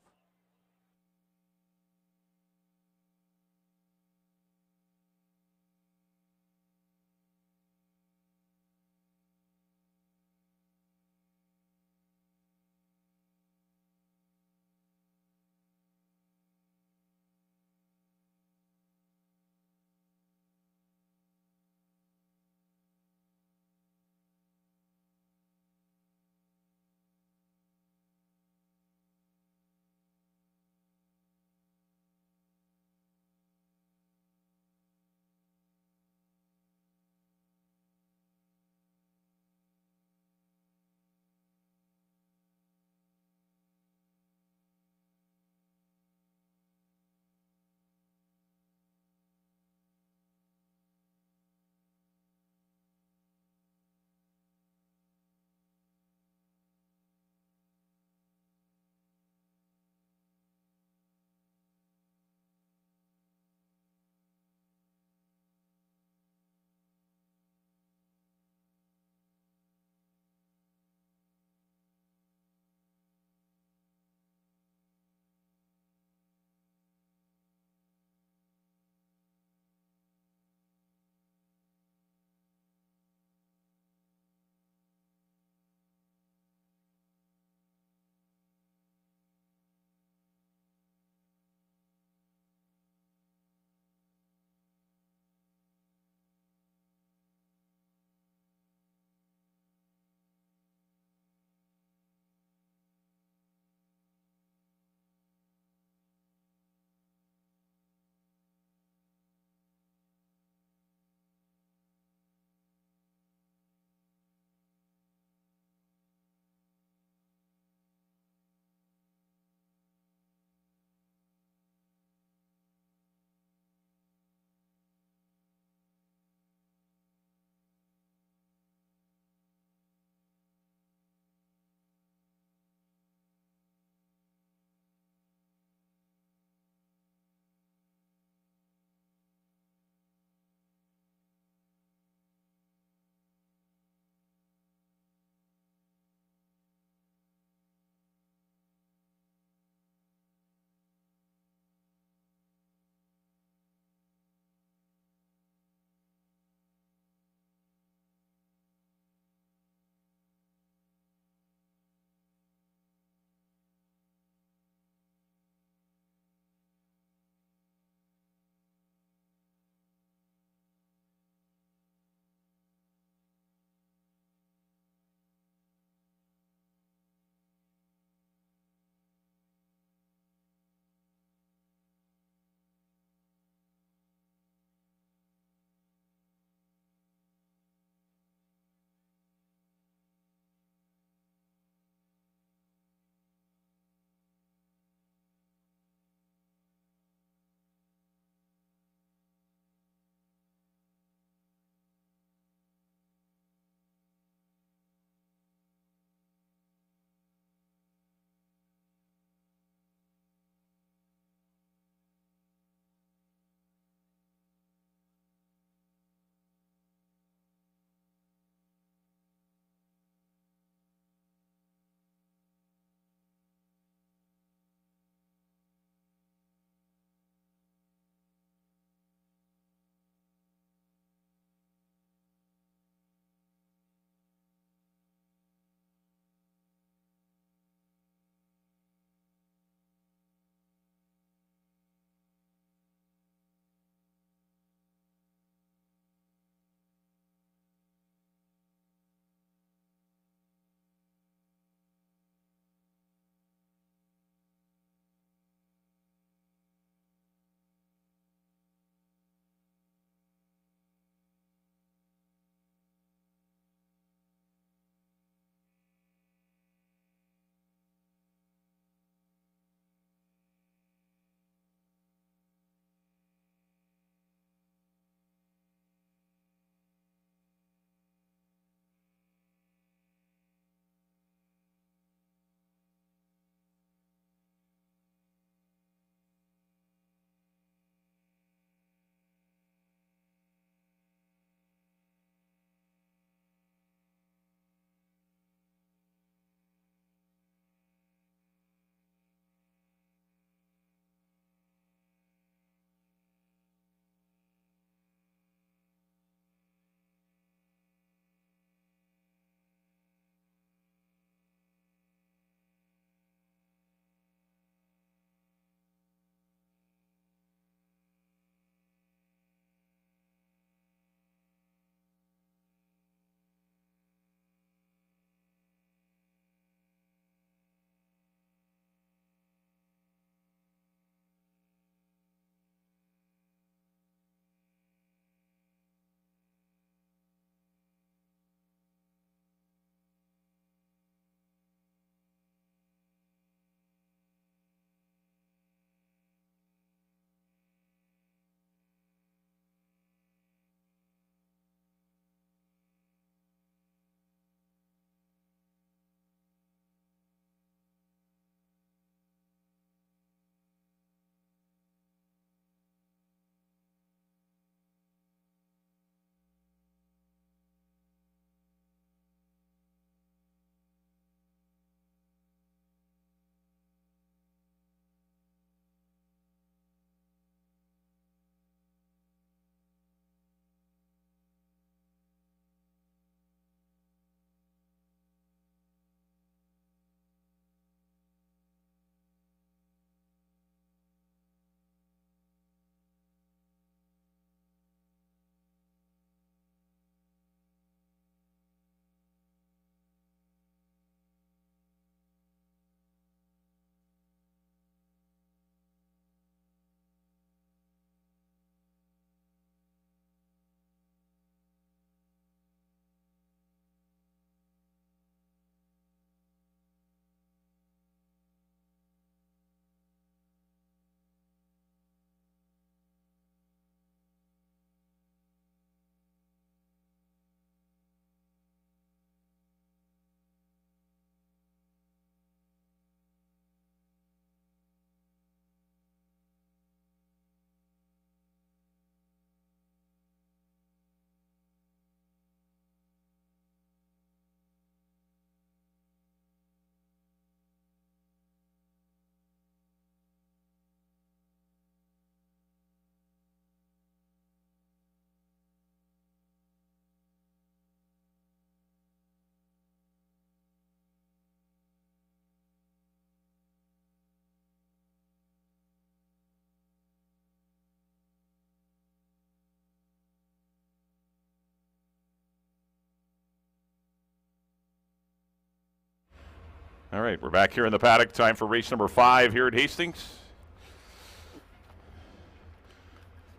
All right, we're back here in the paddock. Time for race number 5 here at Hastings.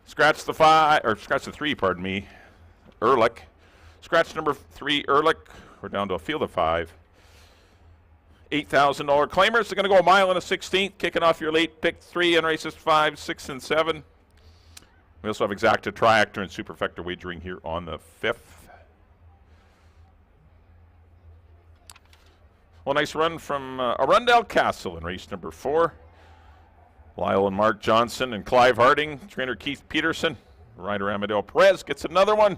Scratch the 3, pardon me. Ehrlich. Scratch number 3, Ehrlich. We're down to a field of 5. $8,000 claimers. They're going to go a mile and a 16th, kicking off your late pick 3 in races 5, 6, and 7. We also have exacta triactor and superfecta wagering here on the 5th. Well, nice run from Arundel Castle in race number 4. Lyle and Mark Johnson and Clive Harding. Trainer Keith Peterson. Rider Amadeo Perez gets another one.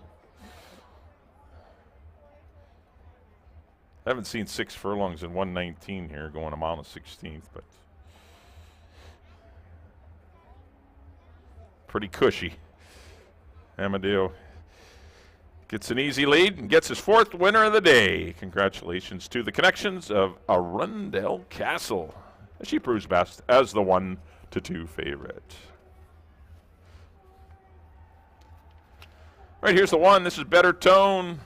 I haven't seen 6 furlongs in 119 here, going a mile and 16th, but pretty cushy. Amadeo gets an easy lead and gets his 4th winner of the day. Congratulations to the connections of Arundel Castle. She proves best as the 1-2 favorite. Right, here's the 1. This is Better Tone.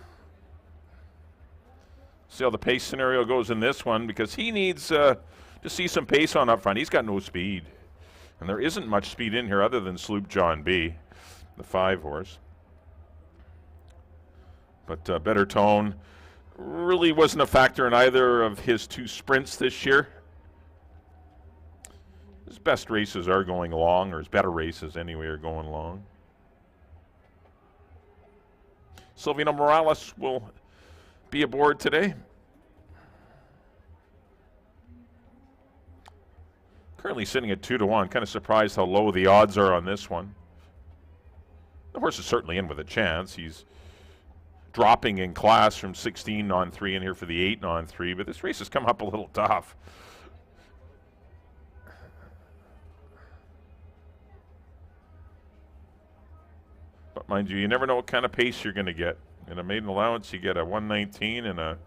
See how the pace scenario goes in this one, because he needs to see some pace on up front. He's got no speed. And there isn't much speed in here other than Sloop John B, the 5 horse. But Better Tone really wasn't a factor in either of his 2 sprints this year. His best races are going long, or his better races anyway are going long. Silvino Morales will be aboard today. Currently sitting at 2-1. Kind of surprised how low the odds are on this one. The horse is certainly in with a chance. He's dropping in class from 16 on 3 in here for the 8 on 3, but this race has come up a little tough. But mind you, you never know what kind of pace you're going to get. In a maiden allowance, you get a 119, and a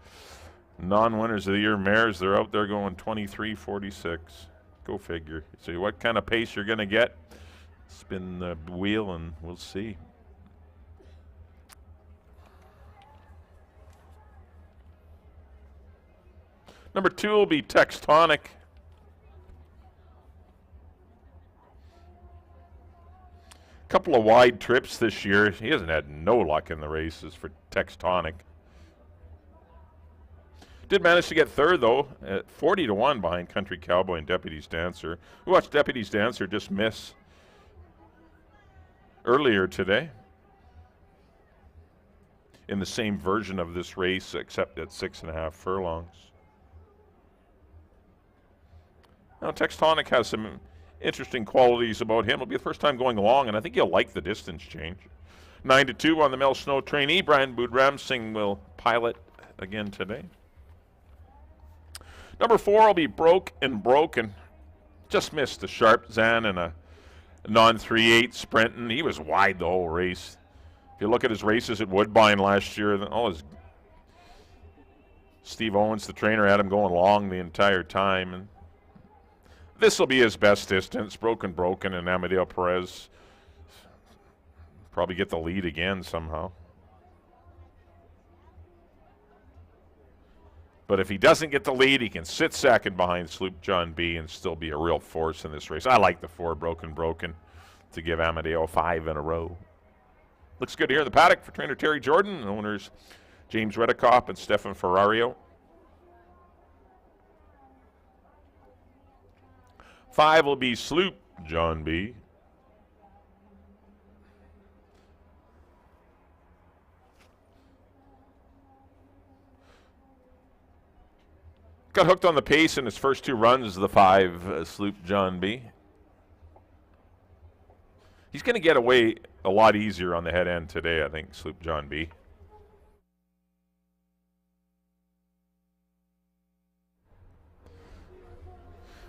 non-winners of the year mares, they're out there going 23.46. Go figure. See what kind of pace you're going to get. Spin the wheel, and we'll see. Number 2 will be Textonic. Couple of wide trips this year. He hasn't had no luck in the races for Textonic. Did manage to get 3rd, though, at 40-1 behind Country Cowboy and Deputy's Dancer. We watched Deputy's Dancer just miss earlier today in the same version of this race, except at 6.5 furlongs. Now, Textonic has some interesting qualities about him. It'll be the first time going long, and I think you'll like the distance change. 9-2 on the Mel Snow trainee. Brian Boudram Singh will pilot again today. Number 4 will be Broke and Broken. Just missed the sharp Zan and a non-3-8 sprint, and he was wide the whole race. If you look at his races at Woodbine last year, Steve Owens, the trainer, had him going long the entire time. And this will be his best distance. Broken, and Amadeo Perez probably get the lead again somehow. But if he doesn't get the lead, he can sit second behind Sloop John B and still be a real force in this race. I like the 4 Broken to give Amadeo 5 in a row. Looks good here in the paddock for trainer Terry Jordan, owners James Redekop and Stefan Ferrario. 5 will be Sloop John B. Got hooked on the pace in his first 2 runs, the 5 Sloop John B. He's going to get away a lot easier on the head end today, I think, Sloop John B.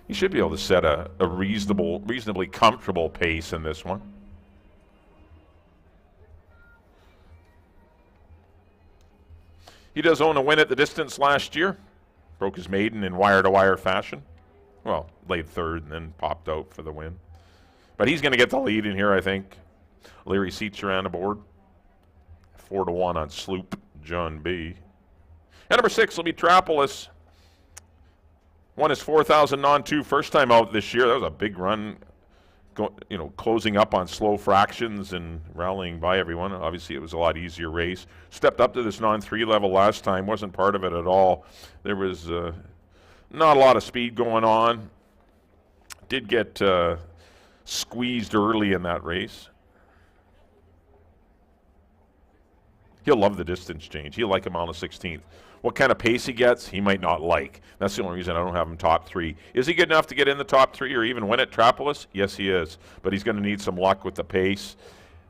He should be able to set a reasonably comfortable pace in this one. He does own a win at the distance last year. Broke his maiden in wire-to-wire fashion. Well, laid 3rd and then popped out for the win. But he's going to get the lead in here, I think. Larry Seacheran aboard. 4-1 on Sloop John B. And number 6 will be Trapolis. Won his 4,000 non-2 first time out this year. That was a big run, closing up on slow fractions and rallying by everyone. Obviously, it was a lot easier race. Stepped up to this non-3 level last time. Wasn't part of it at all. There was not a lot of speed going on. Did get squeezed early in that race. He'll love the distance change. He'll like him on the 16th. What kind of pace he gets, he might not like. That's the only reason I don't have him top 3. Is he good enough to get in the top 3 or even win at Trapolis? Yes, he is. But he's going to need some luck with the pace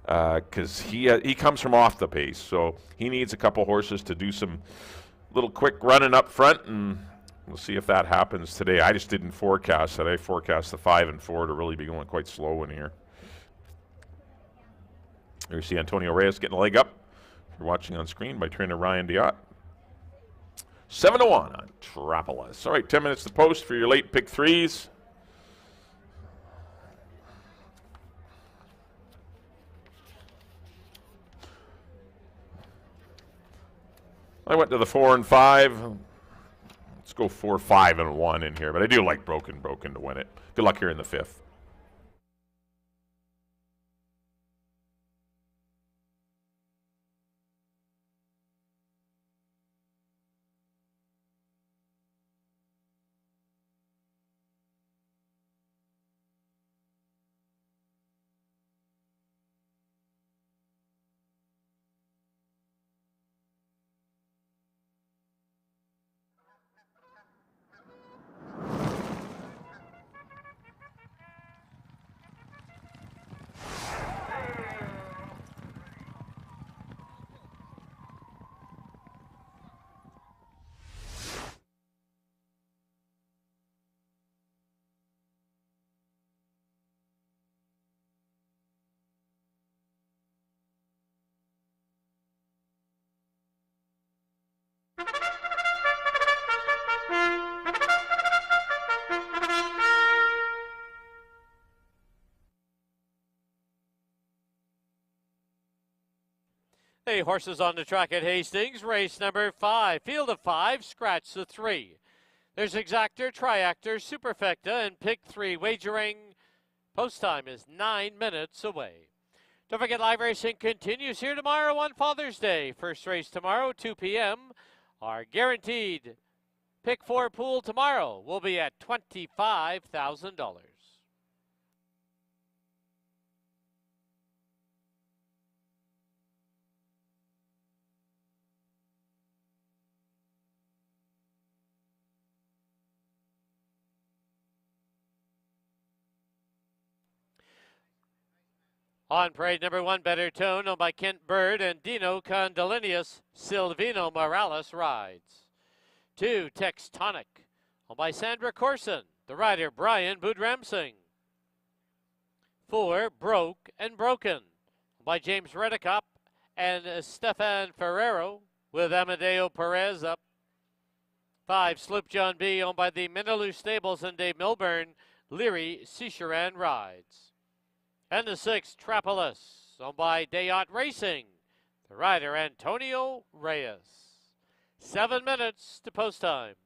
because he comes from off the pace. So he needs a couple horses to do some little quick running up front, and we'll see if that happens today. I just didn't forecast it. I forecast the 5 and 4 to really be going quite slow in here. There you see Antonio Reyes getting a leg up. You're watching on screen by trainer Ryan Diott. 7-1 on Trapolis. All right, 10 minutes to post for your late pick 3s. I went to the 4 and 5. Let's go 4, 5, and 1 in here, but I do like Broken to win it. Good luck here in the 5th. Hey, horses on the track at Hastings. Race number 5. Field of 5. Scratch the 3. There's Exactor, Triactor, Superfecta, and Pick 3. Wagering post time is 9 minutes away. Don't forget, live racing continues here tomorrow on Father's Day. First race tomorrow, 2 p.m. Our guaranteed Pick 4 pool tomorrow will be at $25,000. On parade number 1, Better Tone, owned by Kent Bird and Dino Condolinius. Silvino Morales rides. 2, Textonic, owned by Sandra Corson. The rider, Brian Budramsing. 4, Broke and Broken, owned by James Redicop and Stefan Ferrero, with Amadeo Perez up. 5, Sloop John B., owned by the Minaloo Stables and Dave Milburn. Leary Cicheran rides. And the 6, Trapolis, owned by Diott Racing. The rider, Antonio Reyes. 7 minutes to post time.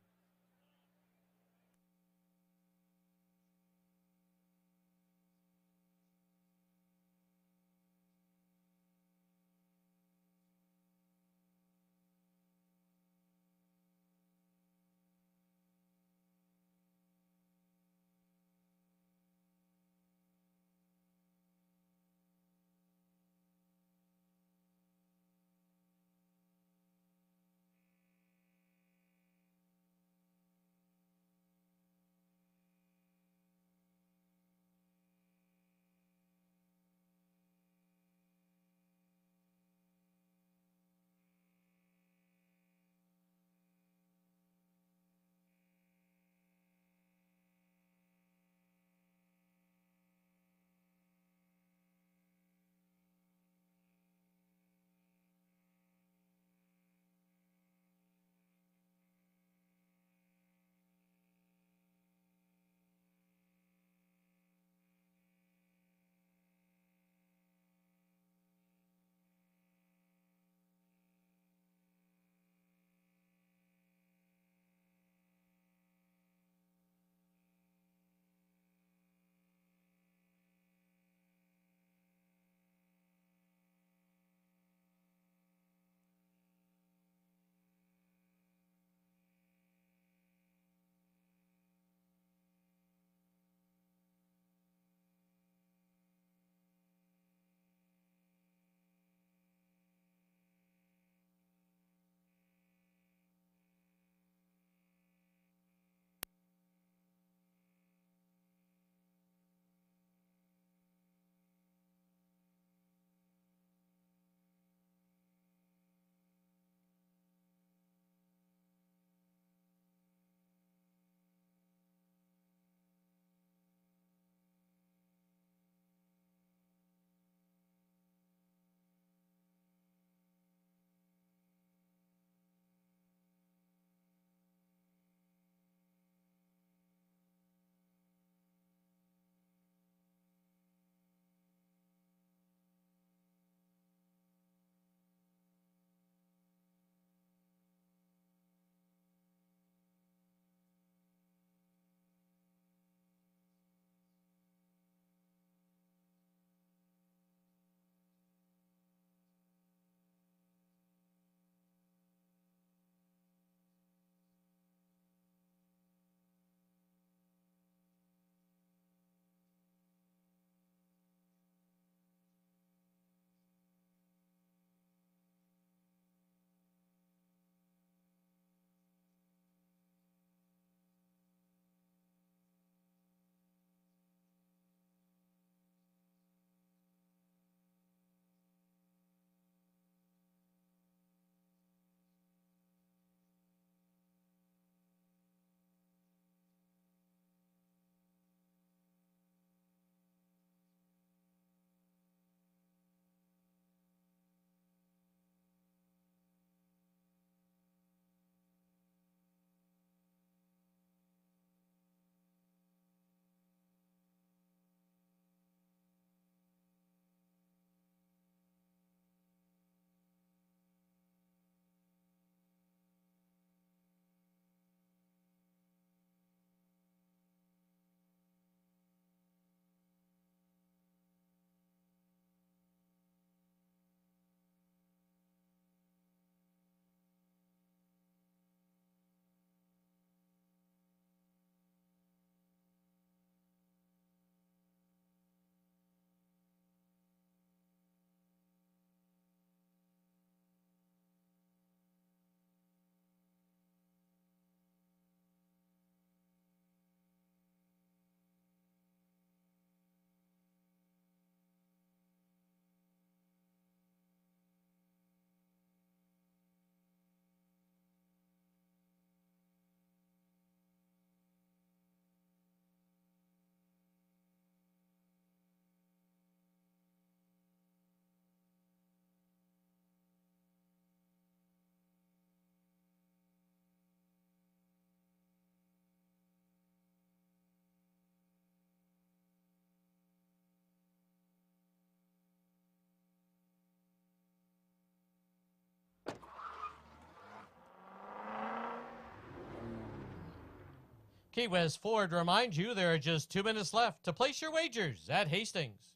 Key West Ford reminds you there are just 2 minutes left to place your wagers at Hastings.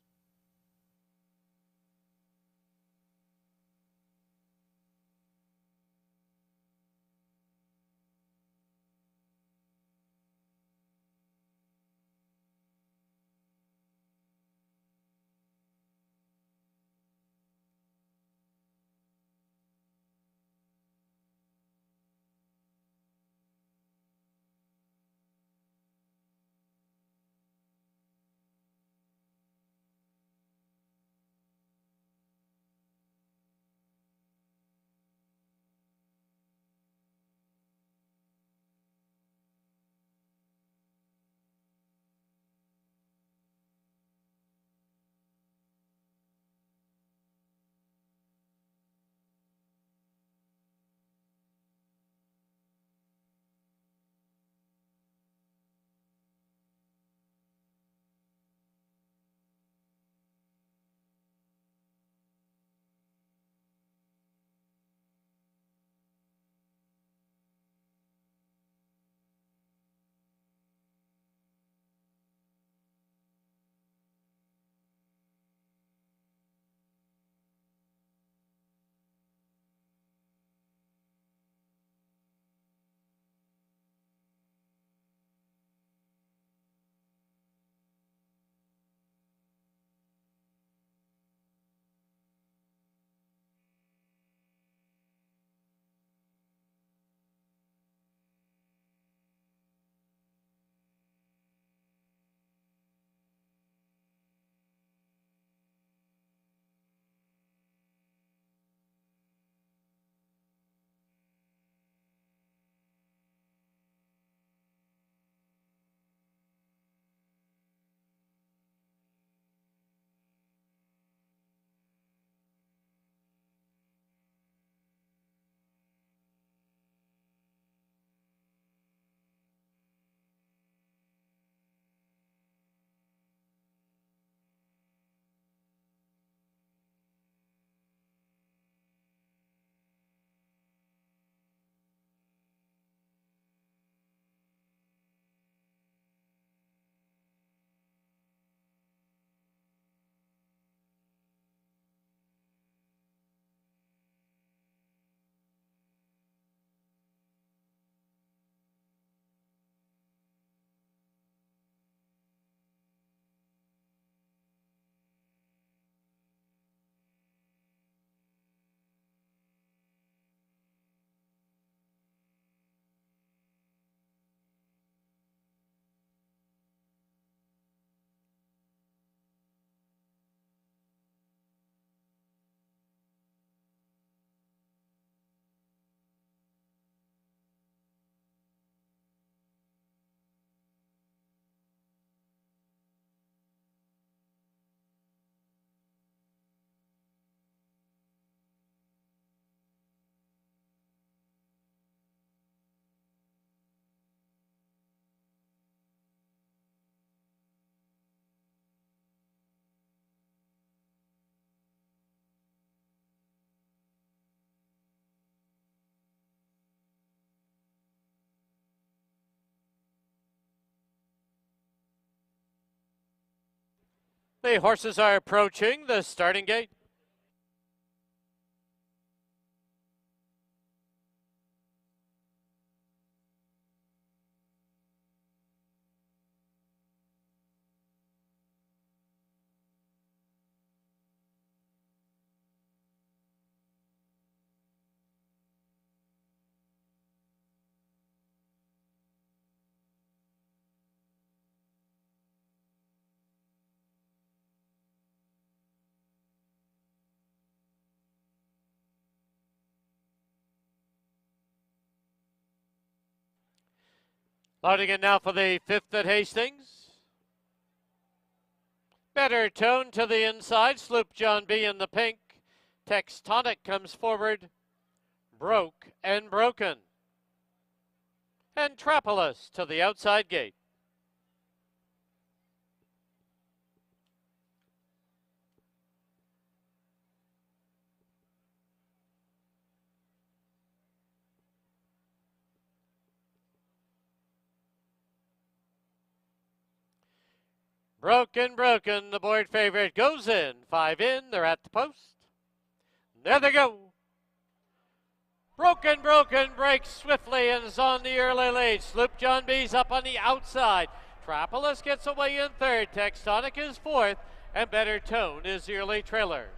The horses are approaching the starting gate. Loading it now for the 5th at Hastings. Better tone to the inside. Sloop John B in the pink. Textonic comes forward. Broke and Broken. And Trapolis to the outside gate. Broken, Broken, the board favorite, goes in. 5 in, they're at the post. There they go. Broken, Broken breaks swiftly and is on the early lead. Sloop John B's up on the outside. Trapolis gets away in third. Tectonic is fourth. And Better Tone is the early trailer.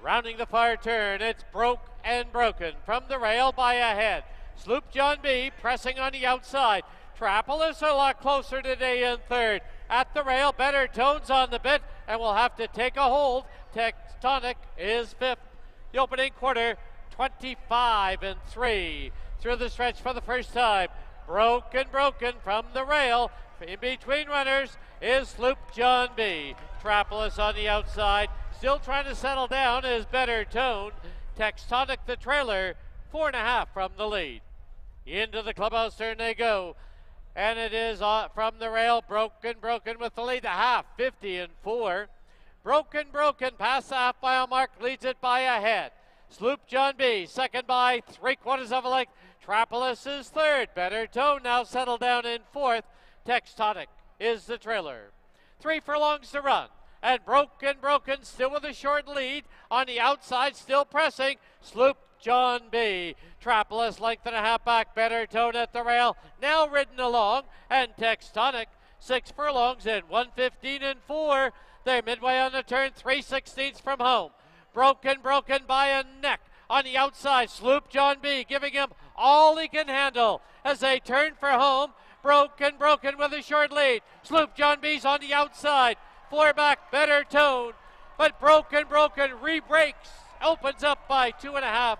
Rounding the far turn, it's Broke and Broken from the rail by a head. Sloop John B pressing on the outside. Trapolis a lot closer today in third. At the rail, Better Tone's on the bit and will have to take a hold. Tectonic is fifth. The opening quarter, 25 and 3. Through the stretch for the first time. Broken, Broken from the rail. In between runners is Sloop John B. Trapolis on the outside. Still trying to settle down is Better Tone. Tectonic the trailer, 4.5 from the lead. Into the clubhouse turn they go. And it is from the rail, Broken, Broken with the lead, the half, 50 and 4. Broken, Broken past the half mile mark, leads it by a head. Sloop John B, second by 3/4 of a length. Trapolis is third. Better Tone now settled down in fourth. Tectonic is the trailer. 3 furlongs to run. And Broken, Broken still with a short lead. On the outside, still pressing. Sloop John B. Trapolis length and a half back. Better Tone at the rail. Now ridden along. And Tectonic 6 furlongs in 1:15 and 4. They're midway on the turn, 3/16 from home. Broken, Broken by a neck. On the outside, Sloop John B giving him all he can handle as they turn for home. Broken, Broken with a short lead. Sloop John B's on the outside. 4 back, Better Tone. But Broken, Broken re-breaks. Opens up by 2.5.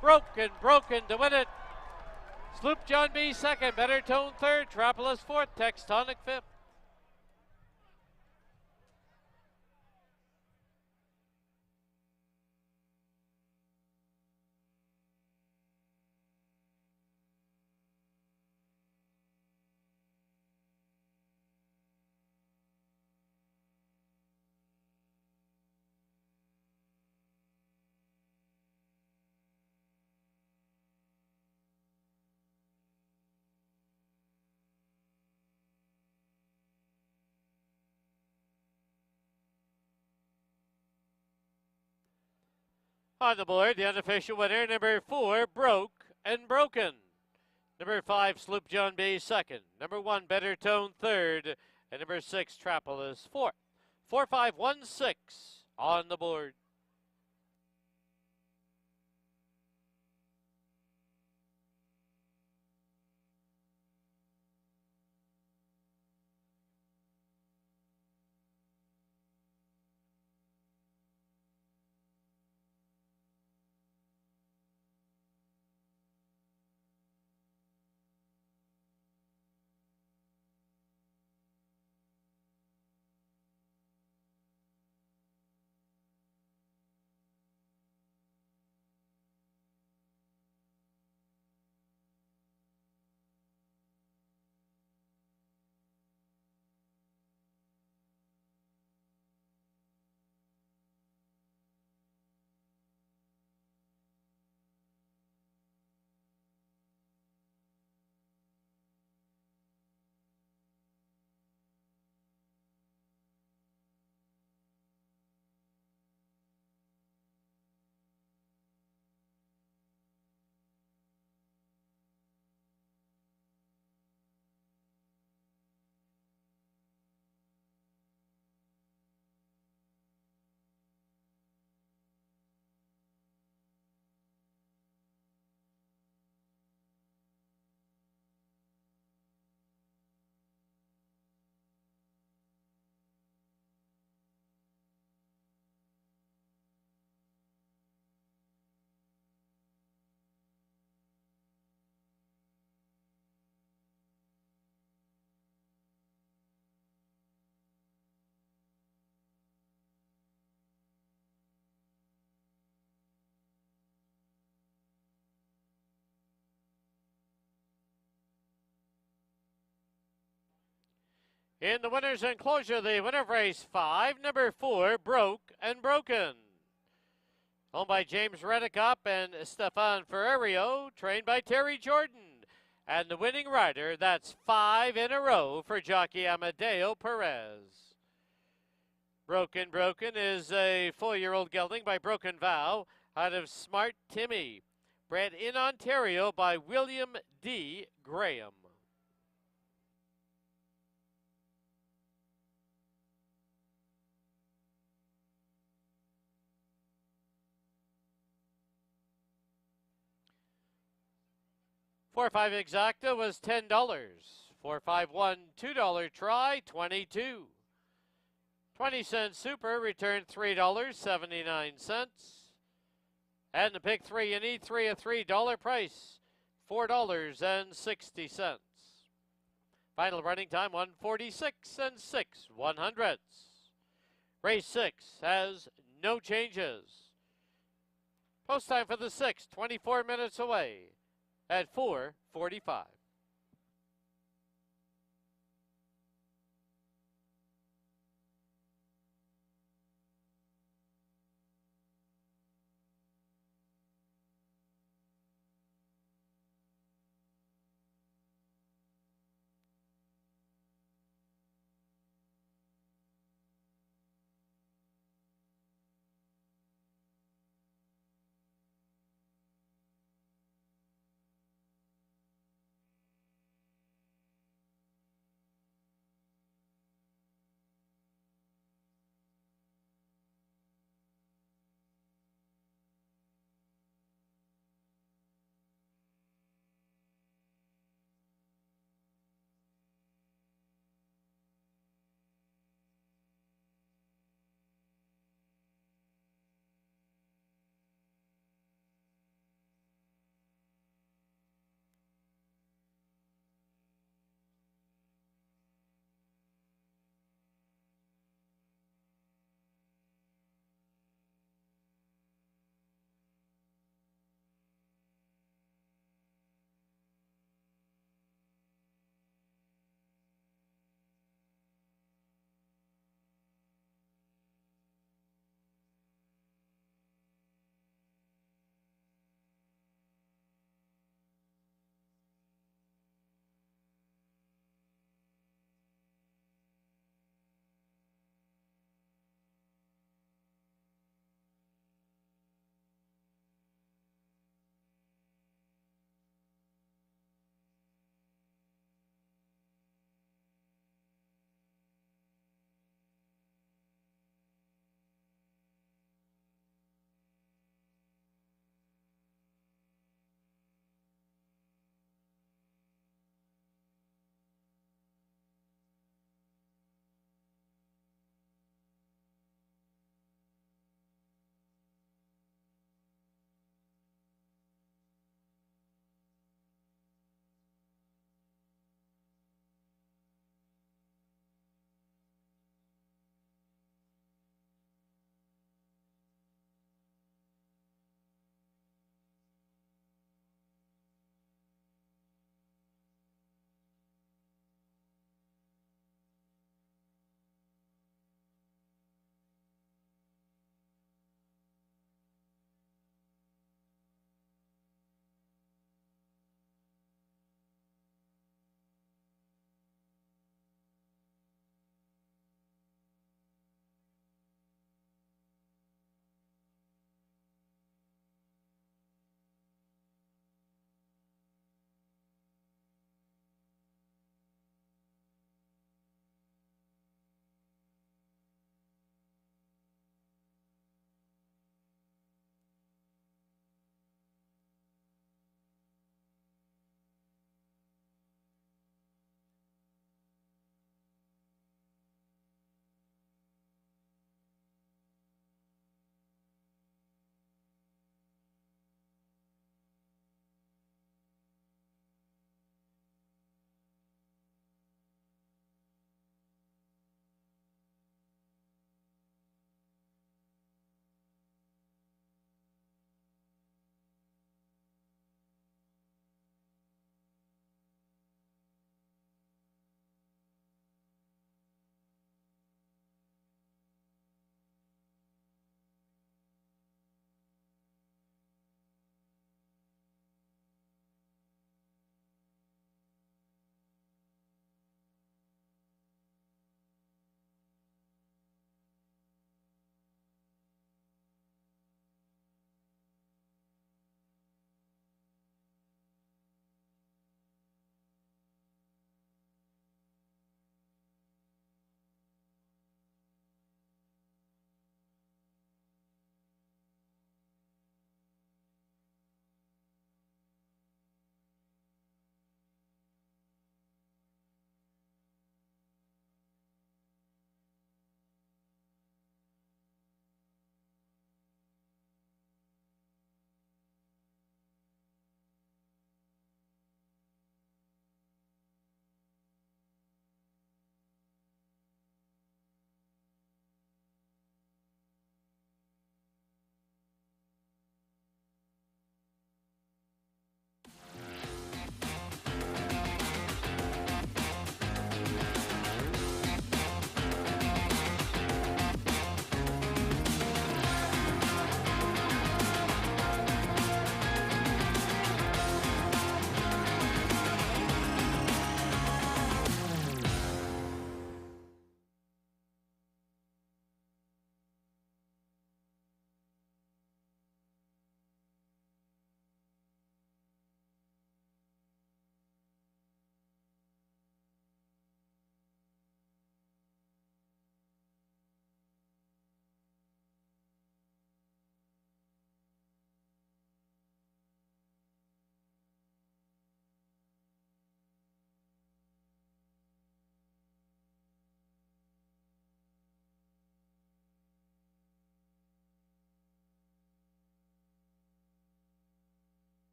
Broken, Broken to win it. Sloop John B second, Better Tone third, Trapolis fourth, Tectonic fifth. On the board, the unofficial winner, number 4, Broke and Broken. Number 5, Sloop John B second. Number 1, Better Tone third. And number 6, Trapolis fourth. 4, 5, 1, 6 on the board. In the winner's enclosure, the winner of race 5, number 4, Broke and Broken. Owned by James Reddicup and Stefan Ferrario, trained by Terry Jordan. And the winning rider, that's 5 in a row for jockey Amadeo Perez. Broken is a 4-year-old gelding by Broken Vow out of Smart Timmy, bred in Ontario by William D. Graham. $4-5 exacta was $10. 4-5-1 $2 try, 22. 20-cent super returned $3.79. And the pick 3, you need 3, a $3 price, $4.60. Final running time 1:46 and 6/100ths. Race 6 has no changes. Post time for the 6, 24 minutes away at 4:45.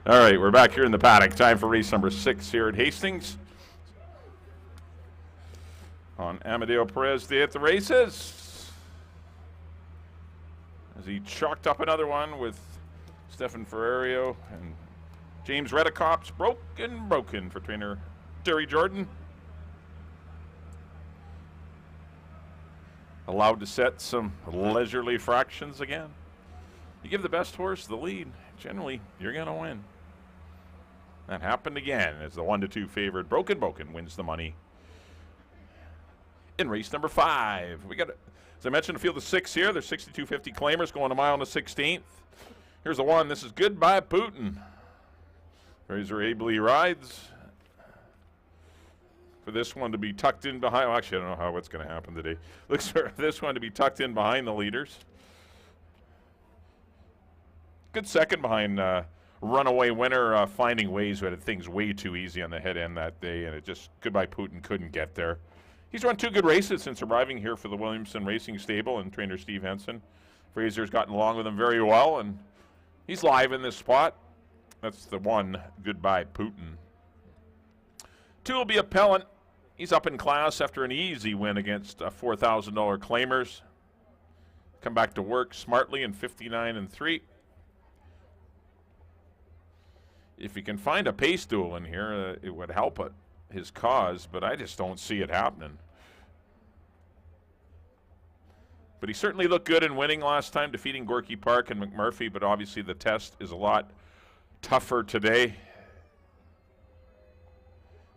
All right, we're back here in the paddock. Time for race number 6 here at Hastings. On Amadeo Perez Day at the races. As he chalked up another one with Stefan Ferrario and James Reddekopp's broken for trainer Terry Jordan. Allowed to set some leisurely fractions again. You give the best horse the lead, generally you're going to win. That happened again as the 1-2 favorite Broken wins the money. In race number 5, we got, as I mentioned, a field of 6 here. There's 62.50 claimers going a mile on the 16th. Here's the one. This is Goodbye Putin. Fraser ably rides. For this one to be tucked in behind, well, actually I don't know what's going to happen today. Looks for this one to be tucked in behind the leaders. Good second behind runaway winner Finding Ways, who had things way too easy on the head end that day, and it just, Goodbye Putin couldn't get there. He's run 2 good races since arriving here for the Williamson Racing Stable and trainer Steve Henson. Fraser's gotten along with him very well, and he's live in this spot. That's the one, Goodbye Putin. 2 will be Appellant. He's up in class after an easy win against $4,000 claimers. Come back to work smartly in 59-3. If he can find a pace duel in here, it would help his cause, but I just don't see it happening. But he certainly looked good in winning last time, defeating Gorky Park and McMurphy, but obviously the test is a lot tougher today.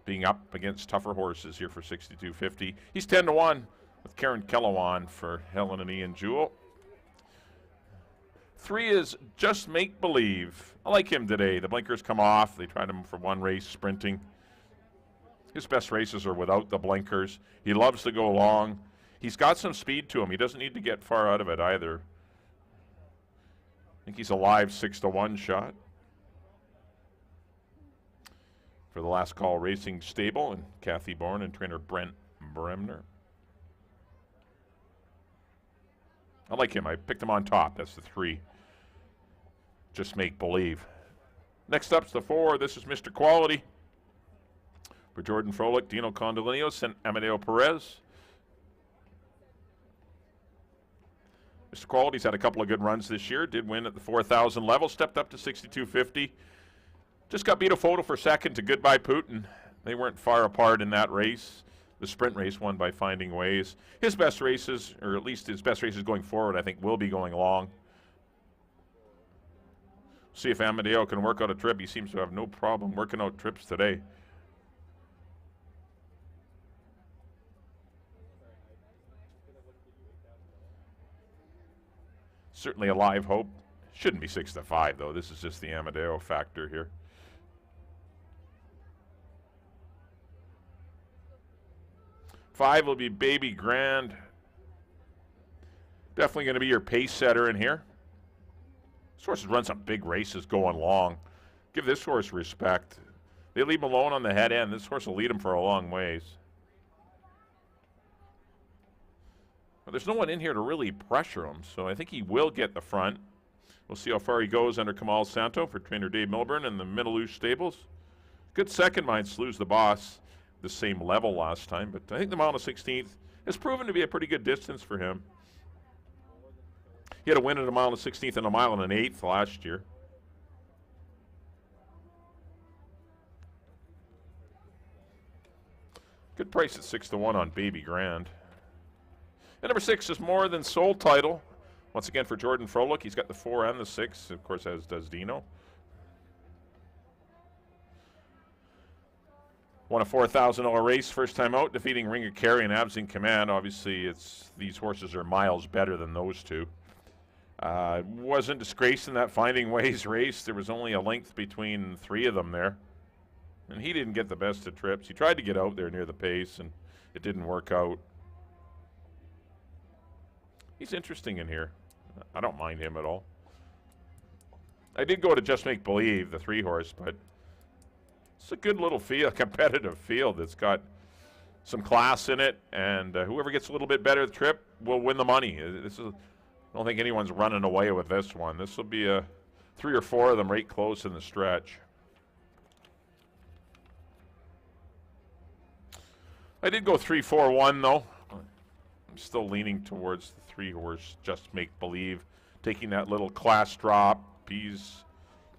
Being up against tougher horses here for 62.50. He's 10-1 with Karen Kellowan for Helen and Ian Jewell. 3 is Just Make Believe. I like him today. The blinkers come off. They tried him for one race sprinting. His best races are without the blinkers. He loves to go long. He's got some speed to him. He doesn't need to get far out of it either. I think he's a live 6-1 shot. For the Last Call Racing Stable and Kathy Bourne and trainer Brent Bremner. I like him. I picked him on top. That's the 3. Just Make Believe. Next up's the 4. This is Mr. Quality. For Jordan Froelich, Dino Condolinos, and Amadeo Perez. Mr. Quality's had a couple of good runs this year. Did win at the 4,000 level. Stepped up to 62.50. Just got beat a photo for second to Goodbye Putin. They weren't far apart in that race. The sprint race won by Finding Ways. His best races, or at least his best races going forward, I think will be going long. See if Amadeo can work out a trip. He seems to have no problem working out trips today. Certainly a live hope. Shouldn't be 6-5 though. This is just the Amadeo factor here. Five will be Baby Grand. Definitely going to be your pace setter in here. This horse has run some big races going long. Give this horse respect. They leave him alone on the head end. This horse will lead him for a long ways. But there's no one in here to really pressure him, so I think he will get the front. We'll see how far he goes under Kamal Santo for trainer Dave Milburn and the Middaloosh Stables. Good second behind Slews the Boss. The same level last time, but I think the mile on the 16th has proven to be a pretty good distance for him. He had a win at a mile on the 16th and a mile on an 8th last year. Good price at 6-1 on Baby Grand. And number 6 is More Than Soul title. Once again for Jordan Froelich. He's got the 4 and the 6, of course, as does Dino. Won a $4,000 race first time out, defeating Ring of Kerry and Abs in Command. Obviously, these horses are miles better than those two. Wasn't disgraced in that Finding Ways race. There was only a length between 3 of them there. And he didn't get the best of trips. He tried to get out there near the pace, and it didn't work out. He's interesting in here. I don't mind him at all. I did go to Just Make Believe, the 3-horse, but it's a good little field, competitive field that's got some class in it, and whoever gets a little bit better at the trip will win the money. I don't think anyone's running away with this one. This will be a 3 or 4 of them right close in the stretch. I did go 3-4-1 though. I'm still leaning towards the 3-horse Just Make Believe, taking that little class drop. He's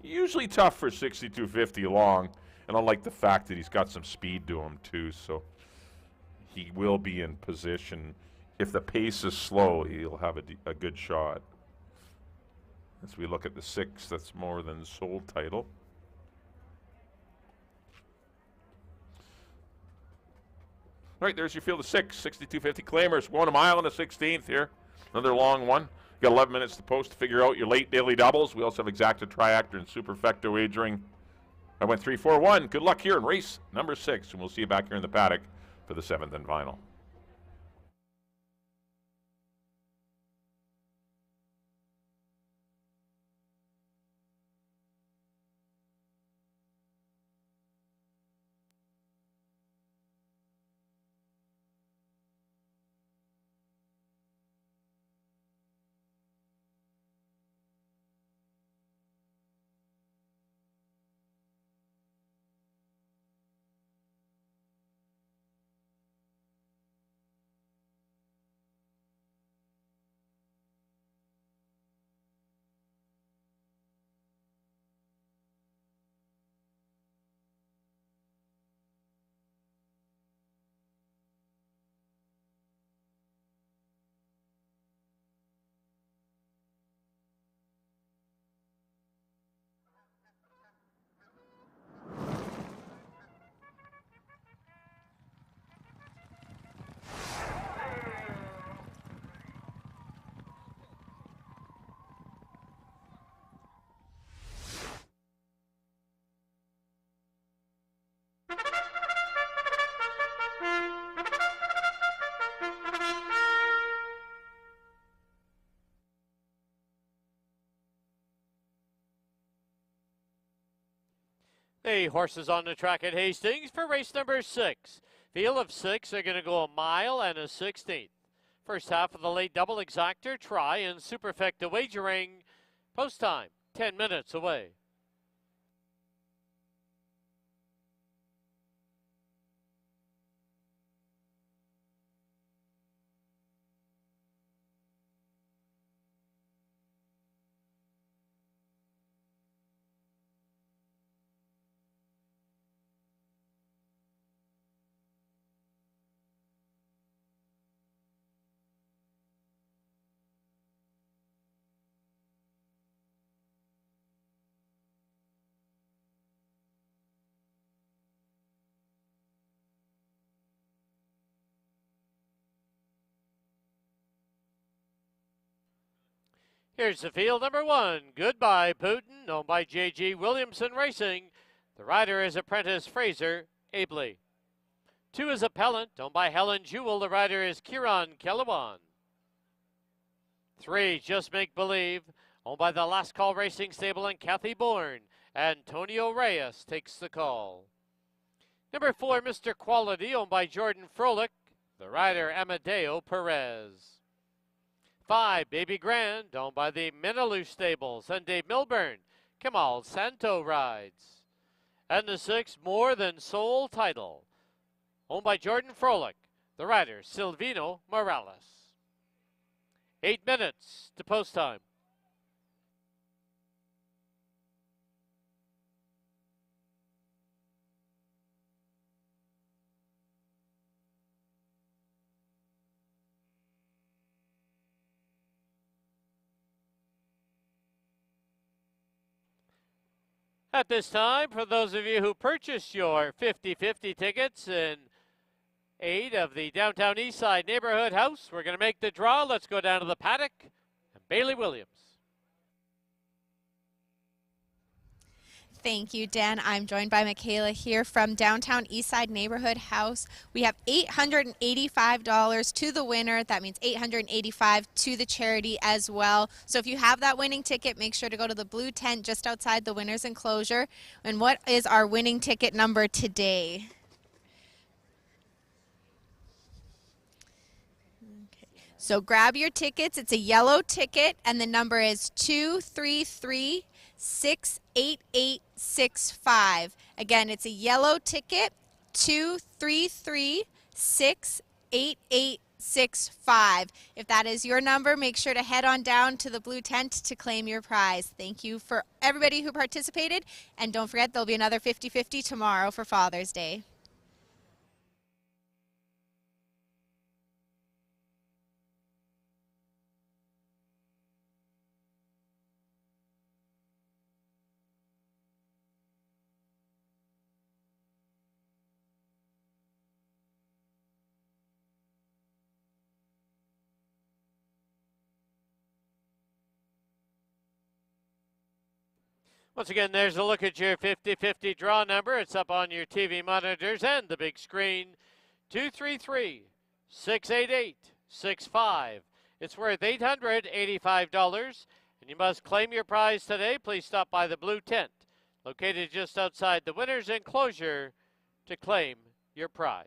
usually tough for 6250 long, and I like the fact that he's got some speed to him too, so he will be in position. If the pace is slow, he'll have a good shot. As we look at the 6, that's More Than Sold title. All right, there's your field of 6, 6250 claimers. Going a mile and a 16th here. Another long one. You got 11 minutes to post to figure out your late daily doubles. We also have exacta, triactor, and superfecta wagering. I went 3-4-1. Good luck here in race number 6, and we'll see you back here in the paddock for the 7th and final. The horses on the track at Hastings for race number 6. Field of 6 are going to go a mile and a 16th. First half of the late double exactor, try, and superfecta wagering. Post time, 10 minutes away. Here's the field number 1. Goodbye Putin, owned by J.G. Williamson Racing. The rider is apprentice Fraser Abley. 2 is Appellant, owned by Helen Jewell. The rider is Kieran Kellewan. 3, Just Make Believe, owned by the Last Call Racing Stable and Kathy Bourne. Antonio Reyes takes the call. Number 4, Mr. Quality, owned by Jordan Froelich. The rider Amadeo Perez. 5, Baby Grand, owned by the Minaloo Stables and Dave Milburn. Kamal Santo rides. And the 6, More Than Soul title, owned by Jordan Froelich. The rider, Silvino Morales. 8 minutes to post time. At this time, for those of you who purchased your 50-50 tickets in aid of the Downtown Eastside Neighborhood House, we're going to make the draw. Let's go down to the paddock. And Bailey Williams. Thank you, Dan. I'm joined by Michaela here from Downtown Eastside Neighborhood House. We have $885 to the winner. That means $885 to the charity as well. So if you have that winning ticket, make sure to go to the blue tent just outside the winner's enclosure. And what is our winning ticket number today? Okay. So grab your tickets. It's a yellow ticket, and the number is 233 68865. Again, it's a yellow ticket, 233-68865. If that is your number, make sure to head on down to the blue tent to claim your prize. Thank you for everybody who participated, and don't forget there'll be another 50-50 tomorrow for Father's Day. Once again, there's a look at your 50-50 draw number. It's up on your TV monitors and the big screen. 233-688-65. It's worth $885, and you must claim your prize today. Please stop by the blue tent, located just outside the winner's enclosure, to claim your prize.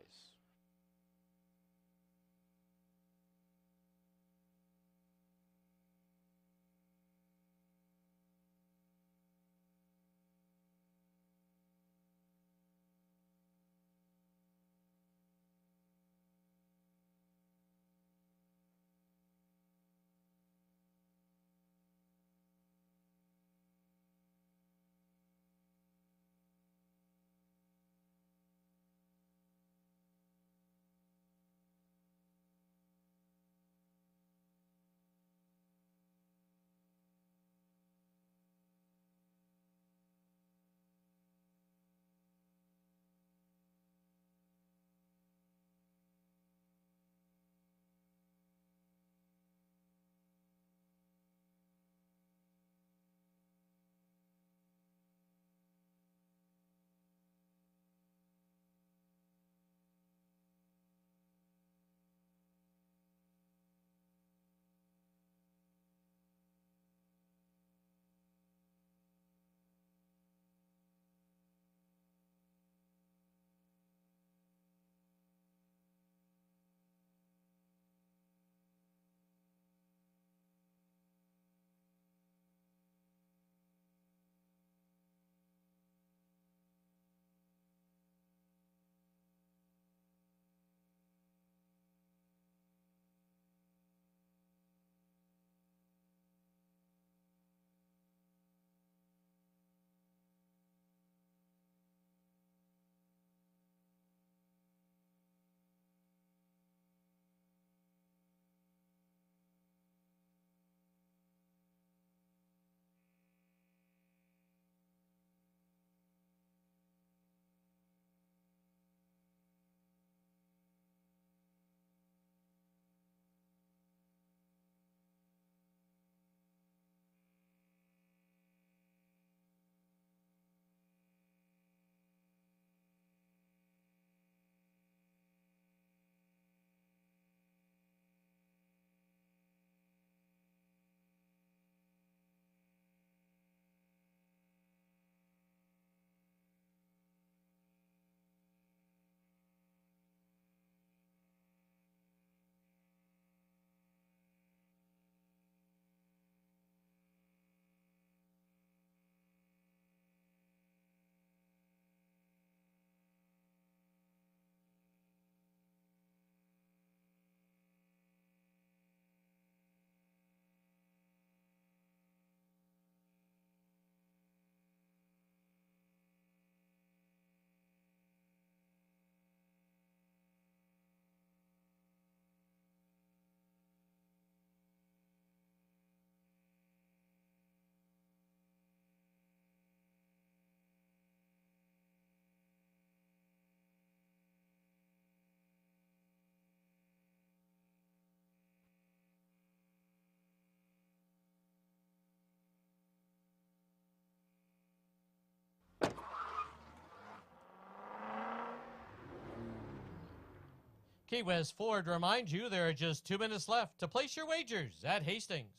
Key West Ford reminds you there are just 2 minutes left to place your wagers at Hastings.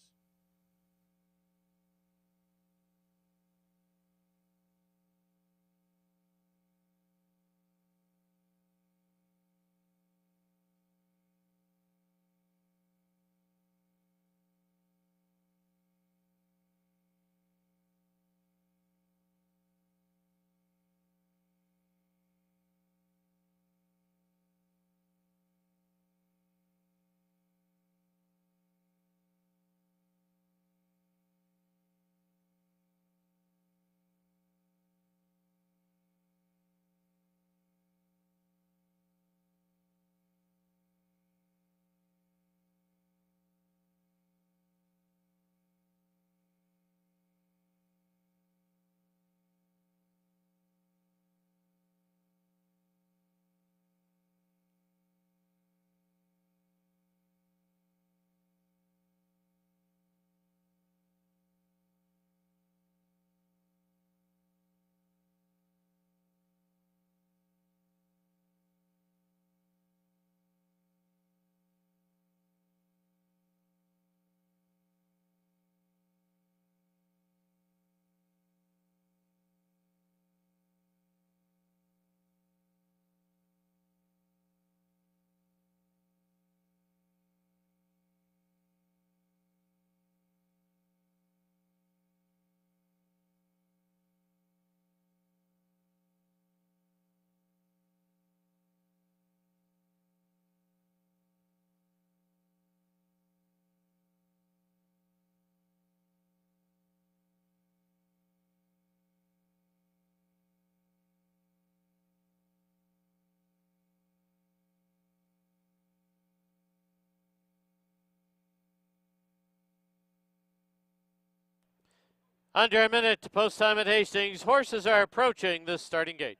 Under a minute to post time at Hastings. Horses are approaching the starting gate.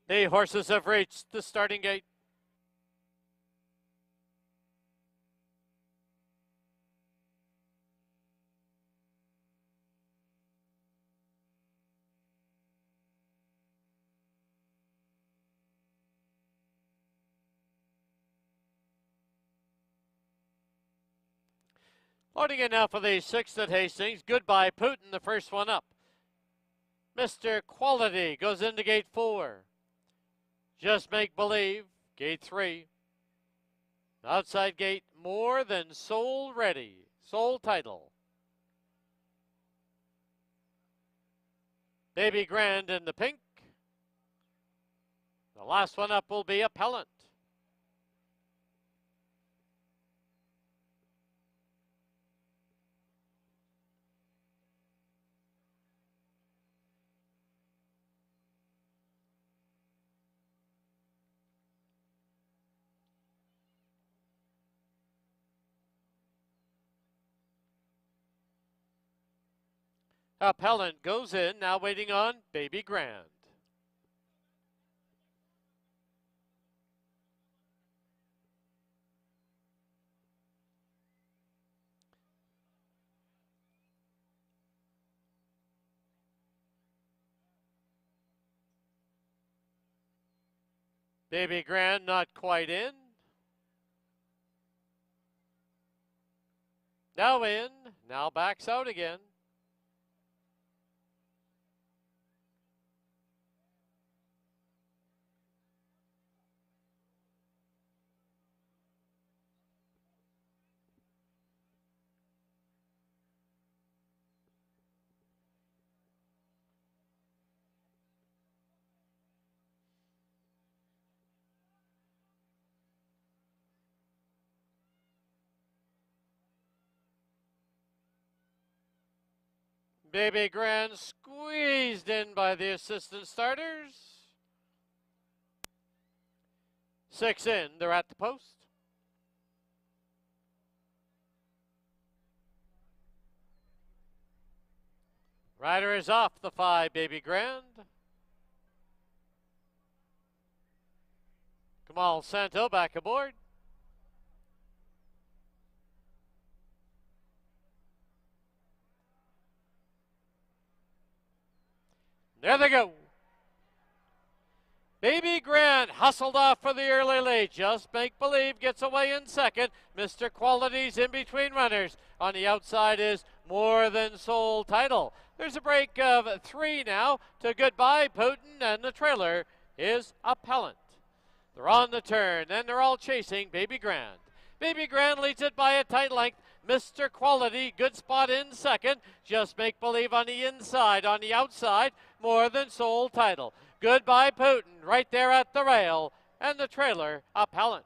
The horses have reached the starting gate. Loading in now for the 6th at Hastings. Goodbye Putin, the first one up. Mr. Quality goes into gate 4. Just Make Believe, gate 3. Outside gate, More Than Soul Ready, Soul Title. Baby Grand in the pink. The last one up will be Appellant. Appellant goes in, now waiting on Baby Grand. Baby Grand not quite in. Now in, now backs out again. Baby Grand squeezed in by the assistant starters. 6 in, they're at the post. Rider is off the 5, Baby Grand. Kamal Santo back aboard. There they go. Baby Grand hustled off for the early lead. Just Make Believe gets away in second. Mr. Quality's in between runners. On the outside is More Than Soul Title. There's a break of 3 now to Goodbye Putin, and the trailer is Appellant. They're on the turn, and they're all chasing Baby Grand. Baby Grand leads it by a tight length. Mr. Quality, good spot in second. Just Make Believe on the inside. On the outside, More Than Soul Title. Goodbye Putin right there at the rail, and the trailer Appellant.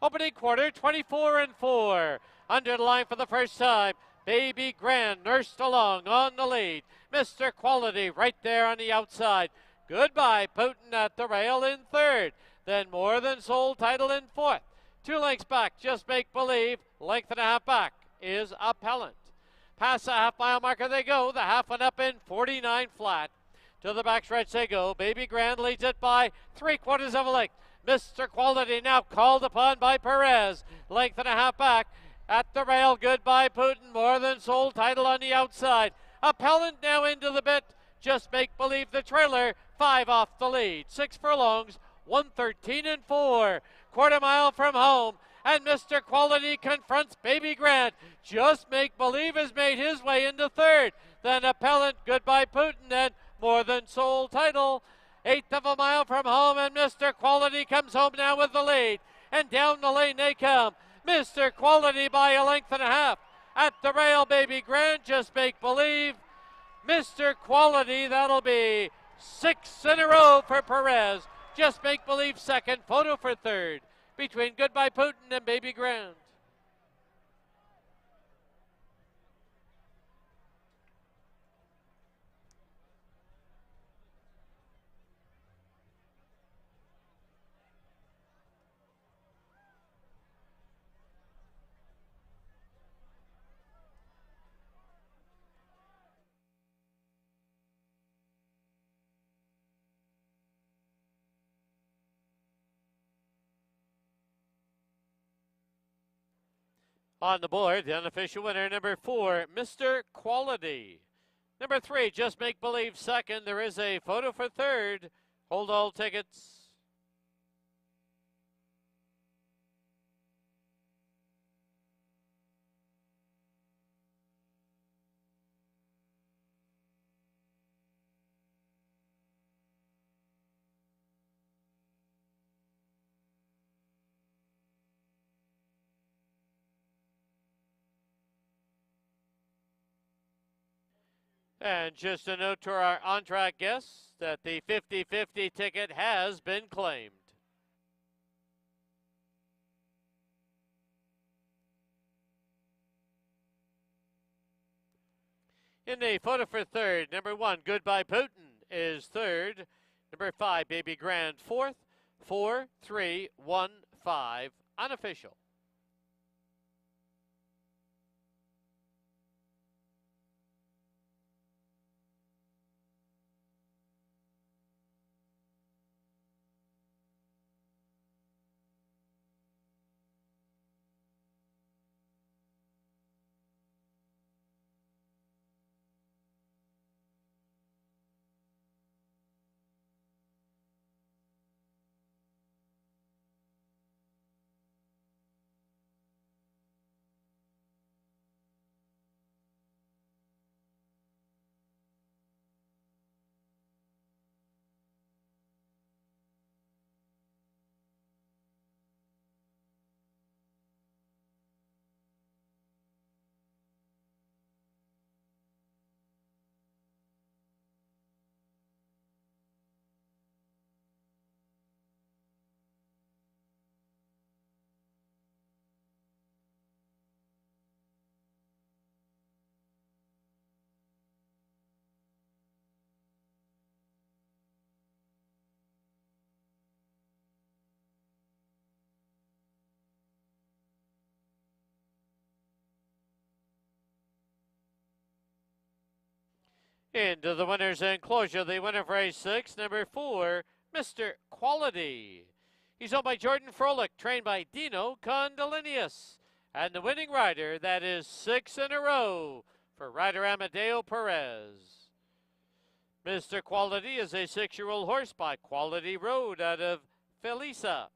Opening quarter, 24-4. Under the line for the first time. Baby Grand nursed along on the lead. Mr. Quality right there on the outside. Goodbye Putin at the rail in third. Then More Than Soul Title in fourth. 2 lengths back, Just Make Believe. Length and a half back is Appellant. Past the half-mile marker they go. The half one up in 49 flat. To the backstretch they go. Baby Grand leads it by 3/4 of a length. Mr. Quality now called upon by Perez. Length and a half back. At the rail, Goodbye Putin. More Than Sold title on the outside. Appellant now into the bit. Just Make Believe the trailer. 5 off the lead. 6 furlongs. 1:13 and 4. Quarter mile from home. And Mr. Quality confronts Baby Grand. Just Make Believe has made his way into third. Then Appellant, Goodbye Putin, and More Than Sold title. 1/8 of a mile from home, and Mr. Quality comes home now with the lead. And down the lane they come. Mr. Quality by a length and a half. At the rail, Baby Grand, Just Make Believe. Mr. Quality, that'll be 6 in a row for Perez. Just Make Believe second, Photo for third. Between Goodbye Putin and Baby Grand. On the board, the unofficial winner, number 4, Mr. Quality. Number 3, Just Make Believe second. There is a photo for third. Hold all tickets. And just a note to our on-track guests that the 50-50 ticket has been claimed. In the photo for third, number 1, Goodbye Putin is third. Number 5, Baby Grand fourth. 4, 3, 1, 5, unofficial. Into the winner's enclosure, the winner of race 6, number 4, Mr. Quality. He's owned by Jordan Froelich, trained by Dino Condolinius. And the winning rider, that is 6 in a row for rider Amadeo Perez. Mr. Quality is a 6-year-old horse by Quality Road out of Felisa.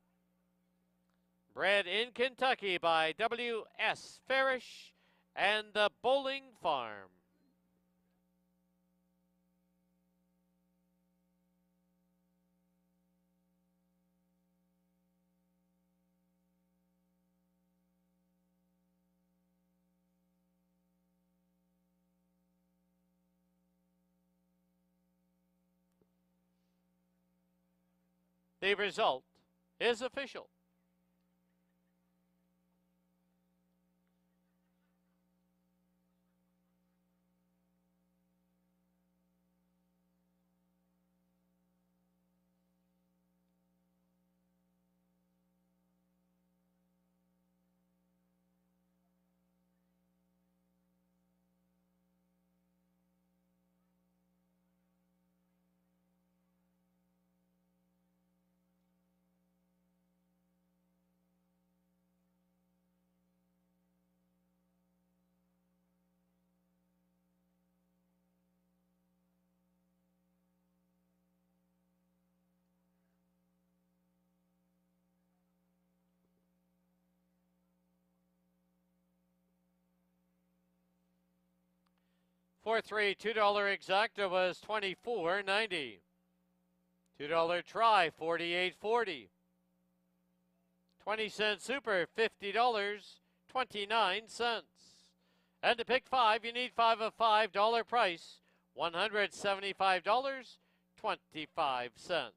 Bred in Kentucky by W.S. Farish and the Bowling Farm. The result is official. 4-3, $2 exacta was $24.90. $2 try, $48.40. 20-cent super, $50.29. And to pick 5, you need 5 of $5 price, $175.25.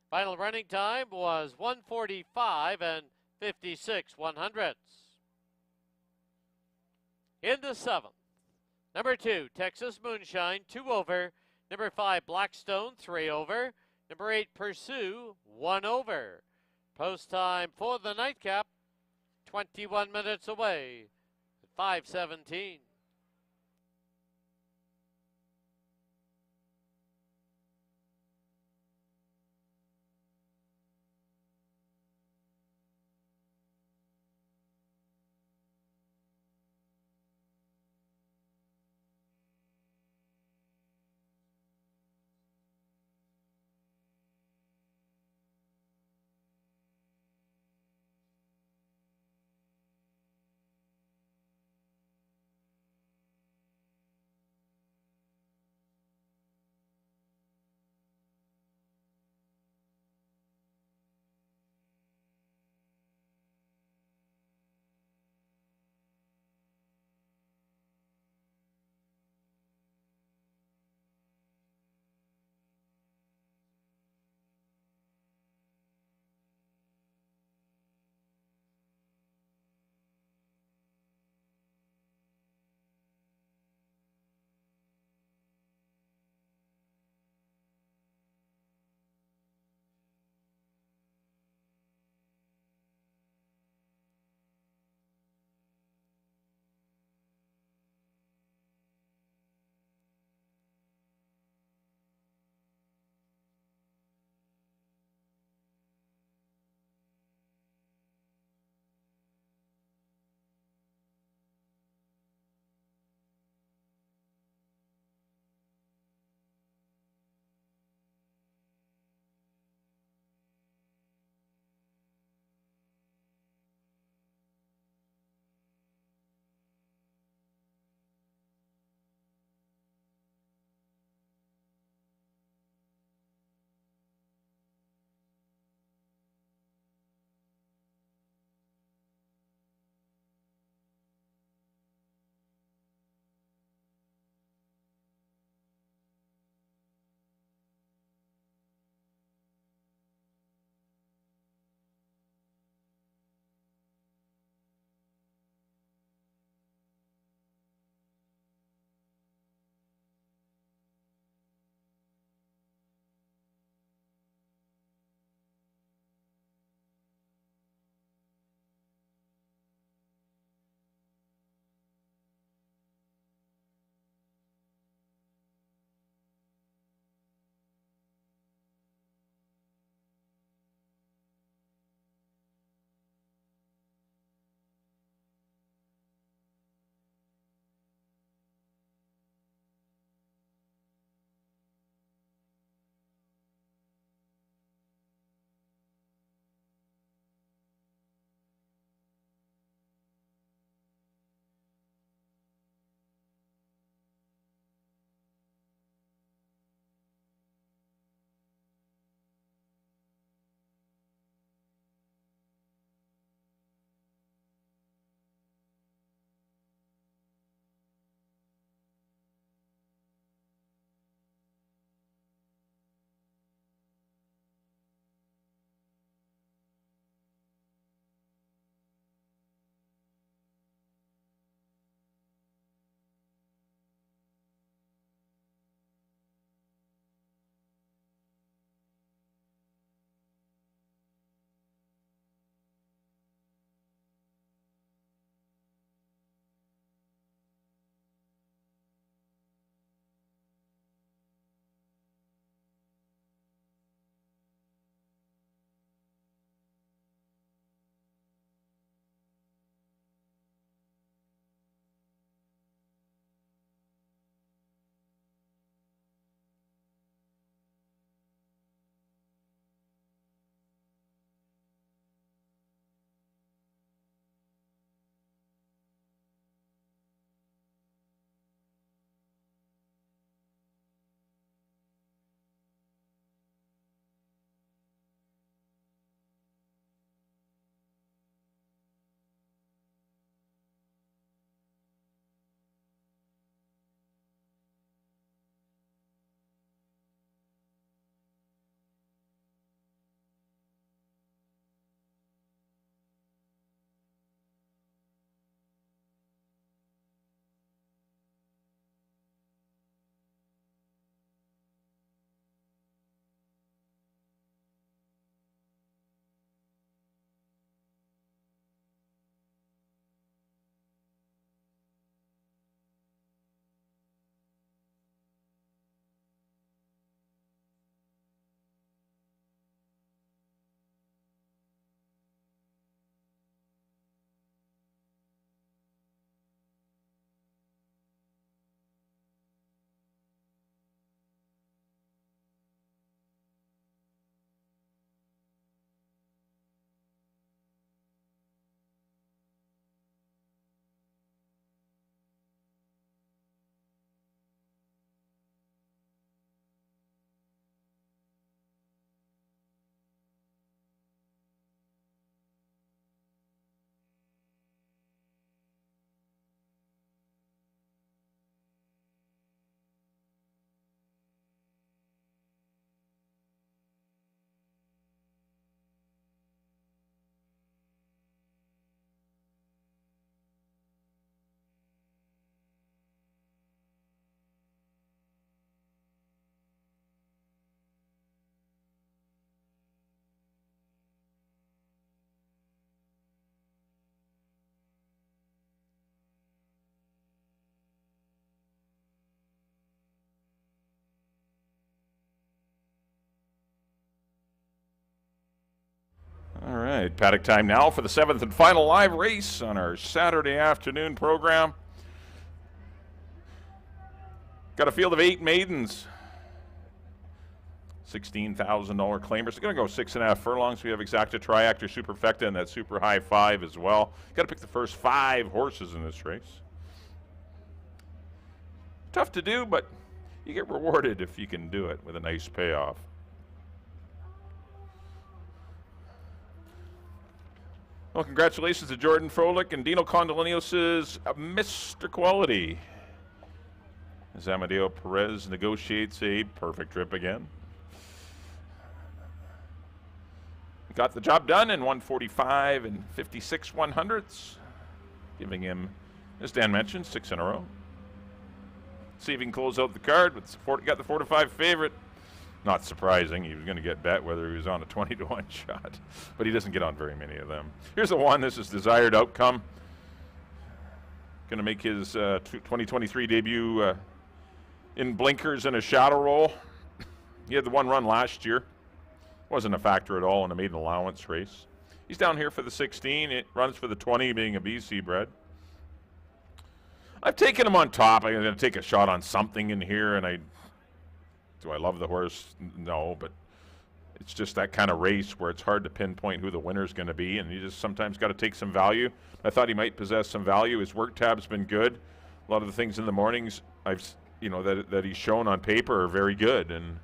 Final running time was 1:45 and 56 100ths. In the 7th, number 2, Texas Moonshine, 2 over. Number 5, Blackstone, 3 over. Number 8, Pursue, 1 over. Post time for the nightcap, 21 minutes away at 5:17. right, paddock time now for the 7th and final live race on our Saturday afternoon program. Got a field of 8 maidens. $16,000 claimers. They're going to go 6.5 furlongs. We have Exacta, Triactor, Superfecta, and that Super High 5 as well. Got to pick the first 5 horses in this race. Tough to do, but you get rewarded if you can do it with a nice payoff. Well, congratulations to Jordan Froelich and Dino Condolinios' Mr. Quality, as Amadeo Perez negotiates a perfect trip again. Got the job done in 145 and 56 100ths, giving him, as Dan mentioned, 6 in a row. See if he can close out the card. Got the 4-5 favorite. Not surprising. He was going to get bet whether he was on a 20-1 shot, but he doesn't get on very many of them. Here's the one. This is Desired Outcome. Going to make his 2023 debut in blinkers and a shadow roll. He had the 1 run last year. Wasn't a factor at all in a maiden allowance race. He's down here for the 16. It runs for the 20, being a BC bred. I've taken him on top. I'm going to take a shot on something in here, and do I love the horse? No, but it's just that kind of race where it's hard to pinpoint who the winner's going to be, and you just sometimes got to take some value. I thought he might possess some value. His work tab's been good. A lot of the things in the mornings that he's shown on paper are very good, and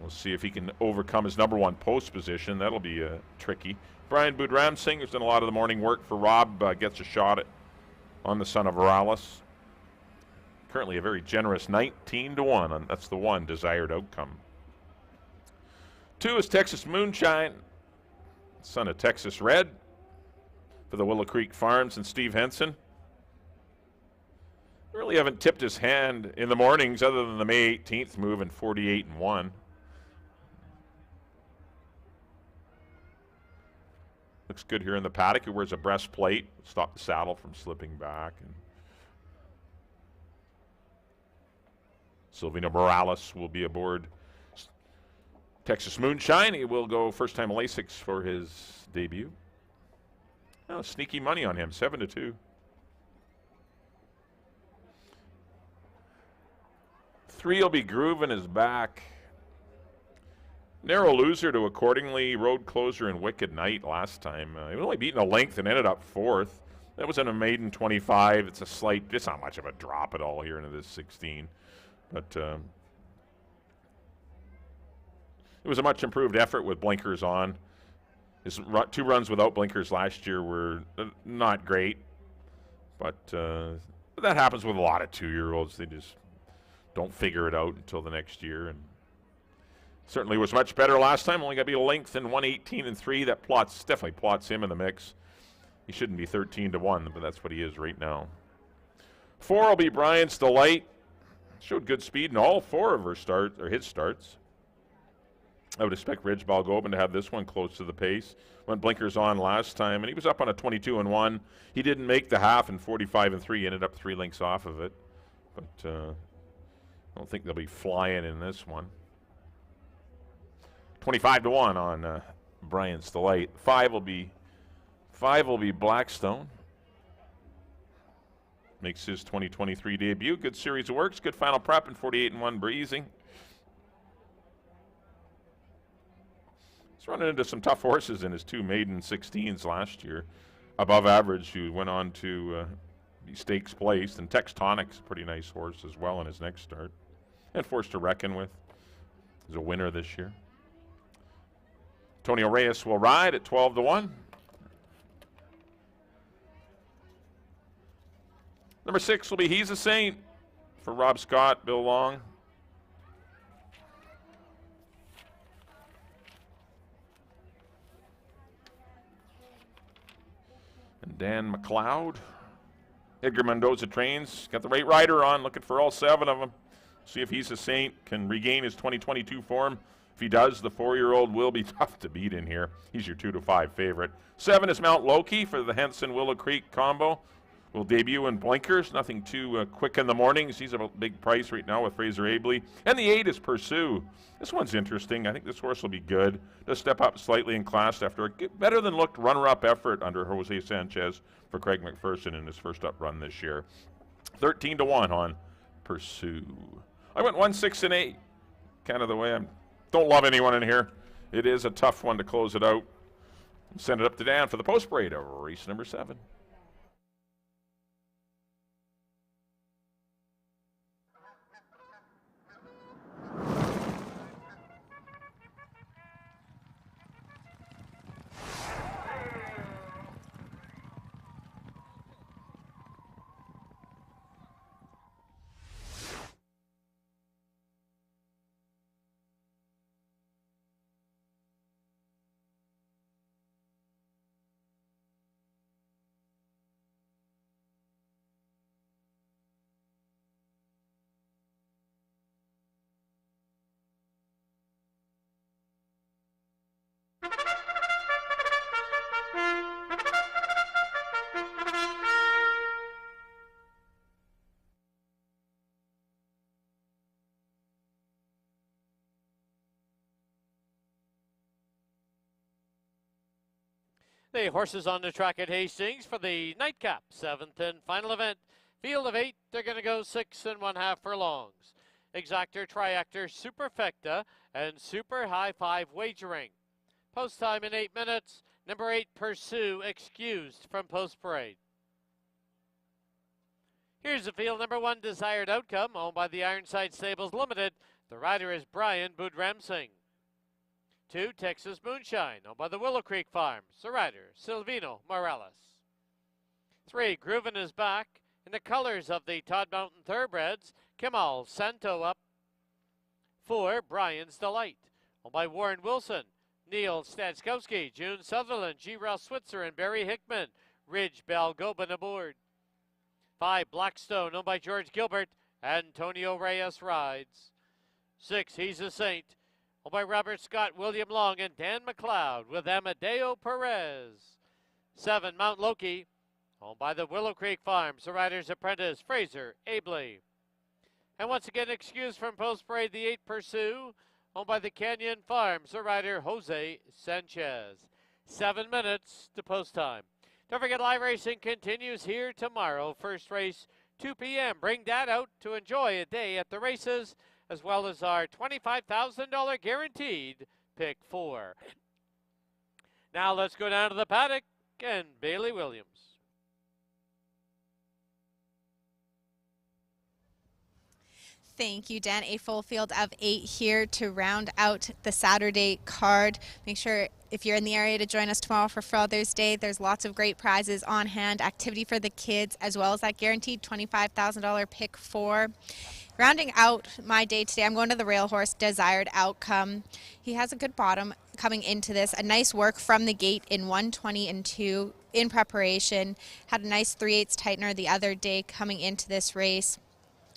we'll see if he can overcome his number 1 post position. That'll be tricky. Brian Budram Singh, who's done a lot of the morning work for Rob, gets a shot on the son of Morales. Currently a very generous 19-1, and that's the 1, Desired Outcome. 2 is Texas Moonshine, son of Texas Red, for the Willow Creek Farms and Steve Henson. Really haven't tipped his hand in the mornings other than the May 18th move in 48-1. Looks good here in the paddock. He wears a breastplate, stop the saddle from slipping back. And Silvino Morales will be aboard Texas Moonshine. He will go first-time Lasix for his debut. Oh, sneaky money on him, 7-2. 3 will be Groove in his back. Narrow loser to Accordingly, Road Closer, and Wicked Night last time. He was only beaten a length and ended up 4th. That was in a maiden 25. It's not much of a drop at all here into this 16. But it was a much improved effort with blinkers on. His 2 runs without blinkers last year were not great. But that happens with a lot of 2-year-olds. They just don't figure it out until the next year. And certainly was much better last time. Only got to be a length in 118-3. That definitely plots him in the mix. He shouldn't be 13-1, but that's what he is right now. 4 will be Brian's Delight. Showed good speed in all 4 of his starts. I would expect Ridge Balgobin to have this one close to the pace. Went blinkers on last time, and he was up on a 22-1. He didn't make the half in 45-3. He ended up 3 lengths off of it. But I don't think they'll be flying in this one. 25-1 on Brian's Delight. 5 will be Blackstone. Makes his 2023 debut. Good series of works. Good final prep in 48-1 breezing. He's running into some tough horses in his 2 maiden 16s last year. Above average, who went on to be stakes placed. And Textonic's a pretty nice horse as well in his next start. And forced to reckon with. He's a winner this year. Antonio Reyes will ride at 12-1. Number 6 will be He's a Saint for Rob Scott, Bill Long. And Dan McLeod. Edgar Mendoza trains. Got the right rider on, looking for all 7 of them. See if He's a Saint can regain his 2022 form. If he does, the 4-year-old will be tough to beat in here. He's your 2-5 favorite. 7 is Mount Loki for the Henson Willow Creek combo. will debut in blinkers. Nothing too quick in the mornings. He's a big price right now with Fraser Abley. And the 8 is Pursue. This one's interesting. I think this horse will be good. Does step up slightly in class after a better than looked runner-up effort under Jose Sanchez for Craig McPherson in his first up run this year. 13-1 on Pursue. I went 1, 6, and 8. Kind of the way I don't love anyone in here. It is a tough one to close it out. Send it up to Dan for the post parade of race number 7. The horses on the track at Hastings for the nightcap, 7th and final event. Field of 8, they're going to go 6 1/2 furlongs. Exactor, Triactor, Superfecta, and Super High 5 Wagering. Post time in 8 minutes. Number 8, Pursue, excused from post parade. Here's the field. Number 1, Desired Outcome, owned by the Ironside Stables Limited. The rider is Brian Budramsing. 2, Texas Moonshine, owned by the Willow Creek Farms. The rider, Silvino Morales. 3, Groovin' is back in the colors of the Todd Mountain Thoroughbreds. Kemal Santo up. 4, Brian's Delight, owned by Warren Wilson. Neil Stadskowski, June Sutherland, G. Ross Switzer, and Barry Hickman. Ridge Balgobin aboard. 5, Blackstone, owned by George Gilbert. Antonio Reyes rides. 6, He's a Saint, owned by Robert Scott, William Long, and Dan McLeod with Amadeo Perez. 7, Mount Loki, owned by the Willow Creek Farms. The rider's apprentice, Fraser Abley. And once again, excused from post parade, the 8, Pursue, owned by the Canyon Farms. The rider, Jose Sanchez. 7 minutes to post time. Don't forget, live racing continues here tomorrow. First race, 2 p.m. Bring Dad out to enjoy a day at the races, as well as our $25,000 guaranteed pick 4. Now let's go down to the paddock and Bailey Williams. Thank you, Dan. A full field of 8 here to round out the Saturday card. Make sure if you're in the area to join us tomorrow for Father's Day. There's lots of great prizes on hand, activity for the kids, as well as that guaranteed $25,000 pick 4. Rounding out my day today, I'm going to the rail horse, Desired Outcome. He has a good bottom coming into this. A nice work from the gate in 1:20 and 2 in preparation. Had a nice 3/8 tightener the other day coming into this race.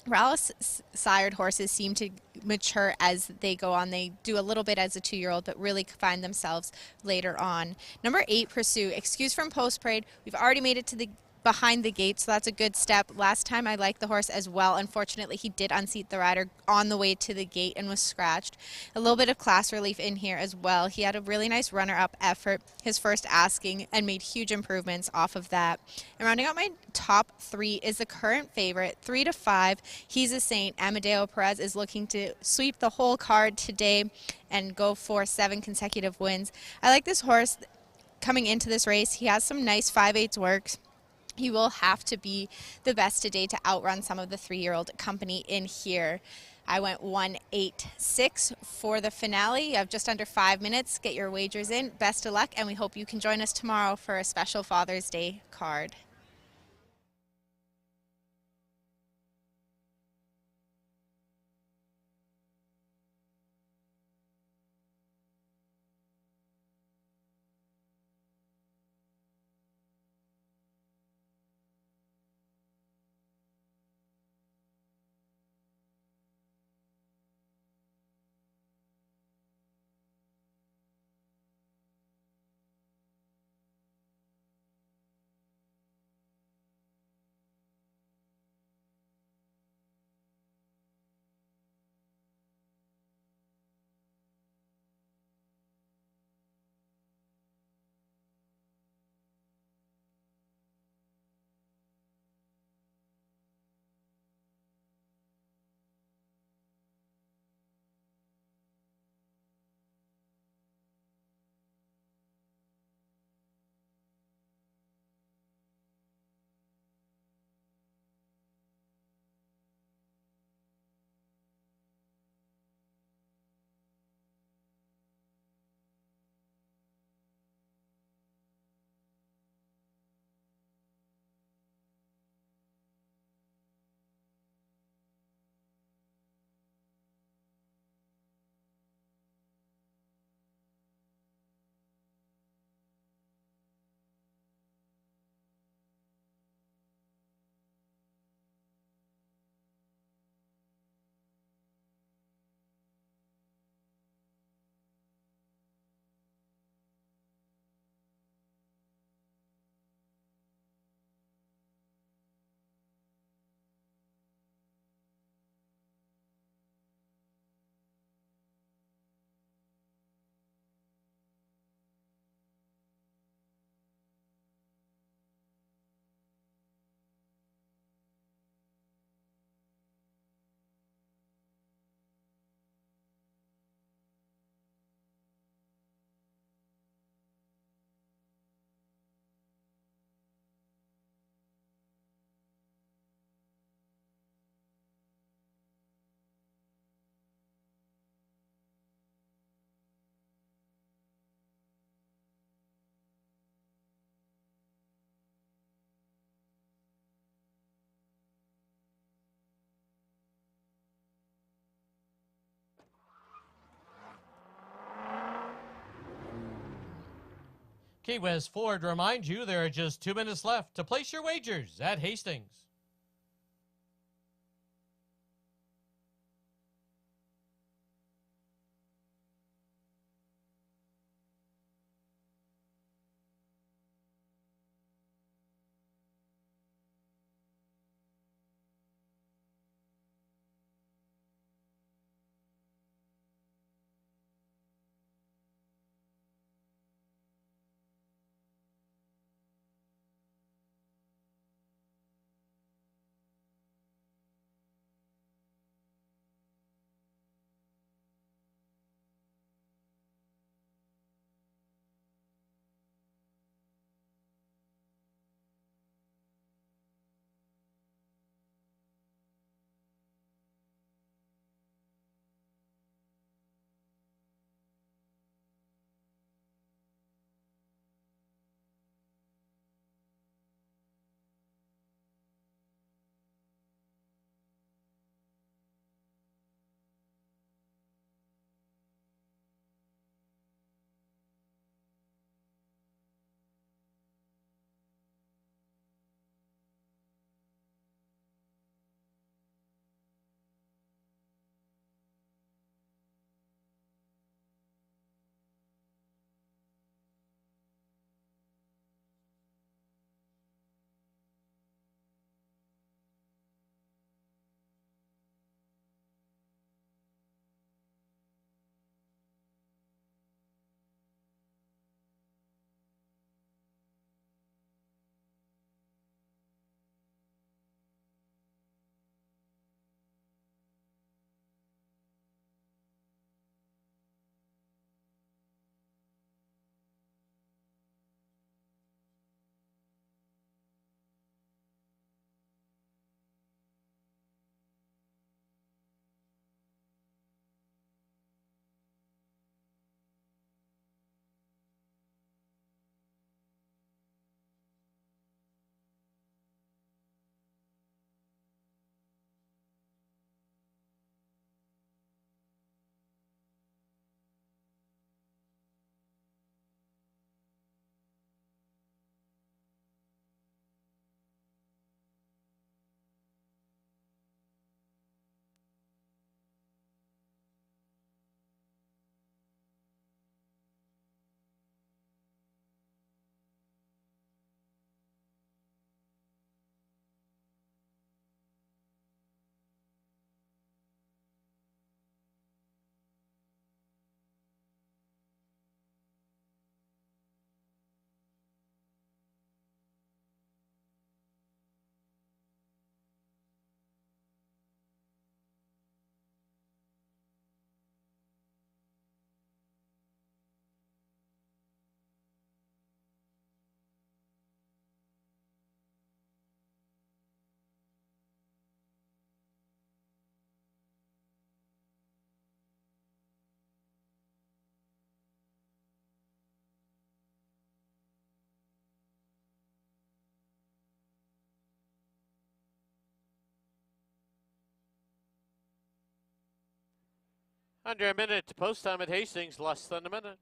Rallis sired horses seem to mature as they go on. They do a little bit as a 2-year-old, but really find themselves later on. Number 8, Pursue, excused from post parade. We've already made it to the behind the gate, so that's a good step. Last time I liked the horse as well. Unfortunately, he did unseat the rider on the way to the gate and was scratched. A little bit of class relief in here as well. He had a really nice runner-up effort, his first asking, and made huge improvements off of that. And rounding out my top 3 is the current favorite, 3 to 5. He's a Saint. Amadeo Perez is looking to sweep the whole card today and go for 7 consecutive wins. I like this horse coming into this race. He has some nice 5/8 works. He will have to be the best today to outrun some of the 3-year-old company in here. I went 1-8-6 for the finale. You have just under 5 minutes. Get your wagers in. Best of luck, and we hope you can join us tomorrow for a special Father's Day card. Key West Ford reminds you there are just 2 minutes left to place your wagers at Hastings. Under a minute to post time at Hastings, less than a minute.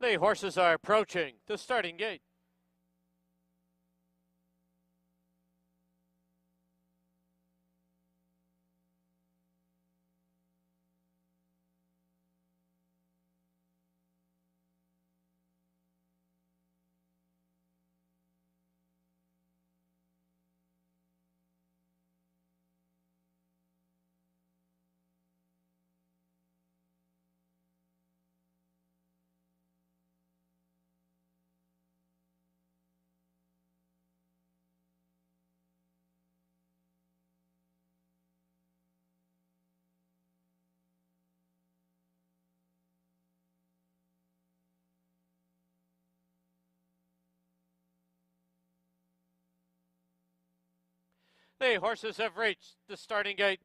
The horses are approaching the starting gate. The horses have reached the starting gate.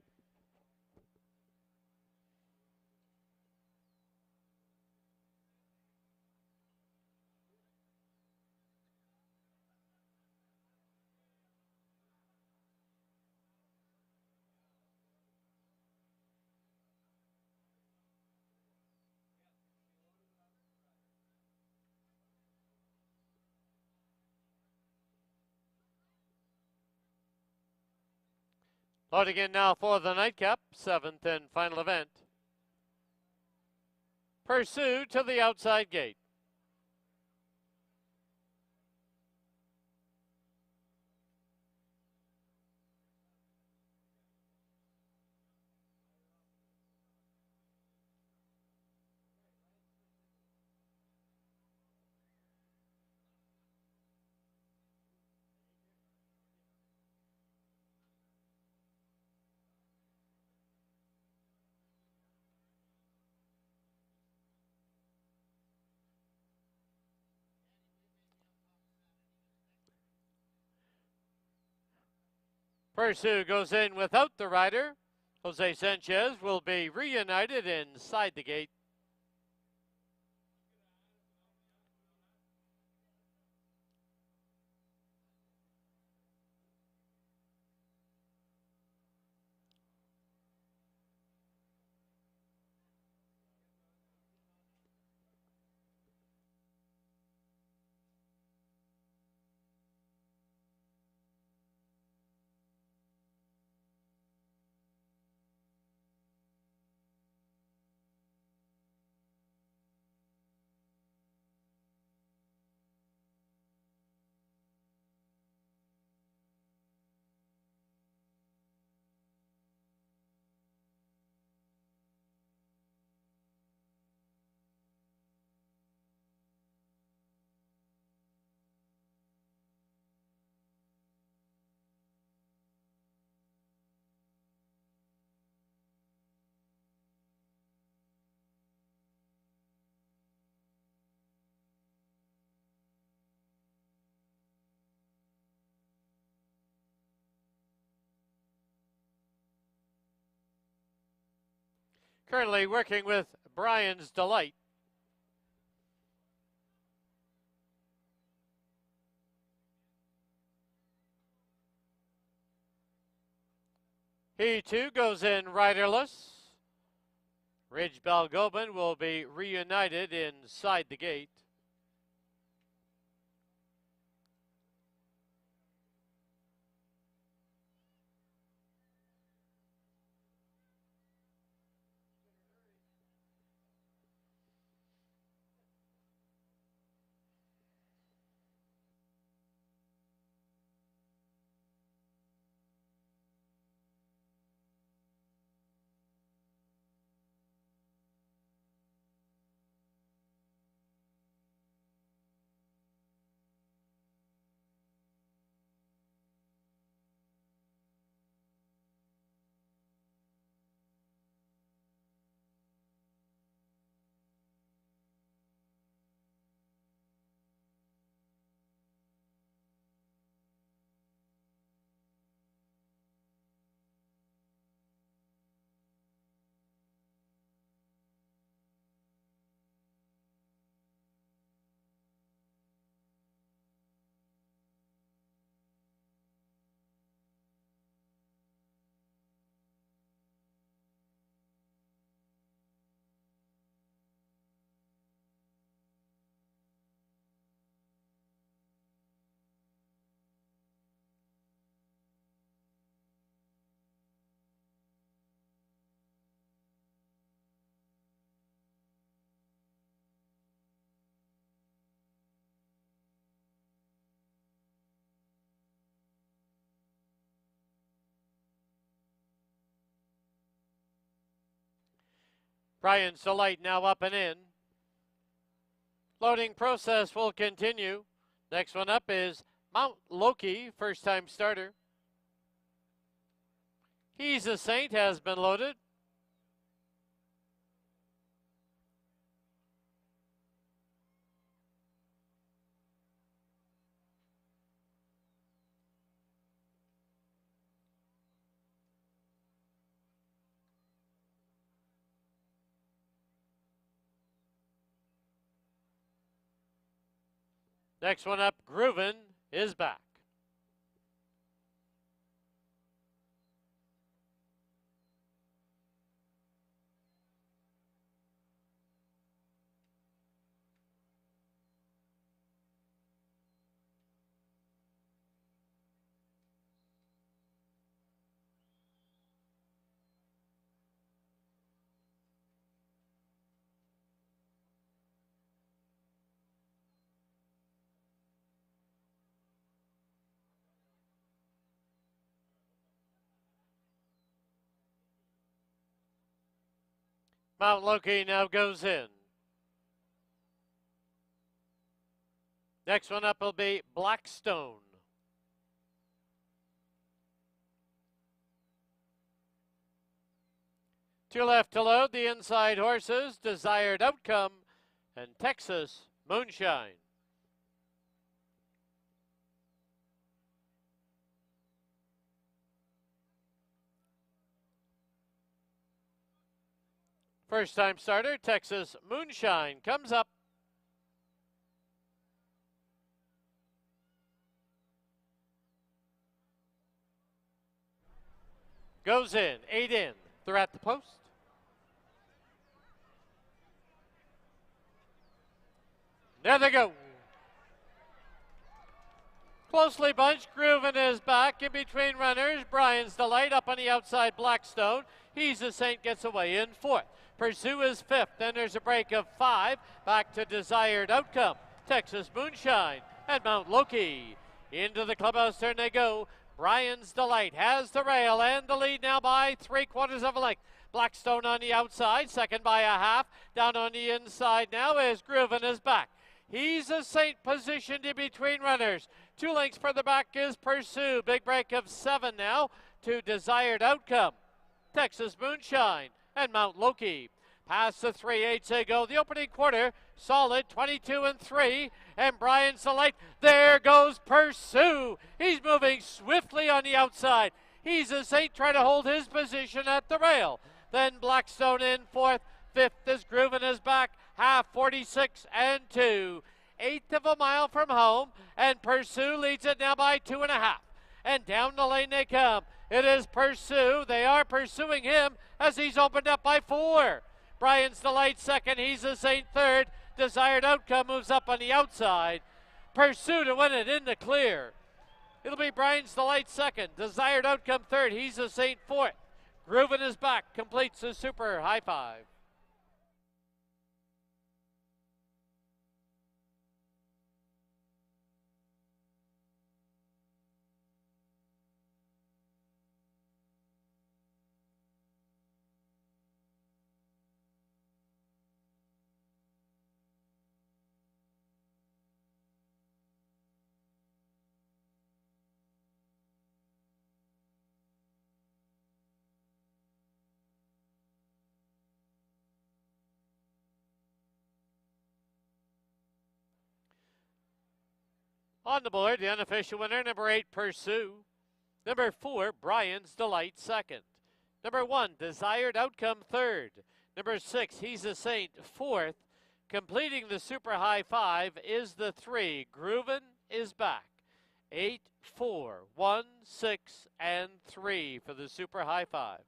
Loading in now for the nightcap, 7th and final event. Pursue to the outside gate. Pursue goes in without the rider. Jose Sanchez will be reunited inside the gate. Currently working with Brian's Delight. He too goes in riderless. Ridge Balgobin will be reunited inside the gate. Brian's Delight now up and in. Loading process will continue. Next one up is Mount Loki, first time starter. He's a Saint has been loaded. Next one up, Groovin is back. Mount Loki now goes in. Next one up will be Blackstone. Two left to load, the inside horses, Desired Outcome, and Texas Moonshine. First time starter, Texas Moonshine, comes up. Goes in, 8 in. They're at the post. There they go. Closely bunched, Groovin is back in between runners. Brian's Delight up on the outside, Blackstone. He's a Saint, gets away in fourth. Pursue is fifth. Then there's a break of 5. Back to Desired Outcome. Texas Moonshine and Mount Loki. Into the clubhouse turn they go. Brian's Delight has the rail and the lead now by 3/4 of a length. Blackstone on the outside, second by a half. Down on the inside now is Groovin is back. He's a Saint positioned in between runners. 2 lengths further back is Pursue. Big break of 7 now to Desired Outcome. Texas Moonshine and Mount Loki. Past the 3/8 they go. The opening quarter, solid 22 and 3. And Brian's Delight. There goes Pursue. He's moving swiftly on the outside. He's a Saint trying to hold his position at the rail. Then Blackstone in fourth. Fifth is Groovin is back. Half 46 and 2. 1/8 of a mile from home. And Pursue leads it now by 2.5. And down the lane they come. It is Pursue. They are pursuing him as he's opened up by 4. Brian's Delight second. He's a Saint third. Desired Outcome moves up on the outside. Pursue to win it in the clear. It'll be Brian's Delight second. Desired Outcome third. He's a Saint fourth. Groovin is back. Completes the super high 5. On the board, the unofficial winner, number 8, Pursue. Number 4, Brian's Delight, second. Number 1, Desired Outcome, third. Number 6, He's a Saint, fourth. Completing the super high 5 is the 3, Groovin is back. 8, 4, 1, 6, and 3 for the super high 5.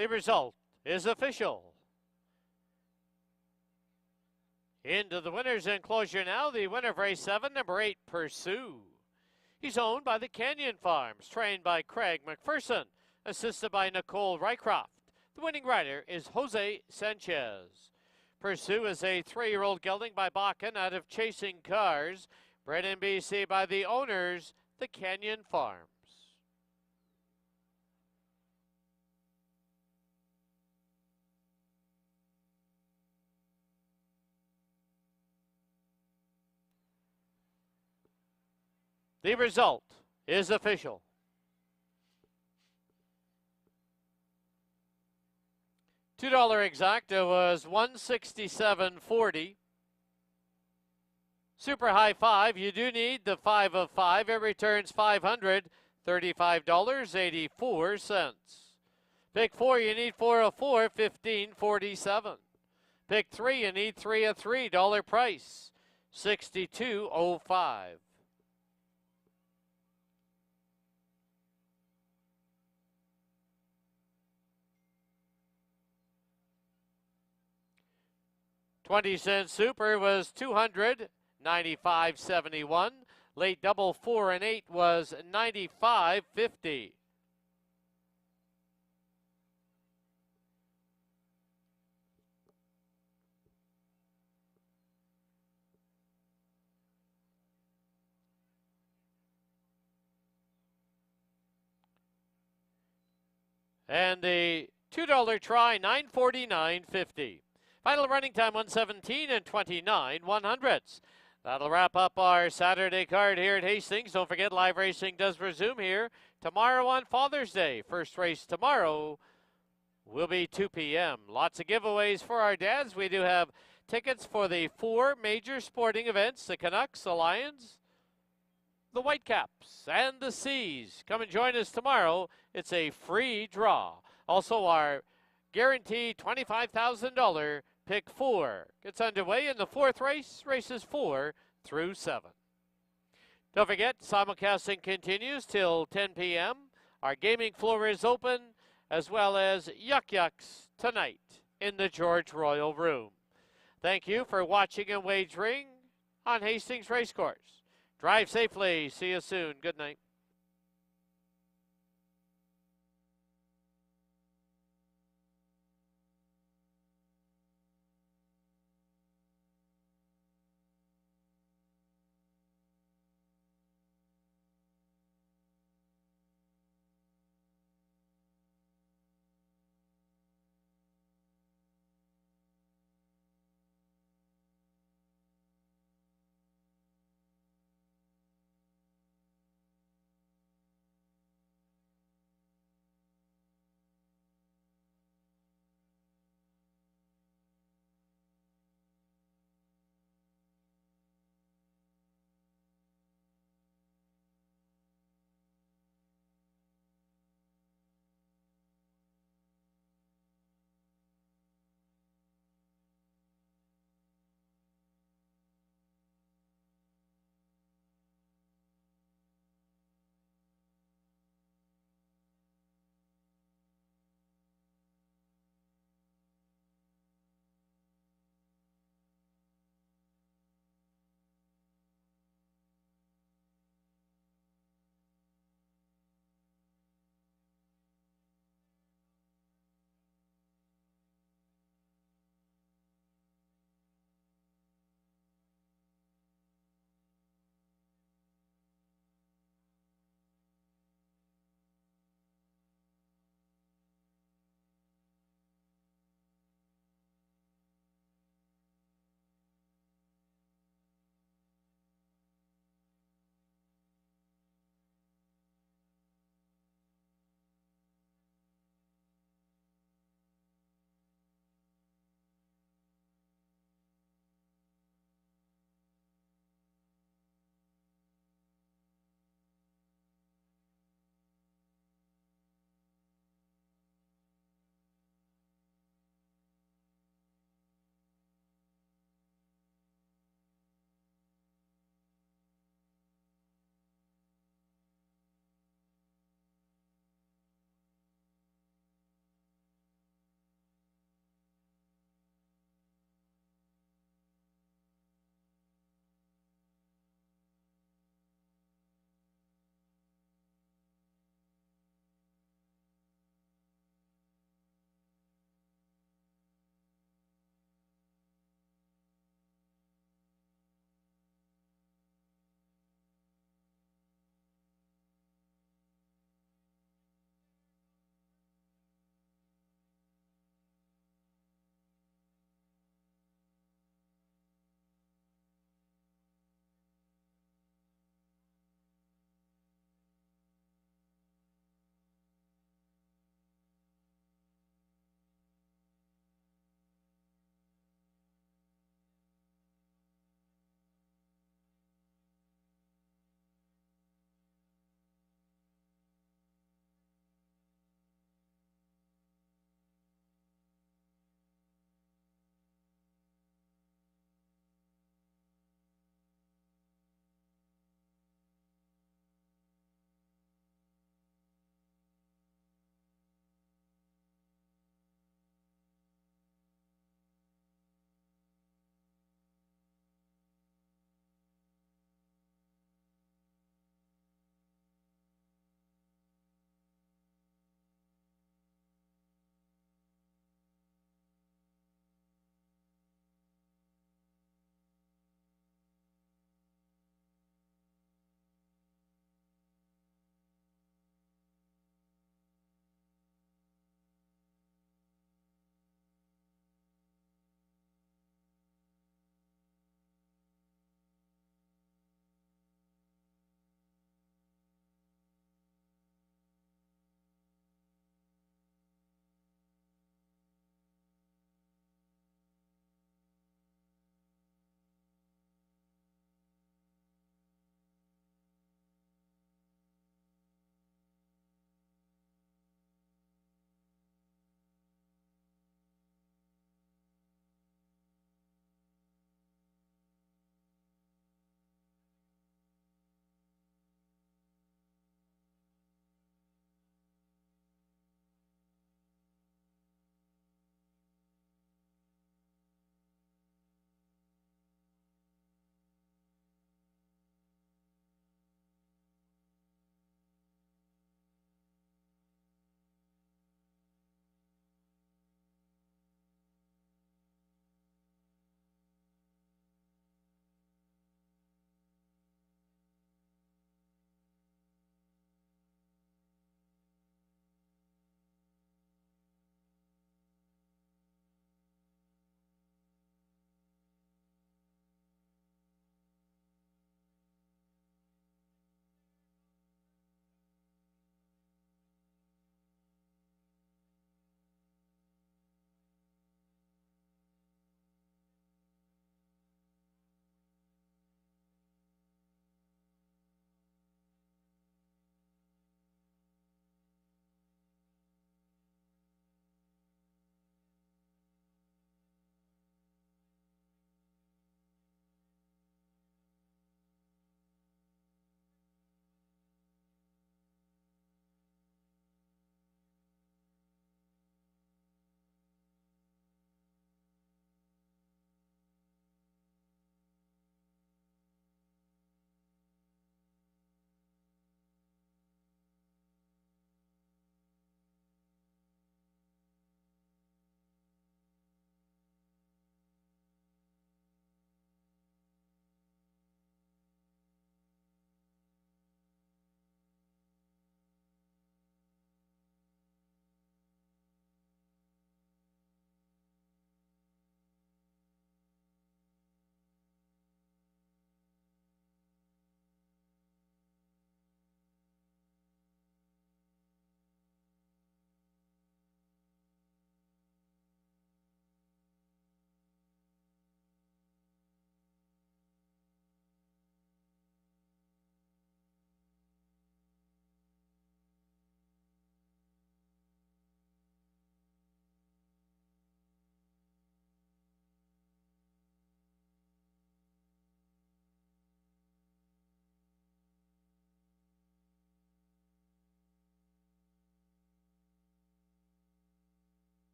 The result is official. Into the winner's enclosure now, the winner of race 7, number 8, Pursue. He's owned by the Canyon Farms, trained by Craig McPherson, assisted by Nicole Rycroft. The winning rider is Jose Sanchez. Pursue is a 3-year-old gelding by Bakken out of Chasing Cars, bred in BC by the owners, the Canyon Farms. The result is official. $2 exacta was $167.40. Super high 5, you do need the 5 of 5. It returns $535.84. Pick 4, you need 4 of 4, $15.47. Pick 3, you need 3 of 3, dollar price, $62.05. $0.20 super was $295.71. Late double 4 and 8 was $95.50. And the $2 try, $949.50. Final running time, 1:17 and 29/100ths. That'll wrap up our Saturday card here at Hastings. Don't forget, live racing does resume here tomorrow on Father's Day. First race tomorrow will be 2 p.m. Lots of giveaways for our dads. We do have tickets for the 4 major sporting events: the Canucks, the Lions, the Whitecaps, and the Seas. Come and join us tomorrow. It's a free draw. Also, our guaranteed $25,000 Pick 4 gets underway in the 4th race, races 4 through 7. Don't forget, simulcasting continues till 10 p.m. Our gaming floor is open, as well as Yuck Yucks tonight in the George Royal Room. Thank you for watching and wagering on Hastings Racecourse. Drive safely. See you soon. Good night.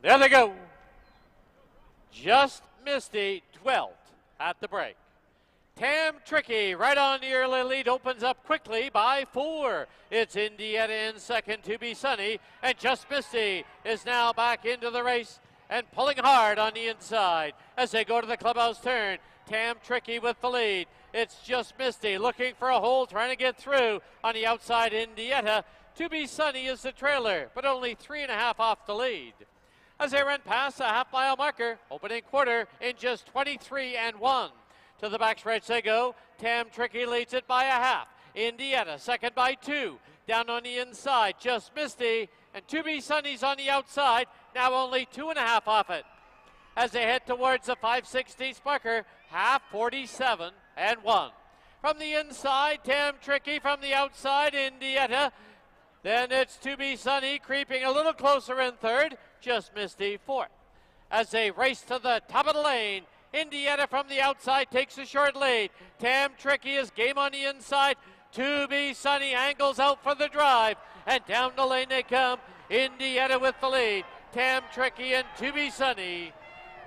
There they go. Just Misty 12th at the break. Tam Tricky right on the early lead, opens up quickly by 4. It's Indiana in second, To Be Sunny, and Just Misty is now back into the race and pulling hard on the inside as they go to the clubhouse turn. Tam Tricky with the lead. It's Just Misty looking for a hole, trying to get through on the outside. Indiana. To Be Sunny is the trailer, but only 3.5 off the lead. As they run past the half-mile marker, opening quarter in just 23 and 1. To the backstretch they go. Tam Tricky leads it by a half. Indiana second by 2. Down on the inside, Just Misty, and To Be Sunny's on the outside, now only 2.5 off it. As they head towards the 5/16 marker, half 47 and 1. From the inside, Tam Tricky. From the outside, Indiana. Then it's To Be Sunny creeping a little closer in third. Just Misty fourth. As they race to the top of the lane, Indiana from the outside takes a short lead. Tam Tricky is game on the inside. To Be Sunny angles out for the drive. And down the lane they come. Indiana with the lead. Tam Tricky and To Be Sunny.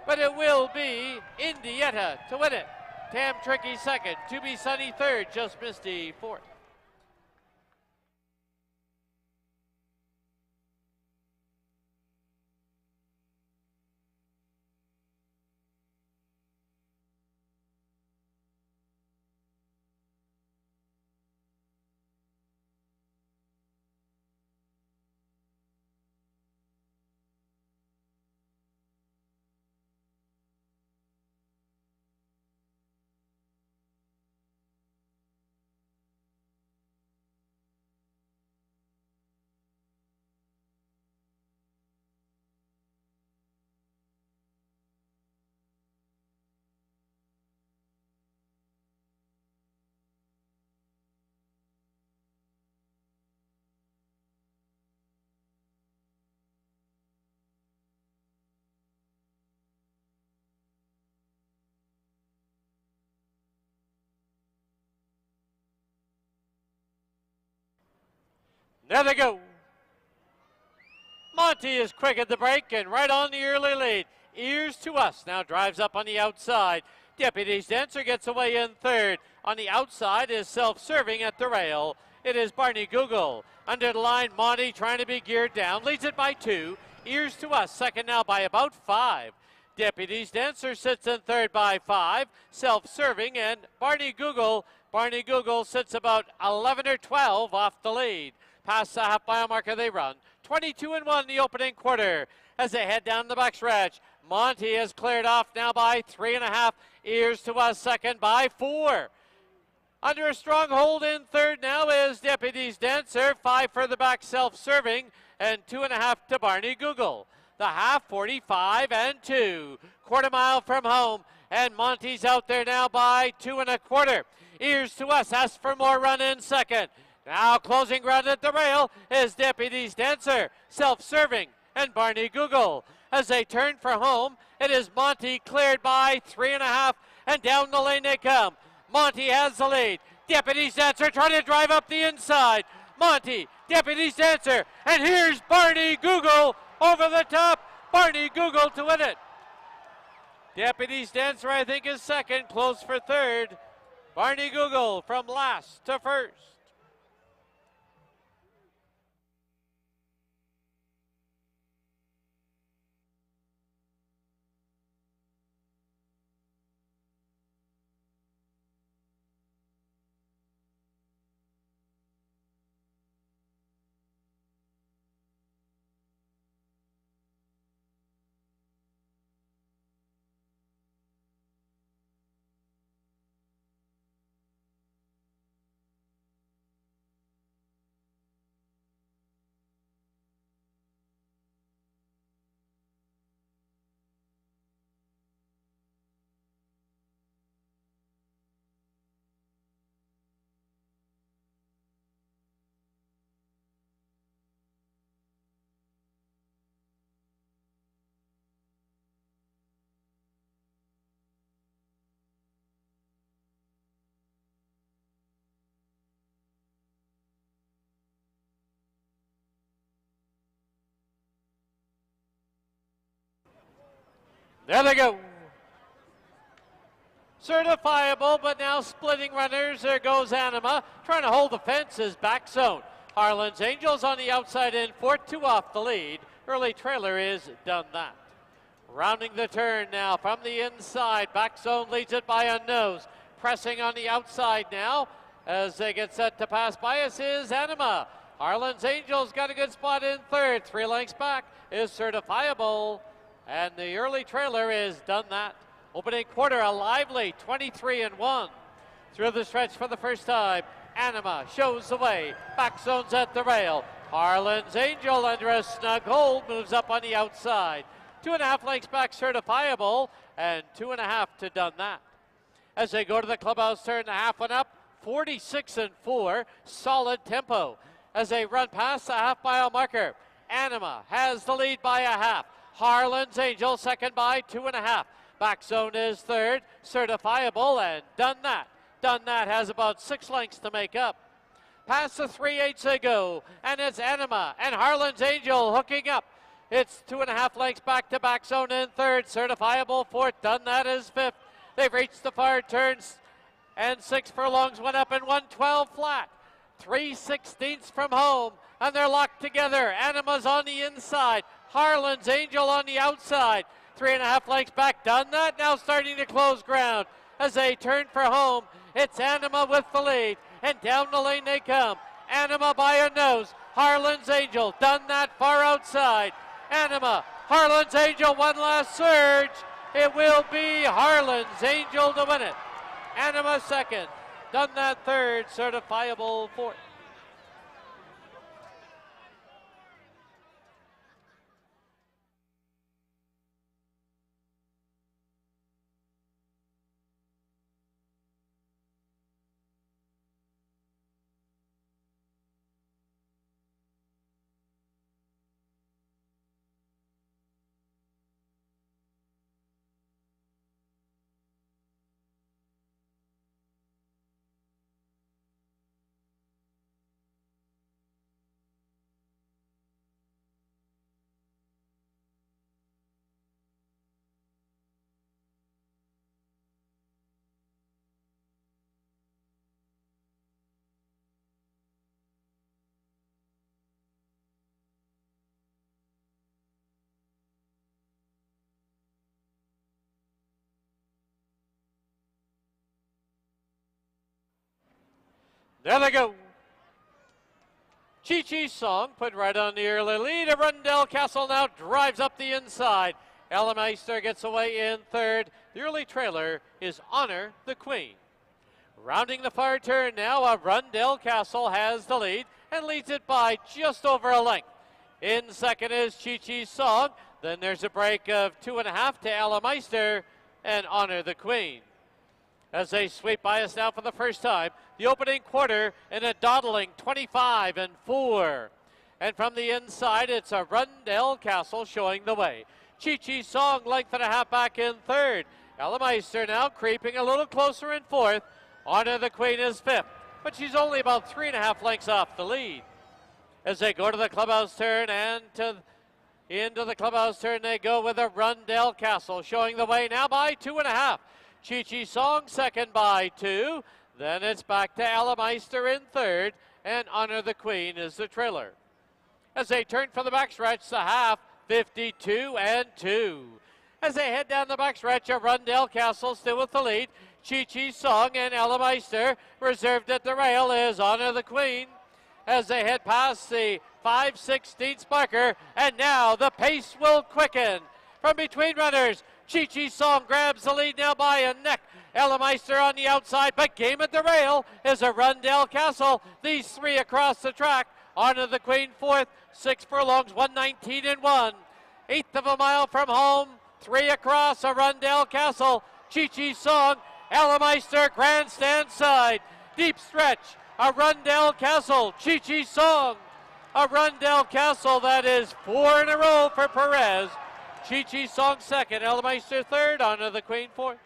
But it will be Indiana to win it. Tam Tricky second. To Be Sunny third. Just Misty fourth. There they go. Monty is quick at the break and right on the early lead. Ears to Us now drives up on the outside. Deputy's Dancer gets away in third. On the outside is Self-Serving at the rail. It is Barney Google. Under the line, Monty trying to be geared down. Leads it by 2. Ears to Us second now by about 5. Deputy's Dancer sits in third by 5. Self-Serving and Barney Google. Barney Google sits about 11 or 12 off the lead. Past the half-mile marker they run. 22 and 1 the opening quarter. As they head down the backstretch, Monty is cleared off now by 3.5. Ears to Us second by 4. Under a strong hold in third now is Deputy's Dancer. 5 further back, Self-Serving, and 2.5 to Barney Google. The half 45 and 2. Quarter mile from home, and Monty's out there now by 2 1/4. Ears to Us asks for more run in second. Now closing ground at the rail is Deputy's Dancer, Self-Serving, and Barney Google. As they turn for home, it is Monty cleared by 3.5, and down the lane they come. Monty has the lead. Deputy's Dancer trying to drive up the inside. Monty, Deputy's Dancer, and here's Barney Google over the top. Barney Google to win it. Deputy's Dancer, I think, is second, close for third. Barney Google from last to first. There they go. Certifiable, but now splitting runners. There goes Anima. Trying to hold the fence is back zone. Harlan's Angels on the outside in fourth, 2 off the lead. Early trailer is done that. Rounding the turn now from the inside. Back zone leads it by a nose. Pressing on the outside now as they get set to pass by us is Anima. Harlan's Angels got a good spot in third. 3 lengths back is Certifiable. And the early trailer is done that. Opening quarter, a lively 23-1. Through the stretch for the first time, Anima shows the way. Back zones at the rail. Harlan's Angel under a snug hold moves up on the outside. 2.5 lengths back, Certifiable, and 2.5 to done that. As they go to the clubhouse turn, the half one up, 46-4, solid tempo. As they run past the half-mile marker, Anima has the lead by a half. Harlan's Angel second by 2.5. Back zone is third, Certifiable, and done that. Done that has about 6 lengths to make up. Past the 3/8 they go, and it's Anima and Harlan's Angel hooking up. It's 2.5 lengths back to back zone in third, Certifiable fourth, done that is fifth. They've reached the far turns, and 6 furlongs went up and 112 flat. 3/16 from home, and they're locked together. Anima's on the inside, Harlan's Angel on the outside. 3.5 lengths back, done that, now starting to close ground. As they turn for home, it's Anima with the lead, and down the lane they come. Anima by a nose, Harlan's Angel, done that far outside. Anima, Harlan's Angel, one last surge. It will be Harlan's Angel to win it. Anima second, done that third, Certifiable fourth. There they go. Chi-Chi's Song put right on the early lead. Arundel Castle now drives up the inside. Ellemeister gets away in third. The early trailer is Honor the Queen. Rounding the far turn now, Arundel Castle has the lead and leads it by just over a length. In second is Chi-Chi's Song. Then there's a break of 2.5 to Ellemeister and Honor the Queen. As they sweep by us now for the first time, the opening quarter in a dawdling 25-4. And from the inside, it's Arundel Castle showing the way. Chi-Chi's Song, length and a half back in third. Ellemeister now creeping a little closer in fourth. Honor the Queen is fifth, but she's only about 3.5 lengths off the lead. As they go to the clubhouse turn and into the clubhouse turn they go with Arundel Castle showing the way now by 2.5. Chi-Chi's Song second by 2. Then it's back to Ellemeister in third, and Honor the Queen is the trailer. As they turn for the backstretch, the half, 52-2. As they head down the backstretch, Arundel Castle still with the lead. Chi-Chi's Song and Ellemeister. Reserved at the rail is Honor the Queen. As they head past the 5/16 marker, and now the pace will quicken. From between runners, Chi-Chi's Song grabs the lead now by a neck. Ellemeister on the outside, but game at the rail is Arundel Castle. These three across the track. Honor the Queen fourth, 6 furlongs, 119-1. 1/8 of a mile from home, 3 across Arundel Castle. Chi-Chi's Song, Ellemeister grandstand side. Deep stretch, Arundel Castle, Chi-Chi's Song. Arundel Castle, that is 4 in a row for Perez. Chi-Chi's Song second, Ellemeister third, Honor the Queen fourth.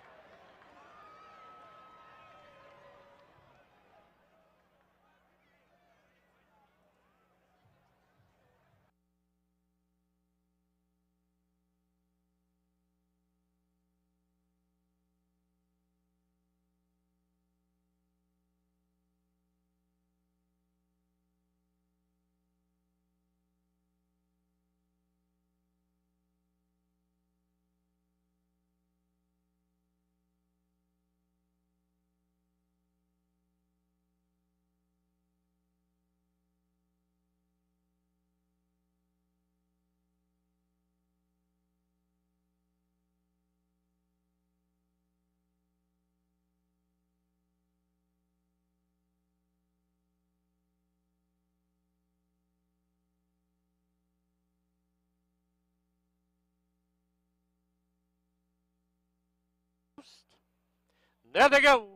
There they go.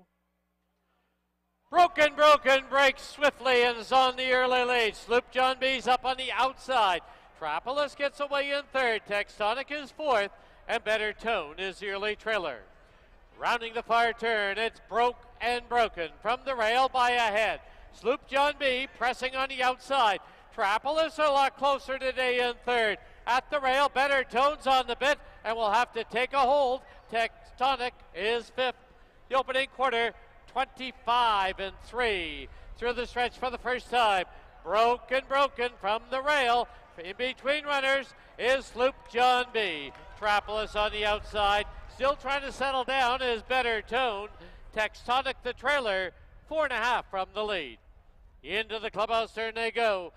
Broken breaks swiftly and is on the early lead. Sloop John B's up on the outside. Trapolis gets away in third. Textonic is fourth. And Better Tone is the early trailer. Rounding the far turn, it's broken from the rail by a head. Sloop John B pressing on the outside. Trapolis a lot closer today in third. At the rail, Better Tone's on the bit and will have to take a hold. Textonic is fifth. The opening quarter, 25-3. Through the stretch for the first time. Broken from the rail. In between runners is Sloop John B. Trapolis on the outside. Still trying to settle down is Better Tone. Textonic the trailer, 4.5 from the lead. Into the clubhouse turn they go.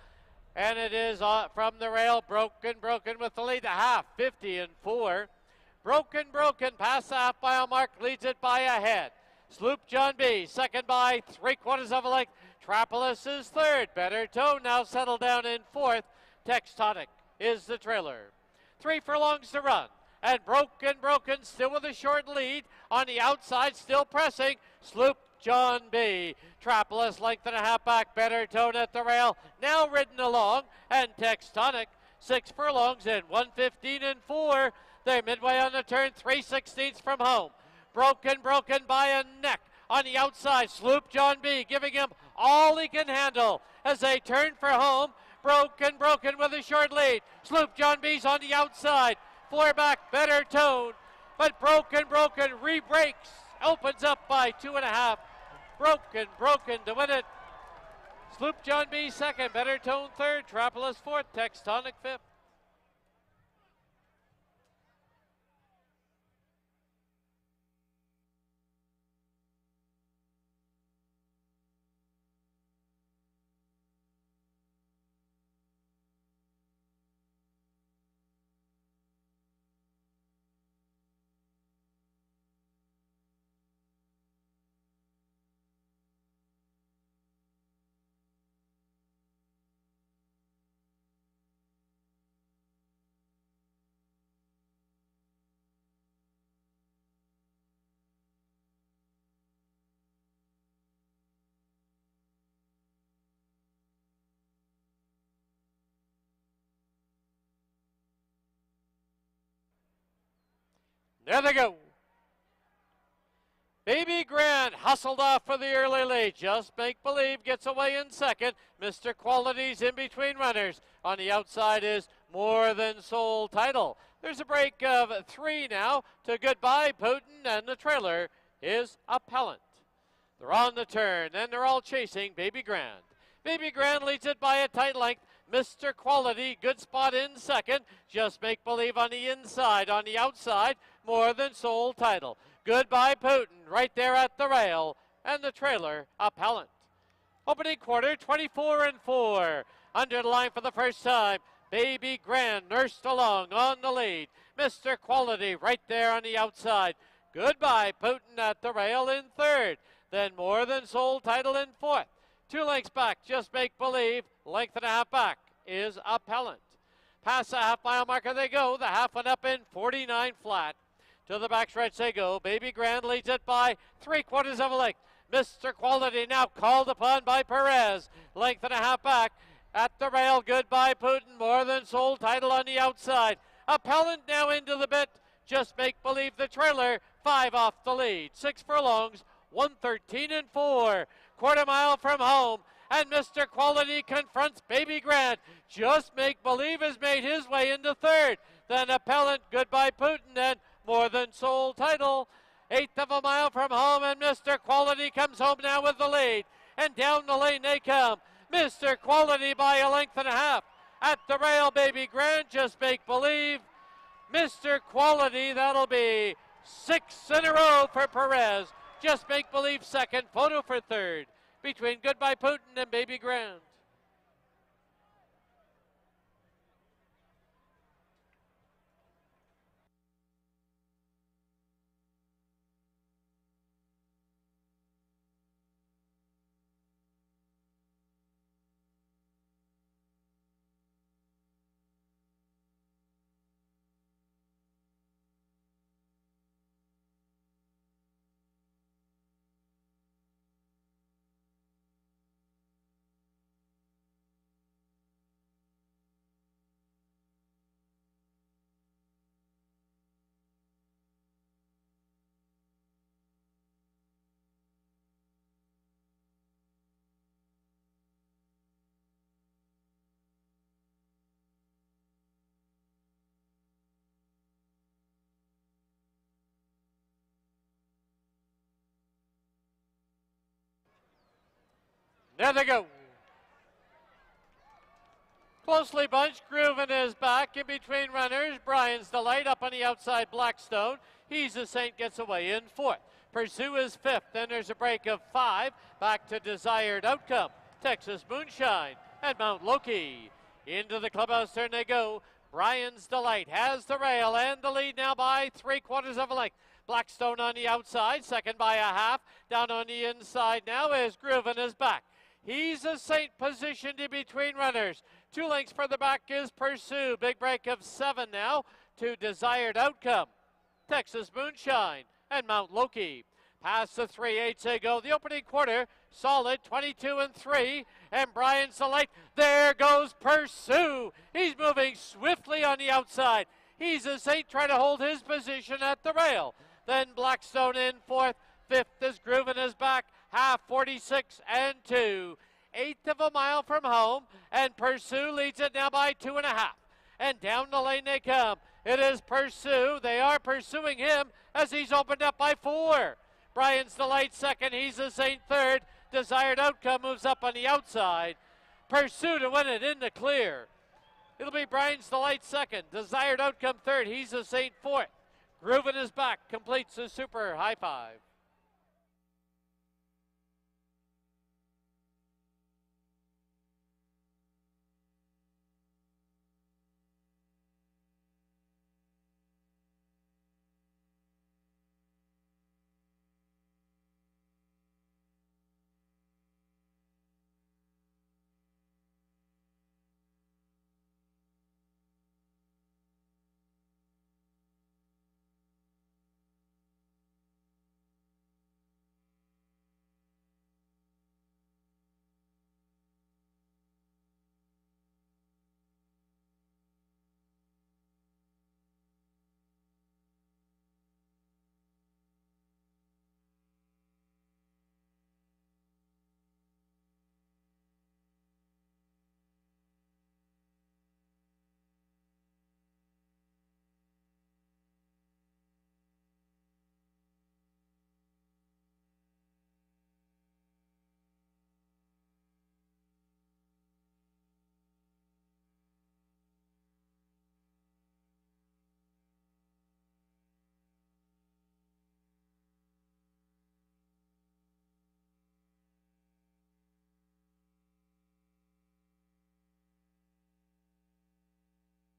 And it is from the rail, broken with the lead, a half, 50-4. Broken, past the half mile mark, leads it by a head. Sloop John B, second by 3/4 of a length. Trapolis is third. Better Tone now settled down in fourth. Textonic is the trailer. 3 furlongs to run. And broken, still with a short lead. On the outside, still pressing, Sloop John B. Trapolis length and a half back. Better Tone at the rail, now ridden along. And Textonic, 6 furlongs in 1:15-4. They're midway on the turn, 3/16 from home. Broken by a neck. On the outside, Sloop John B giving him all he can handle as they turn for home. Broken with a short lead. Sloop John B's on the outside. 4 back, Better Tone. But broken re-breaks. Opens up by 2.5. Broken to win it. Sloop John B second, Better Tone third, Trapolis fourth, Textonic fifth. There they go. Baby Grand hustled off for the early lead. Just Make Believe gets away in second. Mr. Quality's in between runners. On the outside is More Than Soul Title. There's a break of 3 now to Goodbye Putin, and the trailer is Appellant. They're on the turn, and they're all chasing Baby Grand. Baby Grand leads it by a tight length. Mr. Quality, good spot in second. Just Make Believe on the inside. On the outside, More Than Soul Title. Goodbye Putin right there at the rail, and the trailer Appellant. Opening quarter, 24-4. Under the line for the first time, Baby Grand nursed along on the lead. Mr. Quality right there on the outside. Goodbye Putin at the rail in third. Then More Than Soul Title in fourth. 2 lengths back, Just Make Believe. Length and a half back is Appellant. Past the half-mile marker they go. The half went up in 49 flat. To the backstretch they go. Baby Grand leads it by 3/4 of a length. Mr. Quality now called upon by Perez. Length and a half back. At the rail, Goodbye Putin. More Than Soul Title on the outside. Appellant now into the bit. Just Make Believe the trailer. 5 off the lead. 6 furlongs. 1:13-4. 1/4 mile from home. And Mr. Quality confronts Baby Grand. Just Make Believe has made his way into third. Then Appellant, Goodbye Putin, and More Than Soul Title. 1/8 of a mile from home, and Mr. Quality comes home now with the lead. And down the lane they come. Mr. Quality by a length and a half. At the rail, Baby Grand, Just Make Believe. Mr. Quality, that'll be 6 in a row for Perez. Just Make Believe second, Photo for third. Between Goodbye Putin and Baby Grand. There they go. Closely bunched, Grooven is back in between runners. Brian's Delight up on the outside, Blackstone. He's a Saint gets away in fourth. Pursue is fifth. Then there's a break of 5. Back to Desired Outcome, Texas Moonshine, and Mount Loki. Into the clubhouse turn they go. Brian's Delight has the rail and the lead now by 3/4 of a length. Blackstone on the outside, second by a half. Down on the inside now is Grooven is back. He's a Saint positioned in between runners. 2 lengths further back is Pursue. Big break of 7 now to Desired Outcome, Texas Moonshine, and Mount Loki. Past the 3/8 they go. The opening quarter, solid 22-3. And Brian's Delight. There goes Pursue. He's moving swiftly on the outside. He's a Saint trying to hold his position at the rail. Then Blackstone in fourth. Fifth is Grooven is back. Half 46-2. 1/8 of a mile from home, and Pursue leads it now by 2.5. And down the lane they come. It is Pursue. They are pursuing him as he's opened up by 4. Brian's Delight second. He's a Saint third. Desired Outcome moves up on the outside. Pursue to win it in the clear. It'll be Brian's Delight second. Desired Outcome third. He's a Saint fourth. Grooven is back. Completes the super high five.